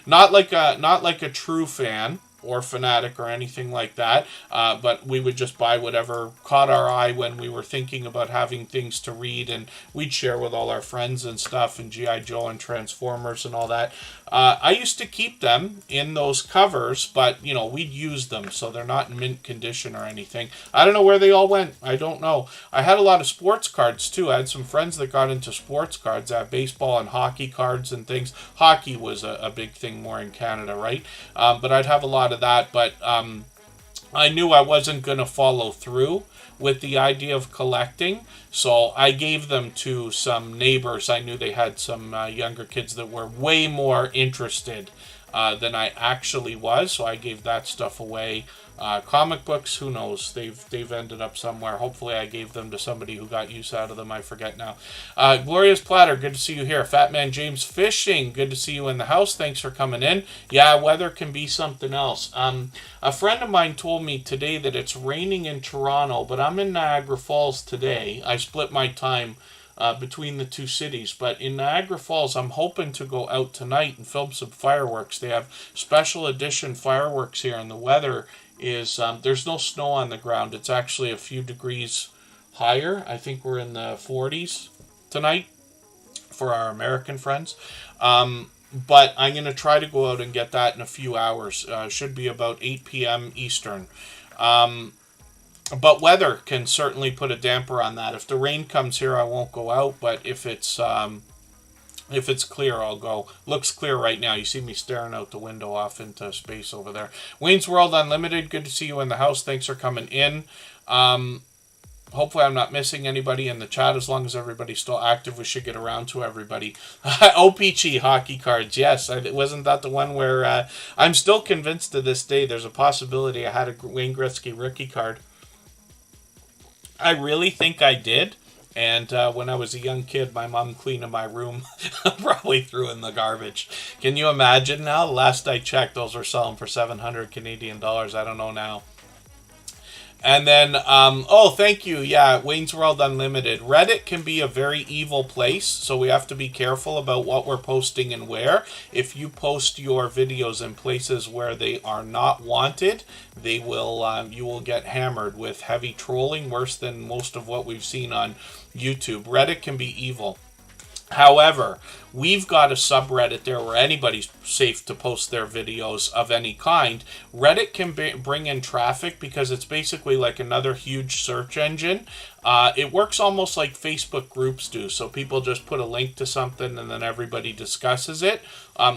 Not like a true fan or fanatic or anything like that, but we would just buy whatever caught our eye when we were thinking about having things to read, and we'd share with all our friends and stuff, and G.I. Joe and Transformers and all that. I used to keep them in those covers, but, you know, we'd use them, so they're not in mint condition or anything. I don't know where they all went. I don't know. I had a lot of sports cards, too. I had some friends that got into sports cards. I had baseball and hockey cards and things. Hockey was a big thing more in Canada, right? But I'd have a lot of that, but I knew I wasn't going to follow through with the idea of collecting, so I gave them to some neighbors. I knew they had some younger kids that were way more interested than I actually was, so I gave that stuff away. Comic books, who knows? They've ended up somewhere. Hopefully I gave them to somebody who got use out of them. I forget now. Glorious Platter, good to see you here. Fat Man James Fishing, good to see you in the house. Thanks for coming in. Yeah, weather can be something else. A friend of mine told me today that it's raining in Toronto, but I'm in Niagara Falls today. I split my time between the two cities, but in Niagara Falls I'm hoping to go out tonight and film some fireworks. They have special edition fireworks here, and the weather is there's no snow on the ground. It's actually a few degrees higher. I think we're in the 40s tonight for our American friends. But I'm going to try to go out and get that in a few hours. Should be about 8 p.m. Eastern. But weather can certainly put a damper on that. If the rain comes here, I won't go out. But if it's clear, I'll go. Looks clear right now. You see me staring out the window off into space over there. Wayne's World Unlimited, good to see you in the house. Thanks for coming in. Hopefully I'm not missing anybody in the chat. As long as everybody's still active, we should get around to everybody. OPG hockey cards, yes. Wasn't that the one where I'm still convinced to this day there's a possibility I had a Wayne Gretzky rookie card. I really think I did. And when I was a young kid, my mom cleaning my room probably threw in the garbage. Can you imagine now? Last I checked, those were selling for 700 Canadian dollars. I don't know now. And then, oh, thank you. Yeah, Wayne's World Unlimited. Reddit can be a very evil place, so we have to be careful about what we're posting and where. If you post your videos in places where they are not wanted, they will, you will get hammered with heavy trolling, worse than most of what we've seen on YouTube. Reddit can be evil. However, we've got a subreddit there where anybody's safe to post their videos of any kind. Reddit can bring in traffic because it's basically like another huge search engine. It works almost like Facebook groups do. So people just put a link to something and then everybody discusses it.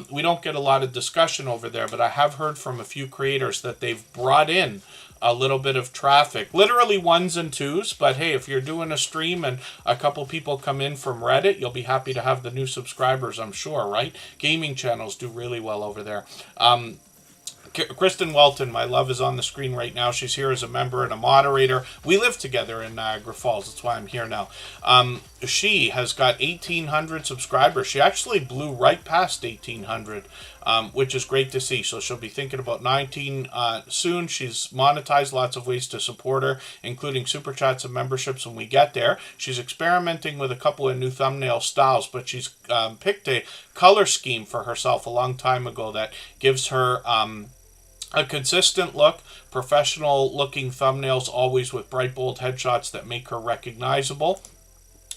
We don't get a lot of discussion over there, but I have heard from a few creators that they've brought in a little bit of traffic. Literally ones and twos, but hey, if you're doing a stream and a couple people come in from Reddit, you'll be happy to have the new subscribers, I'm sure, right? Gaming channels do really well over there. Kristen Welton, my love, is on the screen right now. She's here as a member and a moderator. We live together in Niagara Falls. That's why I'm here now. She has got 1,800 subscribers. She actually blew right past 1,800, which is great to see. So she'll be thinking about 19 soon. She's monetized lots of ways to support her, including super chats and memberships when we get there. She's experimenting with a couple of new thumbnail styles, but she's picked a color scheme for herself a long time ago that gives her a consistent look, professional looking thumbnails, always with bright, bold headshots that make her recognizable.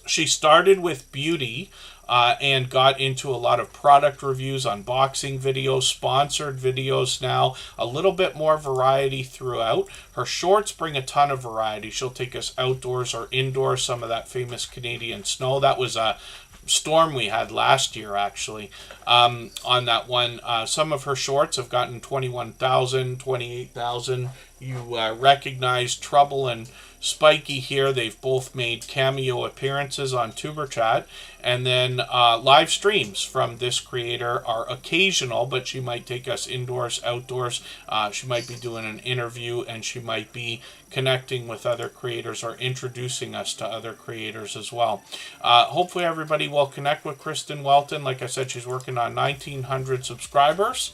She started with beauty and got into a lot of product reviews, unboxing videos, sponsored videos now, a little bit more variety throughout. Her shorts bring a ton of variety. She'll take us outdoors or indoors, some of that famous Canadian snow. That was a storm we had last year, actually, on that one. Some of her shorts have gotten 21,000, 28,000. You recognize Trouble and Spiky here. They've both made cameo appearances on Tuber Chat. And then live streams from this creator are occasional, but she might take us indoors, outdoors. She might be doing an interview, and she might be connecting with other creators or introducing us to other creators as well. Hopefully everybody will connect with Kristen Welton. Like I said, she's working on 1,900 subscribers.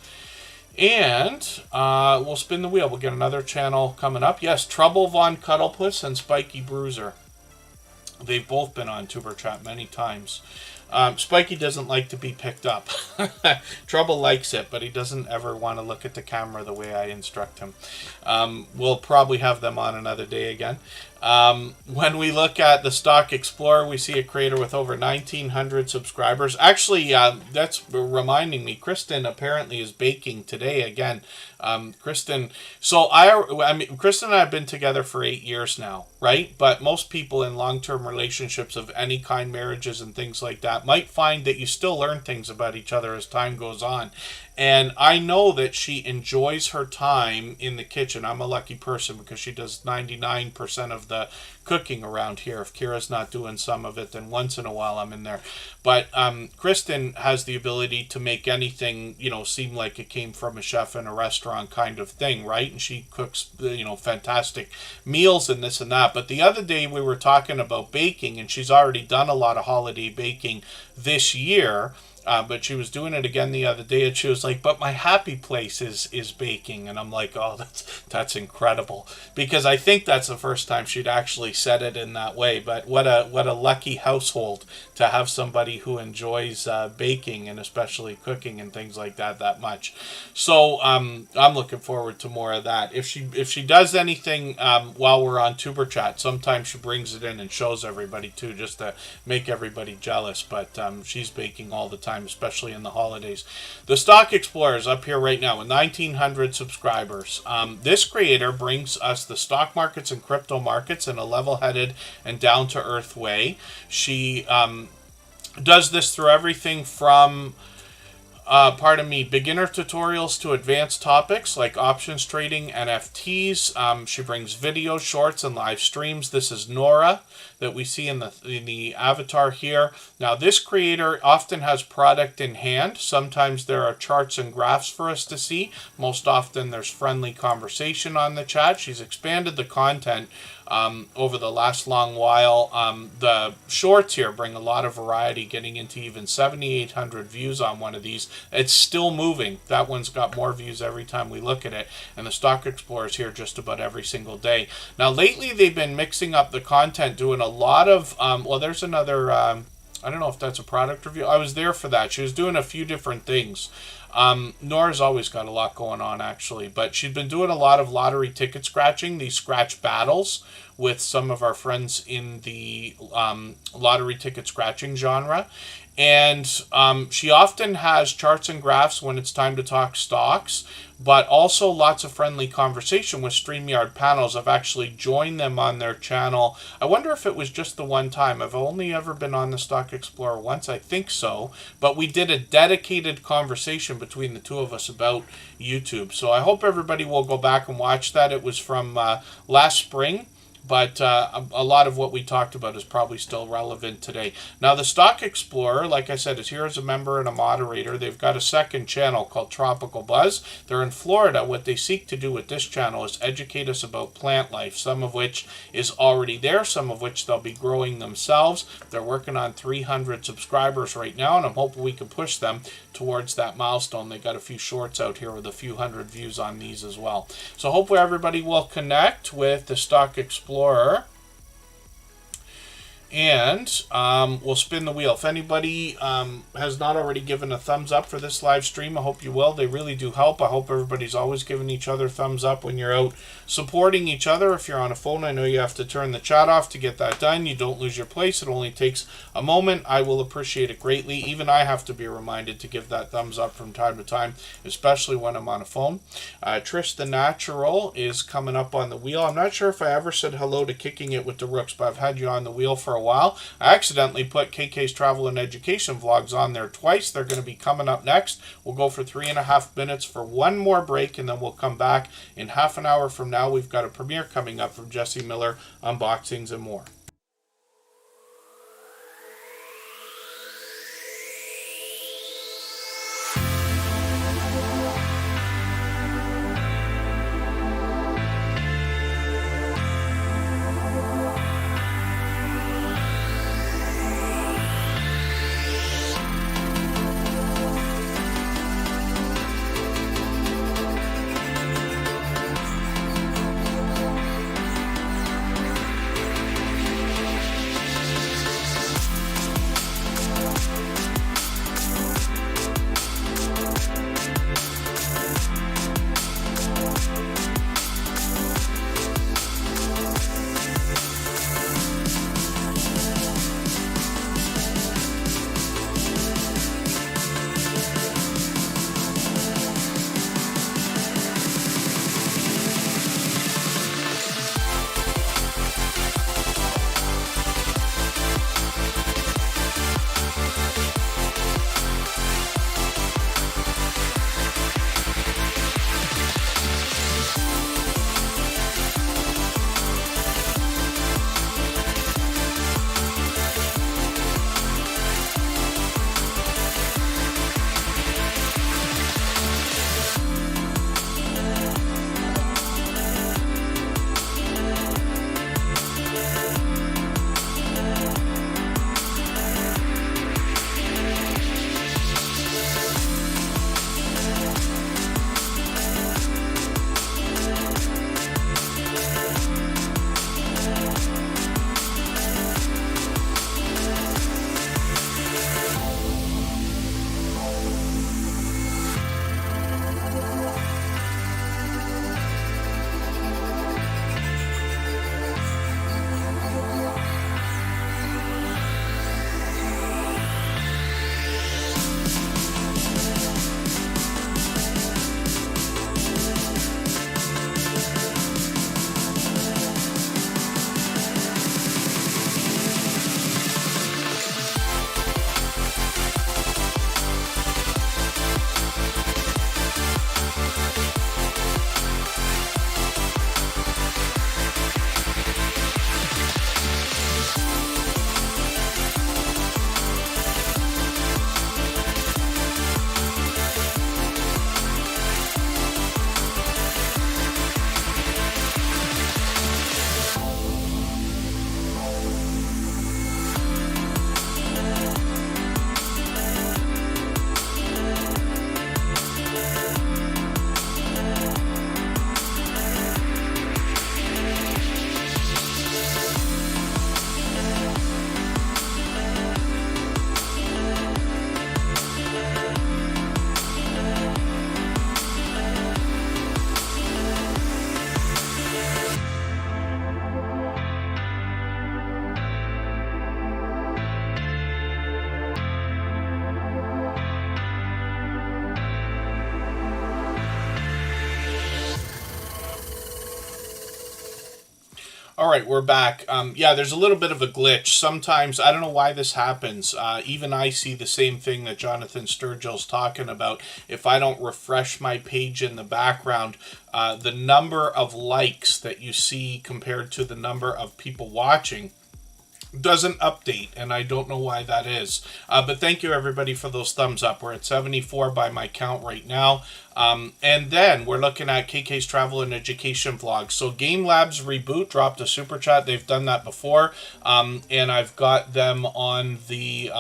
And we'll spin the wheel. We'll get another channel coming up. Yes, Trouble Von Cuddlepuss and Spiky Bruiser. They've both been on Tuber Chat many times. Spiky doesn't like to be picked up. Trouble likes it, but he doesn't ever want to look at the camera the way I instruct him. We'll probably have them on another day again. When we look at the Stock Explorer, we see a creator with over 1,900 subscribers. Actually, that's reminding me, Kristen apparently is baking today again. Kristen, so I mean, Kristen and I have been together for 8 years now, right? But most people in long-term relationships of any kind, marriages and things like that, might find that you still learn things about each other as time goes on. And I know that she enjoys her time in the kitchen. I'm a lucky person because she does 99% of the cooking around here. If Kira's not doing some of it, then once in a while I'm in there. But Kristen has the ability to make anything, you know, seem like it came from a chef in a restaurant kind of thing, right? And she cooks, you know, fantastic meals and this and that. But the other day we were talking about baking, and she's already done a lot of holiday baking this year. But she was doing it again the other day, and she was like, but my happy place is baking. And I'm like, oh, that's incredible. Because I think that's the first time she'd actually said it in that way. But what a lucky household to have somebody who enjoys baking and especially cooking and things like that much. So I'm looking forward to more of that. If she does anything while we're on Tuber Chat, sometimes she brings it in and shows everybody too, just to make everybody jealous. But she's baking all the time, especially in the holidays. The Stock Explorer is up here right now with 1,900 subscribers. This creator brings us the stock markets and crypto markets in a level-headed and down-to-earth way. She does this through everything from beginner tutorials to advanced topics like options trading, NFTs. She brings videos, shorts, and live streams. This is Nora that we see in the avatar here. Now, this creator often has product in hand. Sometimes there are charts and graphs for us to see. Most often there's friendly conversation on the chat. She's expanded the content over the last long while. The shorts here bring a lot of variety, getting into even 7,800 views on one of these. It's still moving. That one's got more views every time we look at it. And the Stock Explorer is here just about every single day. Now, lately they've been mixing up the content, doing a lot of, well, there's another, I don't know if that's a product review. I was there for that. She was doing a few different things. Nora's always got a lot going on, actually, but she's been doing a lot of lottery ticket scratching, these scratch battles with some of our friends in the lottery ticket scratching genre. And she often has charts and graphs when it's time to talk stocks, but also lots of friendly conversation with StreamYard panels. I've actually joined them on their channel. I wonder if it was just the one time. I've only ever been on the Stock Explorer once, I think so. But we did a dedicated conversation between the two of us about YouTube. So I hope everybody will go back and watch that. It was from last spring. But a lot of what we talked about is probably still relevant today. Now, the Stock Explorer, like I said, is here as a member and a moderator. They've got a second channel called Tropical Buzz. They're in Florida. What they seek to do with this channel is educate us about plant life, some of which is already there, some of which they'll be growing themselves. They're working on 300 subscribers right now, and I'm hoping we can push them towards that milestone. They got a few shorts out here with a few hundred views on these as well. So hopefully everybody will connect with the Stock Explorer. And we'll spin the wheel. If anybody has not already given a thumbs up for this live stream, I hope you will. They really do help. I hope everybody's always giving each other thumbs up when you're out supporting each other. If you're on a phone, I know you have to turn the chat off to get that done. You don't lose your place. It only takes a moment. I will appreciate it greatly. Even I have to be reminded to give that thumbs up from time to time, especially when I'm on a phone. Trish the Natural is coming up on the wheel. I'm not sure if I ever said hello to Kicking It with the Rooks, but I've had you on the wheel for a while. I accidentally put KK's Travel and Education vlogs on there twice. They're going to be coming up next. We'll go for 3.5 minutes for one more break, and then we'll come back in half an hour from now. We've got a premiere coming up from Jesse Miller, unboxings and more. All right, we're back. Yeah, there's a little bit of a glitch. Sometimes, I don't know why this happens. Even I see the same thing that Jonathan Sturgill's talking about. If I don't refresh my page in the background, the number of likes that you see compared to the number of people watching doesn't update, and I don't know why that is. But thank you, everybody, for those thumbs up. We're at 74 by my count right now. And then we're looking at KK's Travel and Education Vlogs. So Game Labs Reboot dropped a super chat. They've done that before, and I've got them on the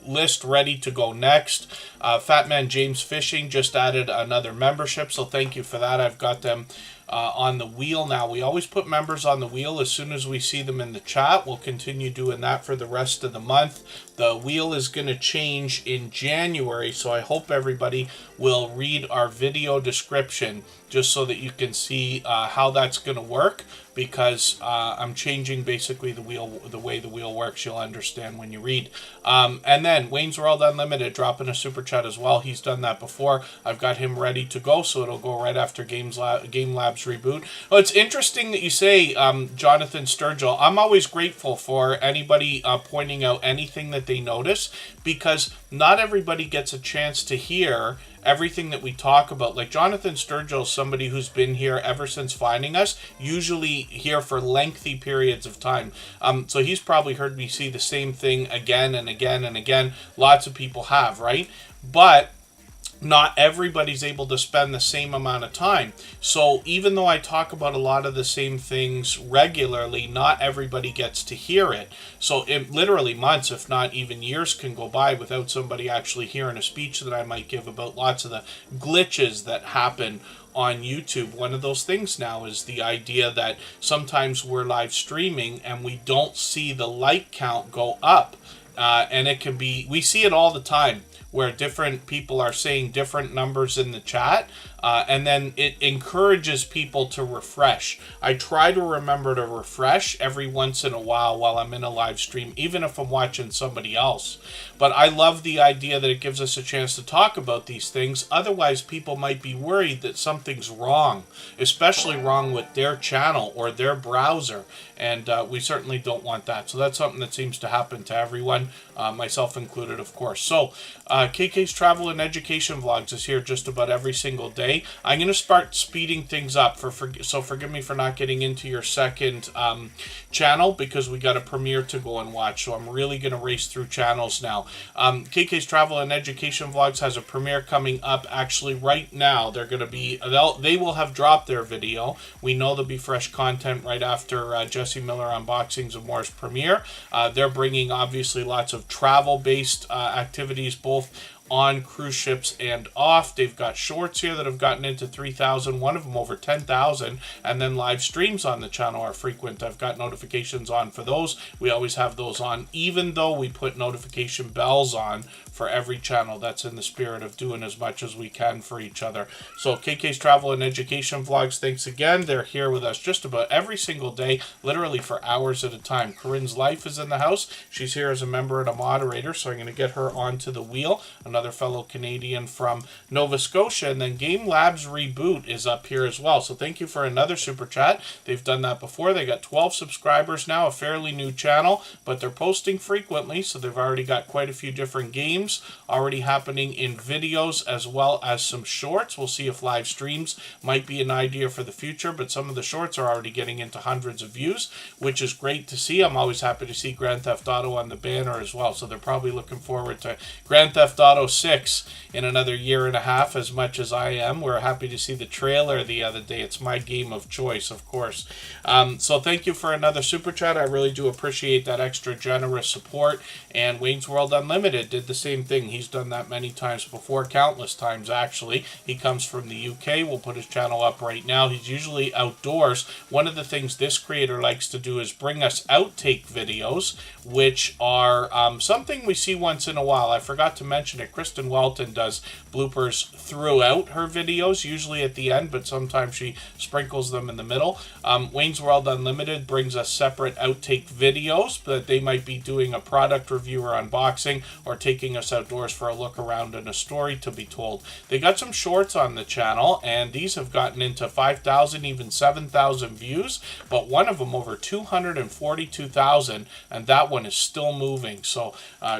list ready to go next. Fatman James Fishing just added another membership, so thank you for that. I've got them on the wheel now. We always put members on the wheel as soon as we see them in the chat. We'll continue doing that for the rest of the month. The wheel is going to change in January, so I hope everybody will read our video description just so that you can see how that's going to work, because I'm changing basically the way the wheel works. You'll understand when you read. And then Wayne's World Unlimited dropping a super chat as well. He's done that before. I've got him ready to go, so it'll go right after Game Labs Reboot. Oh, it's interesting that you say, Jonathan Sturgill. I'm always grateful for anybody pointing out anything that they notice, because not everybody gets a chance to hear everything that we talk about. Like Jonathan Sturgill is somebody who's been here ever since finding us, usually here for lengthy periods of time. So he's probably heard me see the same thing again and again and again. Lots of people have, right? But not everybody's able to spend the same amount of time. So even though I talk about a lot of the same things regularly, not everybody gets to hear it. So literally months, if not even years, can go by without somebody actually hearing a speech that I might give about lots of the glitches that happen on YouTube. One of those things now is the idea that sometimes we're live streaming and we don't see the like count go up. And it can be, we see it all the time, where different people are saying different numbers in the chat, and then it encourages people to refresh. I try to remember to refresh every once in a while I'm in a live stream, even if I'm watching somebody else. But I love the idea that it gives us a chance to talk about these things. Otherwise, people might be worried that something's wrong, especially wrong with their channel or their browser, and we certainly don't want that. So that's something that seems to happen to everyone, myself included, of course. So KK's Travel and Education Vlogs is here just about every single day. I'm going to start speeding things up, so forgive me for not getting into your second channel, because we got a premiere to go and watch. So I'm really going to race through channels now. KK's Travel and Education Vlogs has a premiere coming up actually right now. They're going to be, they will have dropped their video. We know there'll be fresh content right after Jesse Miller Unboxings and More's premiere. They're bringing obviously lots of travel-based activities, both on cruise ships and off. They've got shorts here that have gotten into 3,000, one of them over 10,000, and then live streams on the channel are frequent. I've got notifications on for those. We always have those on, even though we put notification bells on for every channel. That's in the spirit of doing as much as we can for each other. So KK's Travel and Education Vlogs, thanks again. They're here with us just about every single day, literally for hours at a time. Corinne's Life is in the house. She's here as a member and a moderator, so I'm going to get her onto the wheel. Another fellow Canadian from Nova Scotia. And then Game Labs Reboot is up here as well. So thank you for another super chat. They've done that before. They got 12 subscribers now, a fairly new channel, but they're posting frequently, so they've already got quite a few different games already happening in videos, as well as some shorts. We'll see if live streams might be an idea for the future, but some of the shorts are already getting into hundreds of views, which is great to see. I'm always happy to see Grand Theft Auto on the banner as well, so they're probably looking forward to Grand Theft Auto 6 in another year and a half as much as I am. We're happy to see the trailer the other day. It's my game of choice, of course. So thank you for another super chat. I really do appreciate that extra generous support. And Wayne's World Unlimited did the same thing. He's done that many times before, countless times actually. He comes from the UK. We'll put his channel up right now. He's usually outdoors. One of the things this creator likes to do is bring us outtake videos, which are something we see once in a while. I forgot to mention it. Kristen Walton does bloopers throughout her videos, usually at the end, but sometimes she sprinkles them in the middle. Wayne's World Unlimited brings us separate outtake videos, but they might be doing a product review or unboxing, or taking us outdoors for a look around and a story to be told. They got some shorts on the channel, and these have gotten into 5,000, even 7,000 views, but one of them over 242,000, and that one is still moving. So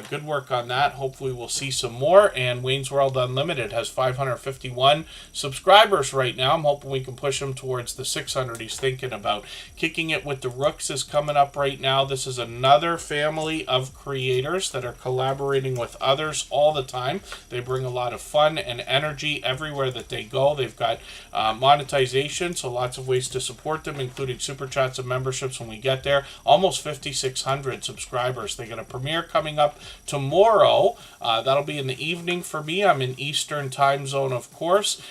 good work on that. Hopefully we'll see some more. And Wayne's World Unlimited has 551 subscribers right now. I'm hoping we can push him towards the 600 he's thinking about. Kicking It with the Rooks is coming up right now. This is another family of creators that are collaborating with others all the time. They bring a lot of fun and energy everywhere that they go. They've got monetization, so lots of ways to support them, including super chats and memberships when we get there. Almost 5,600 subscribers. They got a premiere coming up tomorrow. That'll be in the evening for me. I'm in Eastern time zone, of course.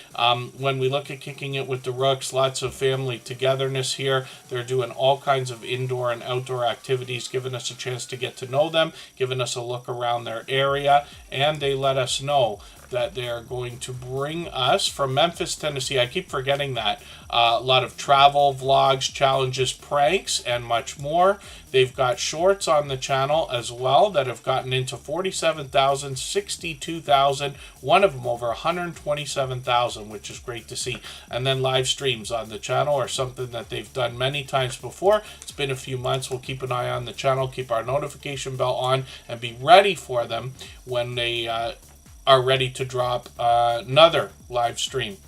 When we look at Kicking It with the Rooks, lots of family togetherness here. They're doing all kinds of indoor and outdoor activities, giving us a chance to get to know them, giving us a look around their area, and they let us know that they are going to bring us from Memphis, Tennessee. I keep forgetting that. A lot of travel, vlogs, challenges, pranks, and much more. They've got shorts on the channel as well that have gotten into 47,000, 62,000, one of them over 127,000, which is great to see. And then live streams on the channel are something that they've done many times before. It's been a few months. We'll keep an eye on the channel, keep our notification bell on, and be ready for them when they are ready to drop another live stream.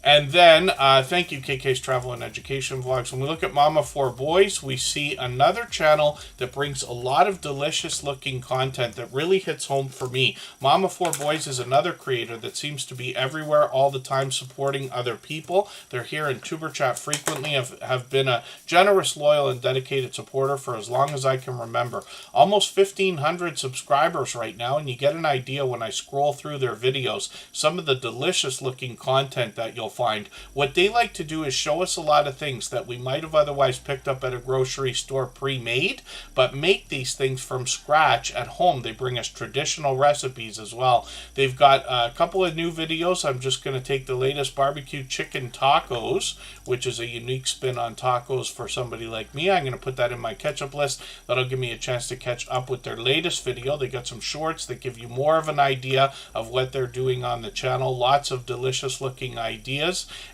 And then, thank you, KK's Travel and Education Vlogs. When we look at Mama 4 Boys, we see another channel that brings a lot of delicious-looking content that really hits home for me. Mama 4 Boys is another creator that seems to be everywhere all the time, supporting other people. They're here in Tuber Chat frequently, have been a generous, loyal, and dedicated supporter for as long as I can remember. Almost 1,500 subscribers right now, and you get an idea when I scroll through their videos, some of the delicious-looking content that you'll find. What they like to do is show us a lot of things that we might have otherwise picked up at a grocery store pre-made, but make these things from scratch at home. They bring us traditional recipes as well. They've got a couple of new videos. I'm just going to take the latest barbecue chicken tacos, which is a unique spin on tacos for somebody like me. I'm going to put that in my catch-up list. That'll give me a chance to catch up with their latest video. They got some shorts that give you more of an idea of what they're doing on the channel. Lots of delicious looking ideas.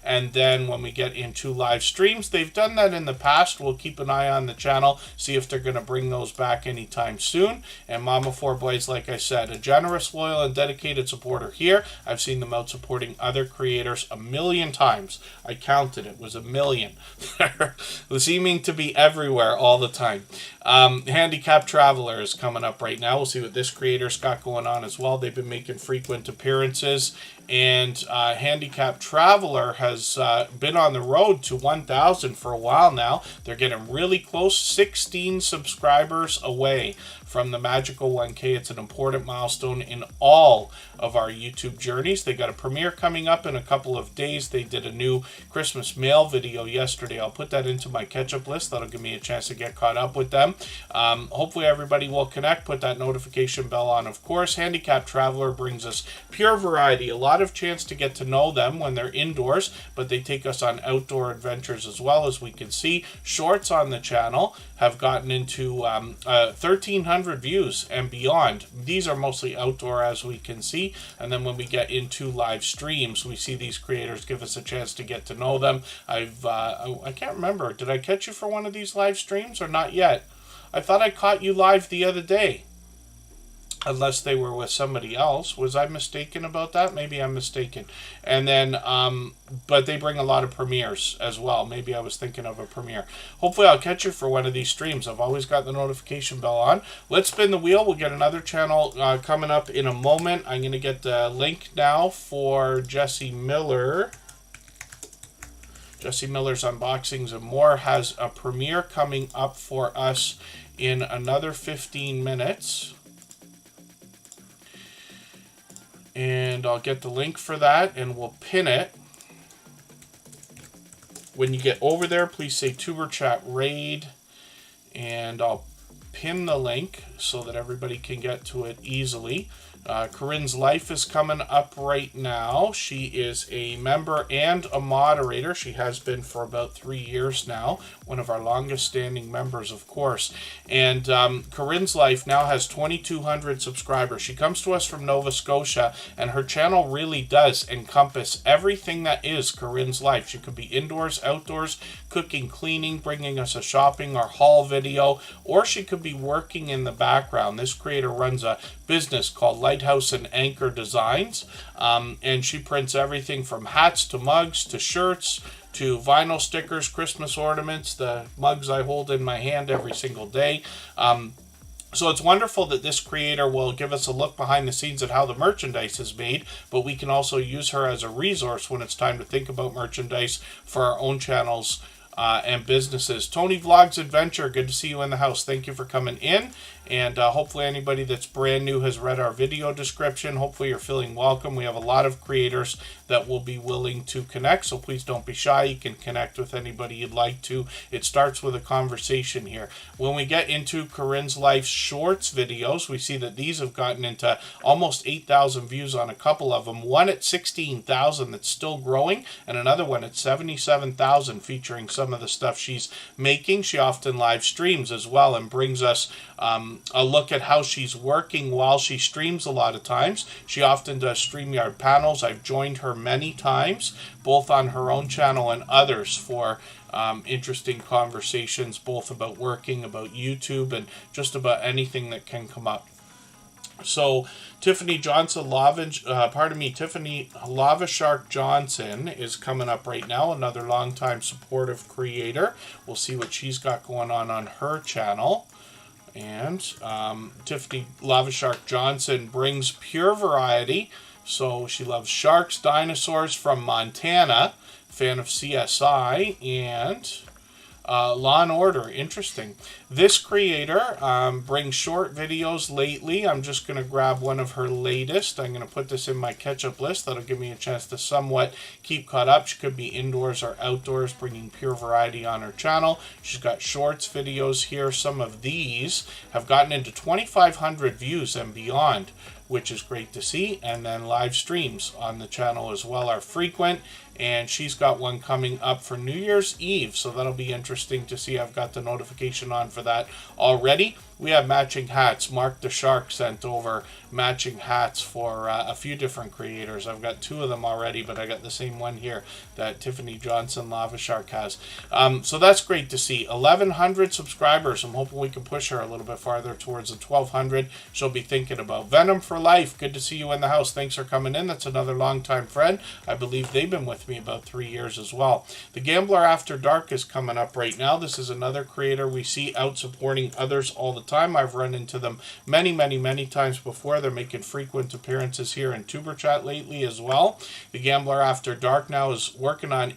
And then when we get into live streams, they've done that in the past. We'll keep an eye on the channel, see if they're going to bring those back anytime soon. And Mama 4 Boys, like I said, a generous, loyal, and dedicated supporter here. I've seen them out supporting other creators 1,000,000 times. I counted, it was 1,000,000. They're seeming to be everywhere all the time. Handicapped Traveler is coming up right now. We'll see what this creator's got going on as well. They've been making frequent appearances. And Handicapped Traveler has been on the road to 1,000 for a while now. They're getting really close, 16 subscribers away from the magical 1K. It's an important milestone in all of our YouTube journeys. They got a premiere coming up in a couple of days. They did a new Christmas mail video yesterday. I'll put that into my catch-up list. That'll give me a chance to get caught up with them. Hopefully everybody will connect. Put that notification bell on, of course. Handicapped Traveler brings us pure variety. A lot of chance to get to know them when they're indoors, but they take us on outdoor adventures as well, as we can see. Shorts on the channel have gotten into 1,300 views and beyond. These are mostly outdoor, as we can see. And then when we get into live streams, we see these creators give us a chance to get to know them. I can't remember. Did I catch you for one of these live streams or not yet? I thought I caught you live the other day. Unless they were with somebody else. Was I mistaken about that? Maybe I'm mistaken. And then, but they bring a lot of premieres as well. Maybe I was thinking of a premiere. Hopefully I'll catch you for one of these streams. I've always got the notification bell on. Let's spin the wheel. We'll get another channel coming up in a moment. I'm going to get the link now for Jesse Miller. Jesse Miller's Unboxings and More has a premiere coming up for us in another 15 minutes. And I'll get the link for that and we'll pin it. When you get over there, please say Tuber Chat Raid. And I'll pin the link so that everybody can get to it easily. Corinne's Life is coming up right now. She is a member and a moderator. She has been for about 3 years now. One of our longest standing members, of course. And Corinne's Life now has 2,200 subscribers. She comes to us from Nova Scotia, and her channel really does encompass everything that is Corinne's Life. She could be indoors, outdoors, cooking, cleaning, bringing us a shopping or haul video, or she could be working in the background. This creator runs a business called Lighthouse and Anchor Designs, and she prints everything from hats to mugs to shirts to vinyl stickers, Christmas ornaments, the mugs I hold in my hand every single day. So it's wonderful that this creator will give us a look behind the scenes at how the merchandise is made, but we can also use her as a resource when it's time to think about merchandise for our own channels and businesses. Tony Vlogs Adventure, good to see you in the house. Thank you for coming in. And hopefully anybody that's brand new has read our video description. Hopefully you're feeling welcome. We have a lot of creators that will be willing to connect, so please don't be shy. You can connect with anybody you'd like to. It starts with a conversation here. When we get into Corinne's Life Shorts videos, we see that these have gotten into almost 8,000 views on a couple of them. One at 16,000 that's still growing, and another one at 77,000 featuring some of the stuff she's making. She often live streams as well and brings us a look at how she's working while she streams a lot of times. She often does StreamYard panels. I've joined her many times, both on her own channel and others, for interesting conversations, both about working, about YouTube, and just about anything that can come up. So Tiffany Lava Shark Johnson is coming up right now, another longtime supportive creator. We'll see what she's got going on her channel. And Tiffany Lava Shark Johnson brings pure variety. So she loves sharks, dinosaurs from Montana, fan of CSI, and Law and Order. Interesting. This creator brings short videos lately. I'm just going to grab one of her latest. I'm going to put this in my catch-up list. That'll give me a chance to somewhat keep caught up. She could be indoors or outdoors, bringing pure variety on her channel. She's got shorts videos here. Some of these have gotten into 2,500 views and beyond, which is great to see. And then live streams on the channel as well are frequent. And she's got one coming up for New Year's Eve, so that'll be interesting to see. I've got the notification on for that already. We have matching hats. Mark the Shark sent over matching hats for a few different creators. I've got 2 of them already, but I got the same one here that Tiffany Johnson Lava Shark has. So that's great to see. 1,100 subscribers. I'm hoping we can push her a little bit farther towards the 1,200 she'll be thinking about. Venom for Life, good to see you in the house. Thanks for coming in. That's another longtime friend. I believe they've been with me about 3 years as well. The Gambler After Dark is coming up right now. This is another creator we see out supporting others all the time. I've run into them many times before. They're making frequent appearances here in Tuber Chat lately as well. The Gambler After Dark now is working on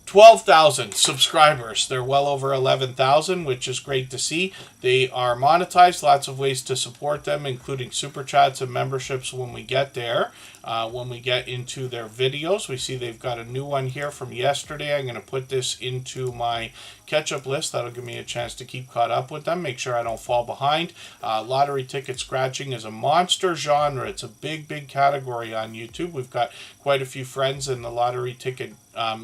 12,000 subscribers. They're well over 11,000, which is great to see. They are monetized. Lots of ways to support them, including super chats and memberships when we get there. When we get into their videos, we see they've got a new one here from yesterday. I'm going to put this into my catch-up list. That'll give me a chance to keep caught up with them, make sure I don't fall behind. Lottery ticket scratching is a monster genre. It's a big category on YouTube. We've got quite a few friends in the lottery ticket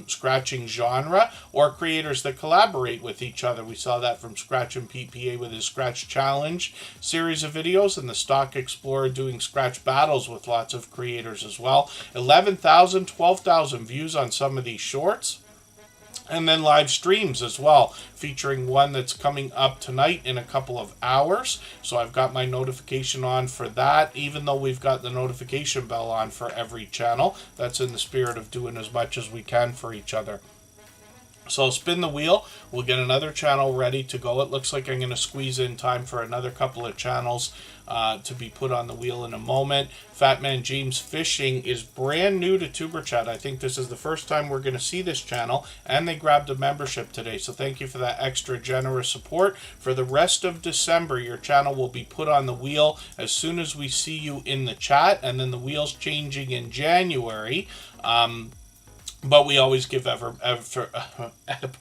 scratching genre, or creators that collaborate with each other. We saw that from Scratch and PPA with his Scratch Challenge series of videos, and the Stock Explorer doing scratch battles with lots of creators as well. 11,000, 12,000 views on some of these shorts. And then live streams as well, featuring one that's coming up tonight in a couple of hours. So I've got my notification on for that, even though we've got the notification bell on for every channel. That's in the spirit of doing as much as we can for each other. So I'll spin the wheel. We'll get another channel ready to go. It looks like I'm going to squeeze in time for another couple of channels to be put on the wheel in a moment. Fatman James Fishing is brand new to Tuber Chat. I think this is the first time we're going to see this channel, and they grabbed a membership today. So thank you for that extra generous support. For the rest of December, your channel will be put on the wheel as soon as we see you in the chat, and then the wheel's changing in January. but we always give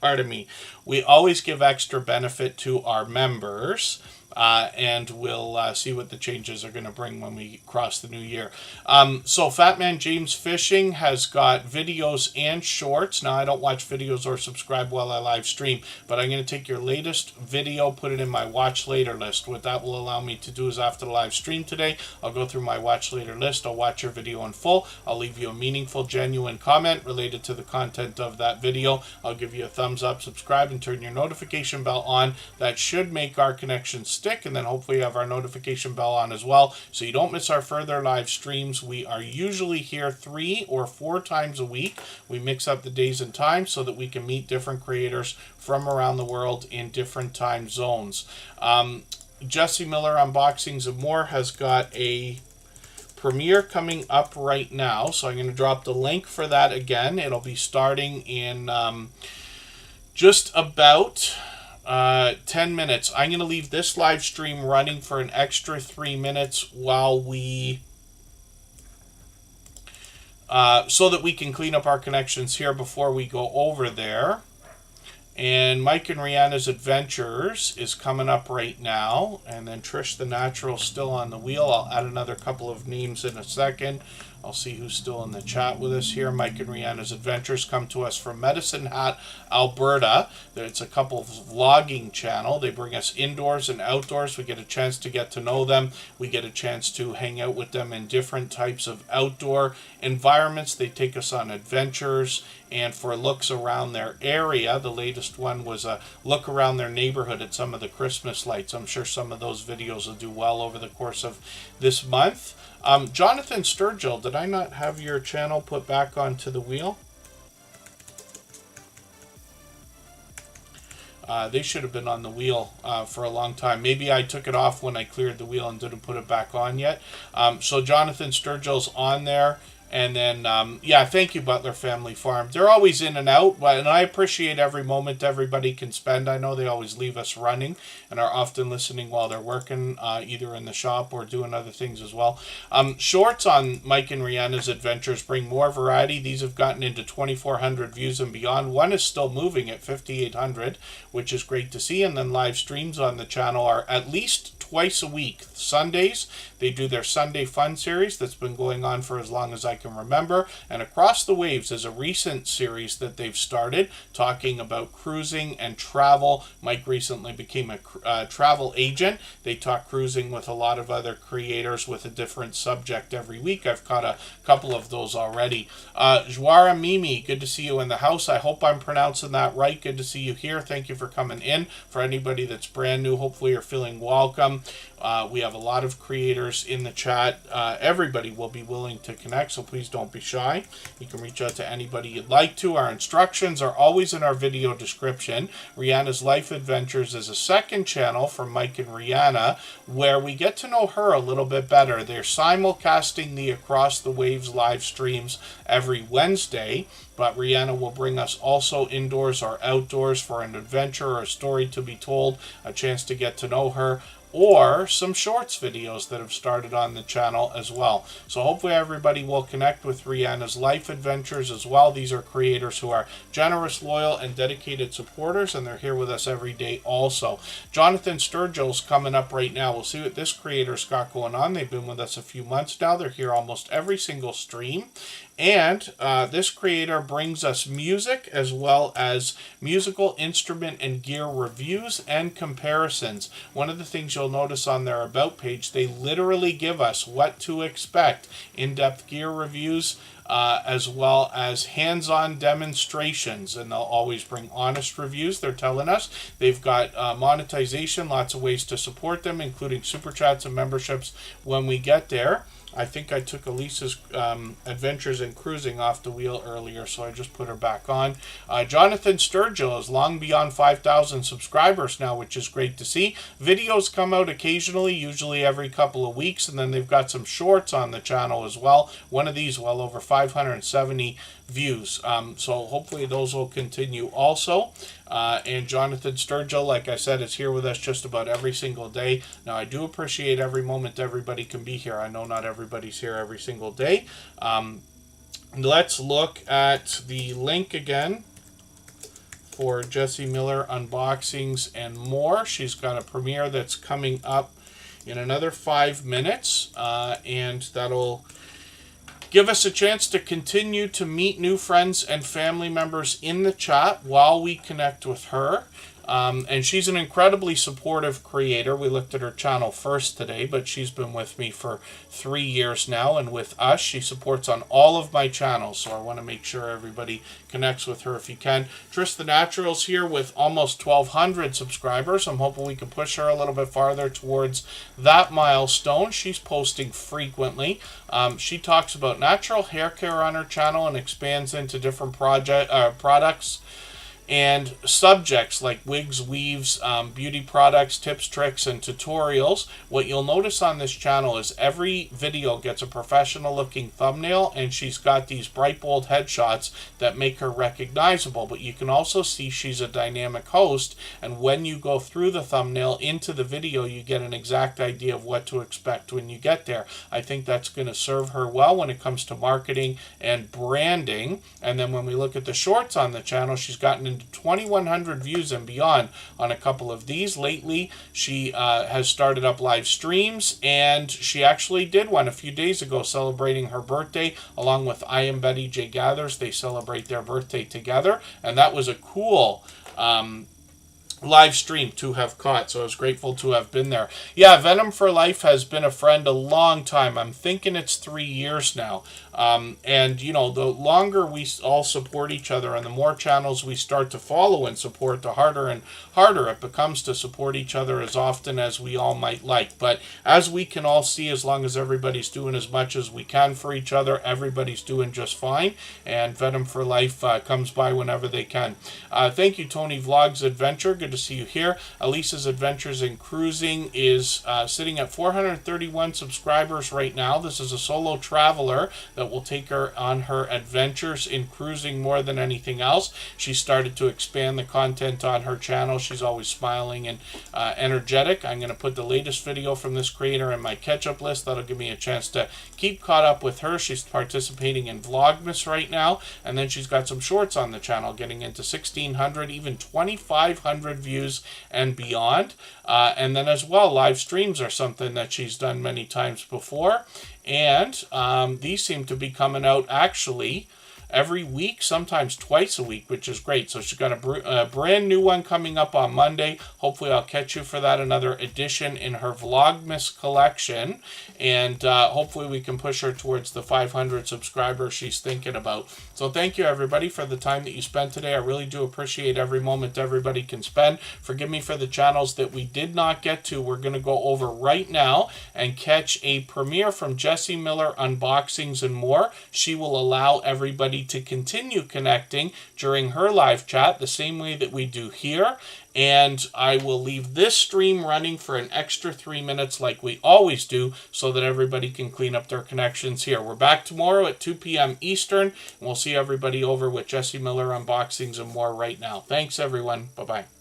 pardon me, we always give extra benefit to our members. And we'll see what the changes are going to bring when we cross the new year. So Fatman James Fishing has got videos and shorts. Now, I don't watch videos or subscribe while I live stream, but I'm going to take your latest video, put it in my watch later list. What that will allow me to do is after the live stream today, I'll go through my watch later list. I'll watch your video in full. I'll leave you a meaningful, genuine comment related to the content of that video. I'll give you a thumbs up, subscribe, and turn your notification bell on. That should make our connection stick, and then hopefully have our notification bell on as well, so you don't miss our further live streams. We are usually here 3 or 4 times a week. We mix up the days and times so that we can meet different creators from around the world in different time zones. Jesse Miller Unboxings and More has got a premiere coming up right now, so I'm going to drop the link for that again. It'll be starting in just about 10 minutes. I'm going to leave this live stream running for an extra 3 minutes while we so that we can clean up our connections here before we go over there. And Mike and Rihanna's Adventures is coming up right now, and then Trish the Natural still on the wheel. I'll add another couple of names in a second. I'll see who's still in the chat with us here. Mike and Rihanna's Adventures come to us from Medicine Hat, Alberta. It's a couple of vlogging channel. They bring us indoors and outdoors. We get a chance to get to know them. We get a chance to hang out with them in different types of outdoor environments. They take us on adventures and for looks around their area. The latest one was a look around their neighborhood at some of the Christmas lights. I'm sure some of those videos will do well over the course of this month. Jonathan Sturgill, did I not have your channel put back onto the wheel? They should have been on the wheel for a long time. Maybe I took it off when I cleared the wheel and didn't put it back on yet. So Jonathan Sturgill's on there. And then, yeah, thank you, Butler Family Farm. They're always in and out, and I appreciate every moment everybody can spend. I know they always leave us running and are often listening while they're working, either in the shop or doing other things as well. Shorts on Mike and Rihanna's Adventures bring more variety. These have gotten into 2,400 views and beyond. One is still moving at 5,800, which is great to see. And then live streams on the channel are at least twice a week. Sundays, they do their Sunday Fun series that's been going on for as long as I can remember. And Across the Waves is a recent series that they've started talking about cruising and travel. Mike recently became a travel agent. They talk cruising with a lot of other creators with a different subject every week. I've caught a couple of those already. Joara Mimi, good to see you in the house. I hope I'm pronouncing that right. Good to see you here. Thank you for coming in. For anybody that's brand new, hopefully you're feeling welcome. We have a lot of creators in the chat. Everybody will be willing to connect, so please don't be shy. You can reach out to anybody you'd like to. Our instructions are always in our video description. Rihanna's Life Adventures is a second channel from Mike and Rihanna where we get to know her a little bit better. They're simulcasting the Across the Waves live streams every Wednesday, but Rihanna will bring us also indoors or outdoors for an adventure or a story to be told, a chance to get to know her, or some shorts videos that have started on the channel as well. So hopefully everybody will connect with Rihanna's Life Adventures as well. These are creators who are generous, loyal, and dedicated supporters, and they're here with us every day also. Jonathan Sturgill's coming up right now. We'll see what this creator's got going on. They've been with us a few months now. They're here almost every single stream. And this creator brings us music as well as musical instrument and gear reviews and comparisons. One of the things you'll notice on their About page, they literally give us what to expect. In-depth gear reviews, as well as hands-on demonstrations, and they'll always bring honest reviews. They're telling us they've got monetization, lots of ways to support them, including super chats and memberships when we get there. I think I took Elisa's Adventures in Cruising off the wheel earlier, so I just put her back on. Jonathan Sturgill is long beyond 5,000 subscribers now, which is great to see. Videos come out occasionally, usually every couple of weeks, and then they've got some shorts on the channel as well. One of these well over 570 views. So hopefully those will continue also. And Jonathan Sturgill, like I said, is here with us just about every single day. Now, I do appreciate every moment everybody can be here. I know not everybody's here every single day. let's look at the link again for Jessie Miller Unboxings and More. She's got a premiere that's coming up in another 5 minutes, and that'll give us a chance to continue to meet new friends and family members in the chat while we connect with her. And she's an incredibly supportive creator. We looked at her channel first today, but she's been with me for 3 years now, and with us, she supports on all of my channels, so I want to make sure everybody connects with her if you can. Trish the Natural's here with almost 1,200 subscribers. I'm hoping we can push her a little bit farther towards that milestone. She's posting frequently. She talks about natural hair care on her channel and expands into different products and subjects like wigs, weaves, beauty products, tips, tricks, and tutorials. What you'll notice on this channel is every video gets a professional looking thumbnail, and she's got these bright bold headshots that make her recognizable. But you can also see she's a dynamic host, and when you go through the thumbnail into the video, you get an exact idea of what to expect when you get there. I think that's going to serve her well when it comes to marketing and branding. And then when we look at the shorts on the channel, she's gotten into 2,100 views and beyond on a couple of these. Lately, she has started up live streams, and she actually did one a few days ago celebrating her birthday along with I Am Betty J Gathers. They celebrate their birthday together, and that was a cool live stream to have caught, so I was grateful to have been there. Yeah, Venom for Life has been a friend a long time. I'm thinking it's 3 years now. And, you know, the longer we all support each other and the more channels we start to follow and support, the harder and harder it becomes to support each other as often as we all might like. But as we can all see, as long as everybody's doing as much as we can for each other, everybody's doing just fine. And Venom for Life comes by whenever they can. Thank you, Tony Vlogs Adventure. Good to see you here. Elisa's Adventures in Cruising is sitting at 431 subscribers right now. This is a solo traveler that will take her on her adventures in cruising more than anything else. She started to expand the content on her channel. She's always smiling and energetic. I'm going to put the latest video from this creator in my catch-up list. That'll give me a chance to keep caught up with her. She's participating in Vlogmas right now, and then she's got some shorts on the channel getting into 1,600, even 2,500 views and beyond. And then as well, live streams are something that she's done many times before. And these seem to be coming out actually every week, sometimes twice a week, which is great. So she's got a brand new one coming up on Monday. Hopefully I'll catch you for that, another edition in her Vlogmas collection. And hopefully we can push her towards the 500 subscribers she's thinking about. So thank you, everybody, for the time that you spent today. I really do appreciate every moment everybody can spend. Forgive me for the channels that we did not get to. We're going to go over right now and catch a premiere from Jessie Miller Unboxings and More. She will allow everybody to continue connecting during her live chat the same way that we do here. And I will leave this stream running for an extra 3 minutes like we always do so that everybody can clean up their connections here. We're back tomorrow at 2 p.m. Eastern, and we'll see everybody over with Jessie Miller Unboxings and More right now. Thanks, everyone. Bye-bye.